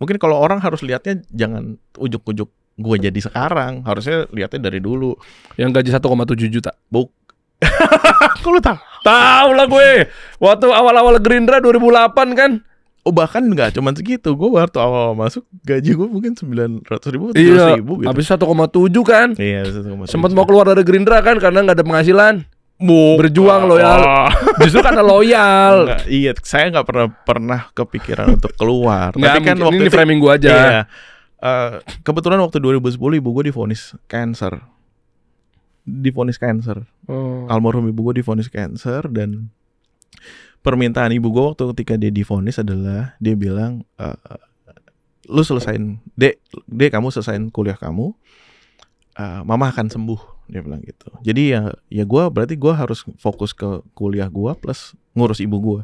mungkin kalau orang harus lihatnya jangan ujuk-ujuk gue jadi sekarang, harusnya lihatnya dari dulu. Yang gaji 1,7 juta. Kok lu tahu? Tahu lah gue. Waktu awal-awal Gerindra 2008 kan. Oh bahkan nggak cuma segitu, gue waktu awal masuk gaji gue mungkin 900.000 atau 700.000 Iya. gitu. Habis 1,7 kan. Iya, Sempat mau keluar dari Gerindra kan karena nggak ada penghasilan. Berjuang loyal. Justru karena loyal. Enggak, iya, saya nggak pernah kepikiran untuk keluar. Nggak, Tapi kan mungkin waktu ini itu, framing gue aja. iya, kebetulan waktu 2010 ibu gue divonis cancer. Oh. Almarhum ibu gue divonis cancer, dan permintaan ibu gue waktu ketika dia divonis adalah dia bilang, lu selesain, dek kamu selesain kuliah kamu, mama akan sembuh, dia bilang gitu. Jadi ya gue berarti gue harus fokus ke kuliah gue plus ngurus ibu gue.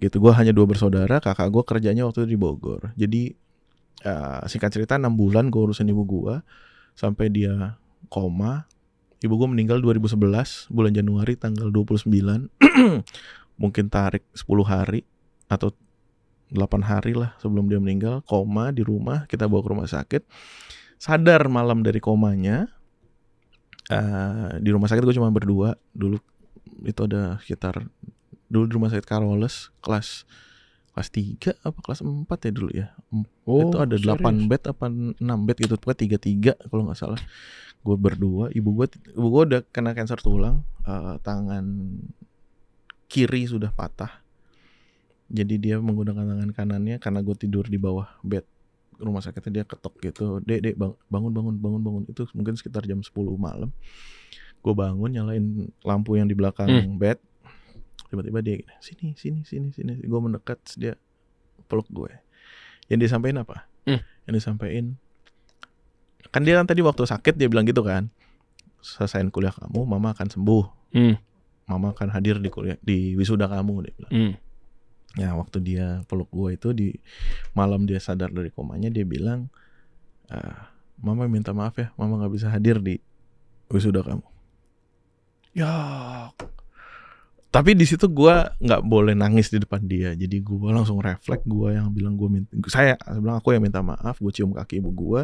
Gitu, gue hanya 2 bersaudara, kakak gue kerjanya waktu itu di Bogor. Jadi singkat cerita 6 bulan gue urusin ibu gue sampai dia koma. Ibu gue meninggal 2011 bulan Januari tanggal 29. Mungkin tarik 10 hari atau 8 hari lah sebelum dia meninggal. Koma di rumah, kita bawa ke rumah sakit. Sadar malam dari komanya. Di rumah sakit gue cuma berdua. Dulu itu ada sekitar, dulu di rumah sakit Carolus kelas 3 apa kelas 4 ya dulu ya. Itu ada 8 bed apa 6 bed gitu, pokoknya 3 kalau nggak salah. Gue berdua, ibu gue udah kena kanker tulang, tangan kiri sudah patah. Jadi dia menggunakan tangan kanannya, karena gue tidur di bawah bed rumah sakitnya, dia ketok gitu, dek bangun. Itu mungkin sekitar jam 10 malam. Gue bangun, nyalain lampu yang di belakang bed. Tiba-tiba dia gini, sini. Gue mendekat, dia peluk gue. Yang disampaikan apa? Yang disampaikan, kan dia kan tadi waktu sakit dia bilang gitu kan, selesain kuliah kamu, mama akan sembuh. Mama akan hadir di wisuda kamu, dia bilang. Ya waktu dia peluk gue itu di malam dia sadar dari komanya, dia bilang, mama minta maaf ya, mama nggak bisa hadir di wisuda kamu. Ya. Tapi di situ gue nggak boleh nangis di depan dia, jadi gue langsung refleks, gue yang bilang saya bilang aku yang minta maaf, gue cium kaki ibu gue.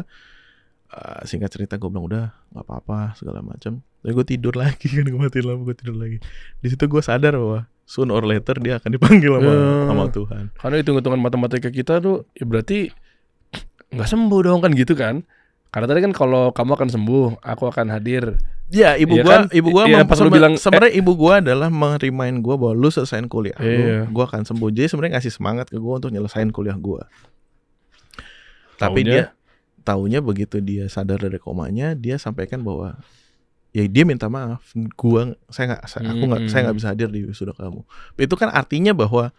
Singkat cerita gue bilang udah nggak apa-apa segala macam. Tapi gue tidur lagi kan, gue matiin lampu, gue tidur lagi. Di situ gue sadar bahwa soon or later dia akan dipanggil sama Tuhan. Karena hitung-hitungan matematika kita tuh ya berarti nggak sembuh dong kan gitu kan? Karena tadi kan kalau kamu akan sembuh, aku akan hadir. Ya ibu ya gue ya, pas lu bilang sebenarnya ibu gue adalah merimain gue bahwa lu selesain kuliah, gue akan sembuh. Jadi sebenarnya ngasih semangat ke gue untuk nyelesain kuliah gue. Tapi dia taunya begitu dia sadar dari komanya, dia sampaikan bahwa ya dia minta maaf, saya nggak bisa hadir di wisuda kamu. Itu kan artinya bahwa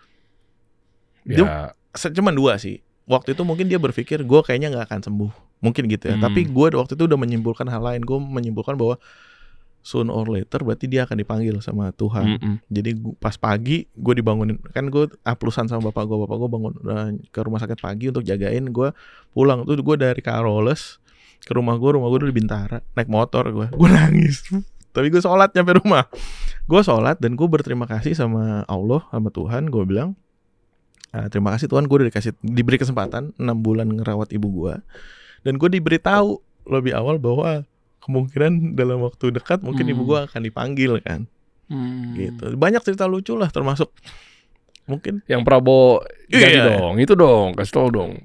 dia cuma 2 sih. Waktu itu mungkin dia berpikir gue kayaknya nggak akan sembuh, mungkin gitu ya. Tapi gue waktu itu udah menyimpulkan hal lain. Gue menyimpulkan bahwa soon or later berarti dia akan dipanggil sama Tuhan. Jadi pas pagi gue dibangunin, kan gue aplusan sama bapak gue bangun ke rumah sakit pagi untuk jagain gue pulang. Tuh gue dari Carolus ke rumah gue dulu di Bintara, naik motor gue nangis. Tapi gue sholat nyampe rumah, gue sholat dan gue berterima kasih sama Allah, sama Tuhan. Gue bilang terima kasih Tuhan, gue udah diberi kesempatan 6 bulan ngerawat ibu gue, dan gue diberitahu lebih awal bahwa kemungkinan dalam waktu dekat mungkin ibu gue akan dipanggil kan. Gitu. Banyak cerita lucu lah, termasuk mungkin yang Prabowo jadi dong, itu dong, kasih tau dong.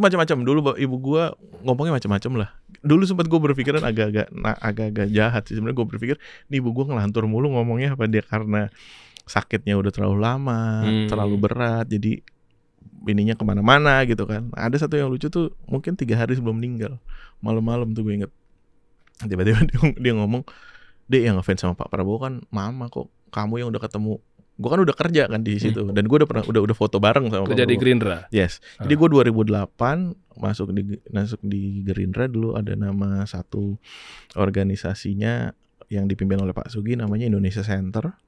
Macam-macam. Dulu ibu gue ngomongnya macam-macam lah. Dulu sempat gue berpikiran agak jahat sih sebenarnya. Gue berpikir nih ibu gue ngelantur mulu ngomongnya, apa dia karena sakitnya udah terlalu lama, terlalu berat, jadi ininya kemana-mana gitu kan. Ada satu yang lucu tuh, mungkin 3 hari sebelum meninggal, malam-malam tuh gue inget, tiba-tiba dia ngomong, Dek, yang ngefans sama Pak Prabowo kan mama, kok kamu yang udah ketemu. Gue kan udah kerja kan di situ, dan gue udah foto bareng sama Pak Prabowo. Kerja di Gerindra. Yes. Jadi gue 2008 masuk di Gerindra. Dulu ada nama satu organisasinya yang dipimpin oleh Pak Sugi, namanya Indonesia Center.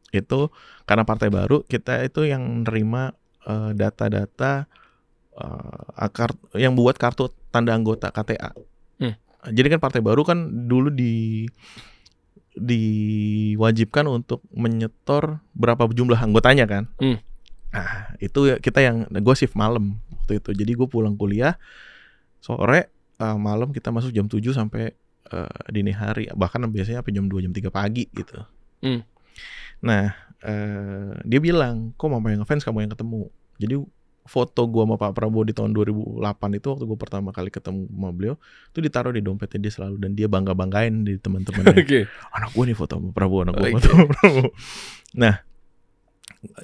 Itu karena partai baru, kita itu yang nerima data-data yang buat kartu tanda anggota KTA. Jadi kan partai baru kan dulu diwajibkan untuk menyetor berapa jumlah anggotanya kan. Nah itu kita gue shift malam waktu itu. Jadi gue pulang kuliah sore, malam kita masuk jam 7 sampai dini hari. Bahkan biasanya sampai jam 2, jam 3 pagi gitu. Nah dia bilang, kok mama yang ngefans kamu yang ketemu. Jadi foto gue sama Pak Prabowo di tahun 2008 itu waktu gue pertama kali ketemu sama beliau itu ditaruh di dompetnya dia selalu, dan dia bangga-banggain di teman-temannya. Anak gue nih foto sama Prabowo, anak gue foto sama Prabowo. Nah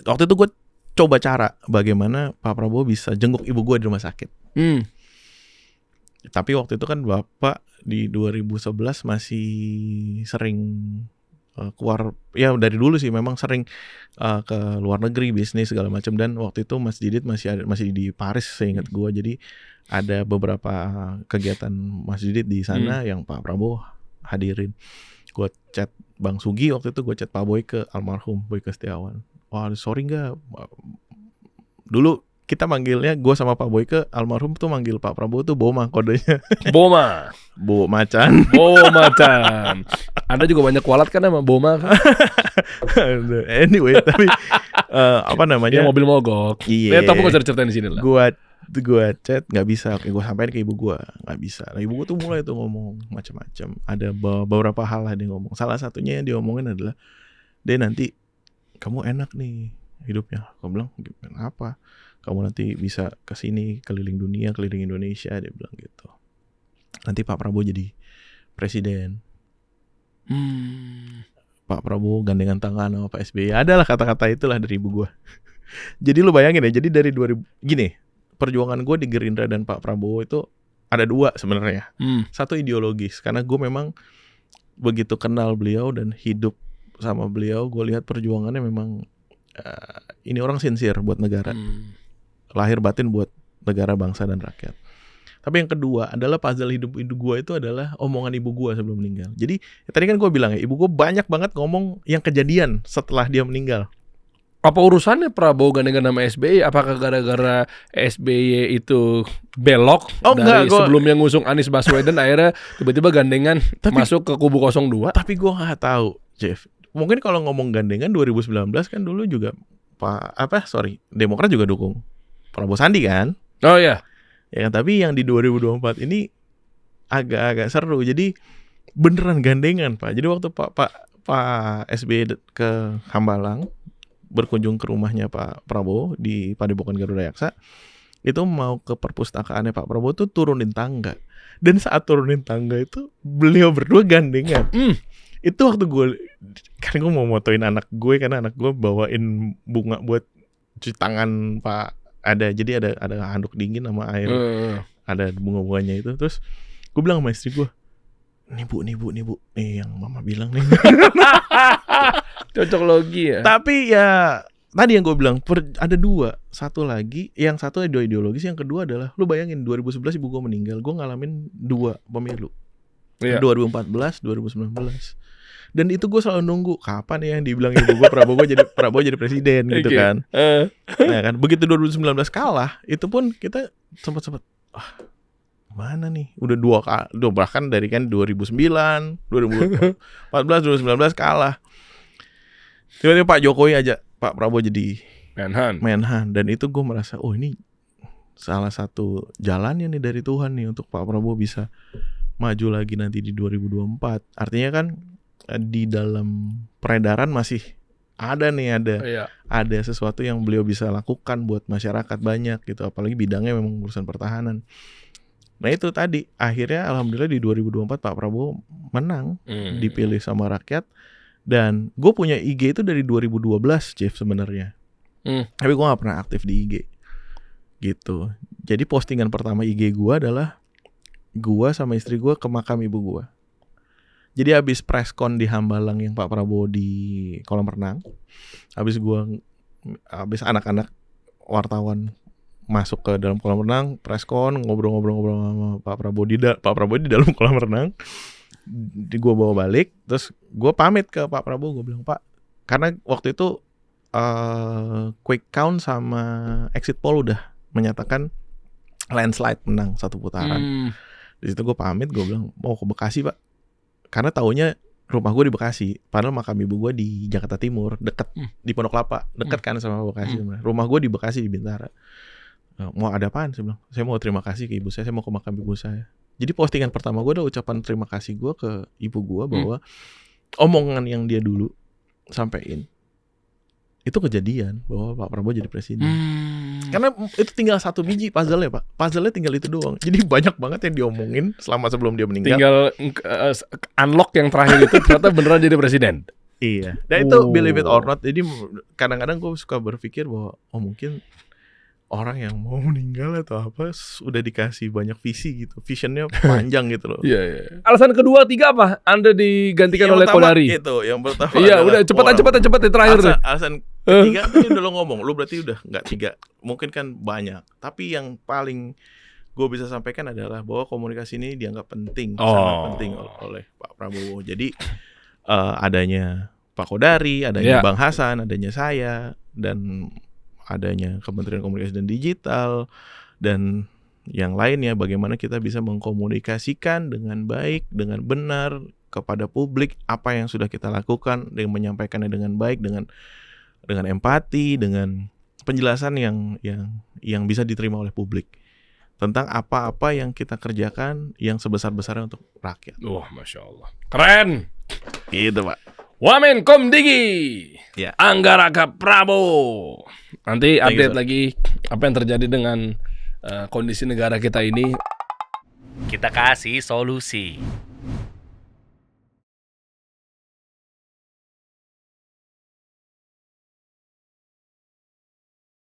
waktu itu gue coba cara bagaimana Pak Prabowo bisa jenguk ibu gue di rumah sakit. Tapi waktu itu kan Bapak di 2011 masih sering keluar, ya dari dulu sih memang sering ke luar negeri bisnis segala macam, dan waktu itu Mas Didit masih di Paris seingat gue. Jadi ada beberapa kegiatan Mas Didit di sana yang Pak Prabowo hadirin. Gue chat Bang Sugi waktu itu, gue chat Pak Boyke, almarhum Boyke Setiawan. Wah sorry nggak, dulu kita manggilnya, gue sama Pak Boyke almarhum tuh manggil Pak Prabowo tuh Boma kodenya. Boma. Bo macan. Anda juga banyak kualat kan sama Boma kan? Anyway, tapi apa namanya? Ya mobil mogok. Iya. Tapi gak ceritain di sini lah. Gue chat nggak bisa. Oke, gue sampein ke ibu gue nggak bisa. Nah, ibu gue tuh mulai tuh ngomong macam-macam. Ada beberapa hal lah dia ngomong. Salah satunya yang dia omongin adalah, dia nanti kamu enak nih hidupnya. Gue bilang, kenapa? Kamu nanti bisa kesini keliling dunia, keliling Indonesia, dia bilang gitu. Nanti Pak Prabowo jadi presiden. Pak Prabowo gandengan tangan sama Pak SBY. Adalah kata-kata itulah dari ibu gue. Jadi lu bayangin ya, jadi dari 2000 gini, perjuangan gue di Gerindra dan Pak Prabowo itu ada dua sebenarnya. Satu ideologis, karena gue memang begitu kenal beliau dan hidup sama beliau, gue lihat perjuangannya memang ini orang sincere buat negara. Lahir batin buat negara, bangsa, dan rakyat. Tapi yang kedua adalah puzzle hidup gue itu adalah omongan ibu gue sebelum meninggal. Jadi tadi kan gue bilang ya, ibu gue banyak banget ngomong yang kejadian setelah dia meninggal. Apa urusannya Prabowo gandengan sama SBY? Apakah gara-gara SBY itu belok dari sebelumnya ngusung Anies Baswedan akhirnya tiba-tiba gandengan masuk ke kubu 02? Tapi gue nggak tahu, Jeff. Mungkin kalau ngomong gandengan 2019 kan dulu juga Demokrat juga dukung Prabowo Sandi kan? Oh iya. Ya kan, tapi yang di 2024 ini agak-agak seru. Jadi beneran gandengan, Pak. Jadi waktu Pak SBY ke Hambalang berkunjung ke rumahnya Pak Prabowo di Padepokan Garuda Yaksa, itu mau ke perpustakaannya Pak Prabowo tuh turunin tangga. Dan saat turunin tangga itu beliau berdua gandengan. Itu waktu kan gue mau motoin anak gue, karena anak gue bawain bunga buat cuci tangan Pak. Jadi ada handuk dingin sama air, ada bunga-bunganya itu. Terus gue bilang sama istri gue, nih bu, nih yang mama bilang nih. Cocok logi ya. Tapi ya tadi yang gue bilang ada dua. Satu lagi, yang satu ideologis, yang kedua adalah, lu bayangin 2011 ibu gue meninggal, gue ngalamin 2 pemilu, 2014, 2019. Dan itu gue selalu nunggu kapan ya yang dibilang ibu gue Prabowo jadi presiden gitu kan. Nah kan begitu 2019 kalah, itu pun kita sempat mana nih? Udah 2 kali, bahkan dari kan 2009, 2014, 2019 kalah. Tiba-tiba Pak Jokowi aja Pak Prabowo jadi Menhan, dan itu gue merasa ini salah satu jalannya nih dari Tuhan nih untuk Pak Prabowo bisa maju lagi nanti di 2024. Artinya kan di dalam peredaran masih ada sesuatu yang beliau bisa lakukan buat masyarakat banyak gitu, apalagi bidangnya memang urusan pertahanan. Nah itu tadi akhirnya alhamdulillah di 2024 Pak Prabowo menang, dipilih sama rakyat. Dan gue punya IG itu dari 2012, Jeff, sebenarnya. Tapi gue gak pernah aktif di IG gitu. Jadi postingan pertama IG gue adalah gue sama istri gue ke makam ibu gue. Jadi habis press con di Hambalang yang Pak Prabowo di kolam renang, habis anak-anak wartawan masuk ke dalam kolam renang, press con, ngobrol-ngobrol sama Pak Prabowo di dalam kolam renang. Gue bawa balik, terus gue pamit ke Pak Prabowo, gue bilang, Pak, karena waktu itu quick count sama exit poll udah menyatakan landslide menang 1 putaran. Di situ gue pamit, gue bilang mau ke Bekasi, Pak, karena taunya rumah gue di Bekasi, padahal makam ibu gue di Jakarta Timur, deket di Pondok Kelapa, deket kan sama Bekasi. Rumah gue di Bekasi di Bintara. Mau ada apaan? Saya bilang, saya mau terima kasih ke ibu saya mau ke makam ibu saya. Jadi postingan pertama gue adalah ucapan terima kasih gue ke ibu gue bahwa omongan yang dia dulu sampein itu kejadian bahwa Pak Prabowo jadi presiden. Karena itu tinggal satu biji puzzle-nya, Pak. Puzzle-nya tinggal itu doang. Jadi banyak banget yang diomongin selama sebelum dia meninggal. Tinggal unlock yang terakhir itu ternyata beneran jadi presiden. Iya. Dan itu believe it or not. Jadi kadang-kadang gue suka berpikir bahwa mungkin orang yang mau meninggal atau apa udah dikasih banyak visi gitu. Visionnya panjang gitu loh. Iya. Alasan kedua, tiga apa? Anda digantikan oleh Kodari. Itu yang pertama. Iya, udah cepet terakhir tuh. Alasan ketiga tadi udah lo ngomong. Lo berarti udah nggak 3. Mungkin kan banyak. Tapi yang paling gue bisa sampaikan adalah bahwa komunikasi ini dianggap penting, sangat penting oleh Pak Prabowo. Jadi adanya Pak Kodari, adanya Bang Hasan, adanya saya, dan adanya Kementerian Komunikasi dan Digital dan yang lainnya, bagaimana kita bisa mengkomunikasikan dengan baik, dengan benar kepada publik apa yang sudah kita lakukan, dengan menyampaikannya dengan baik, dengan empati, dengan penjelasan yang bisa diterima oleh publik tentang apa-apa yang kita kerjakan yang sebesar-besarnya untuk rakyat. Wah, Masya Allah, keren. Gitu, Pak. Wamen Kom Digi, Anggaraka Prabowo. Nanti update lagi apa yang terjadi dengan kondisi negara kita ini. Kita kasih solusi.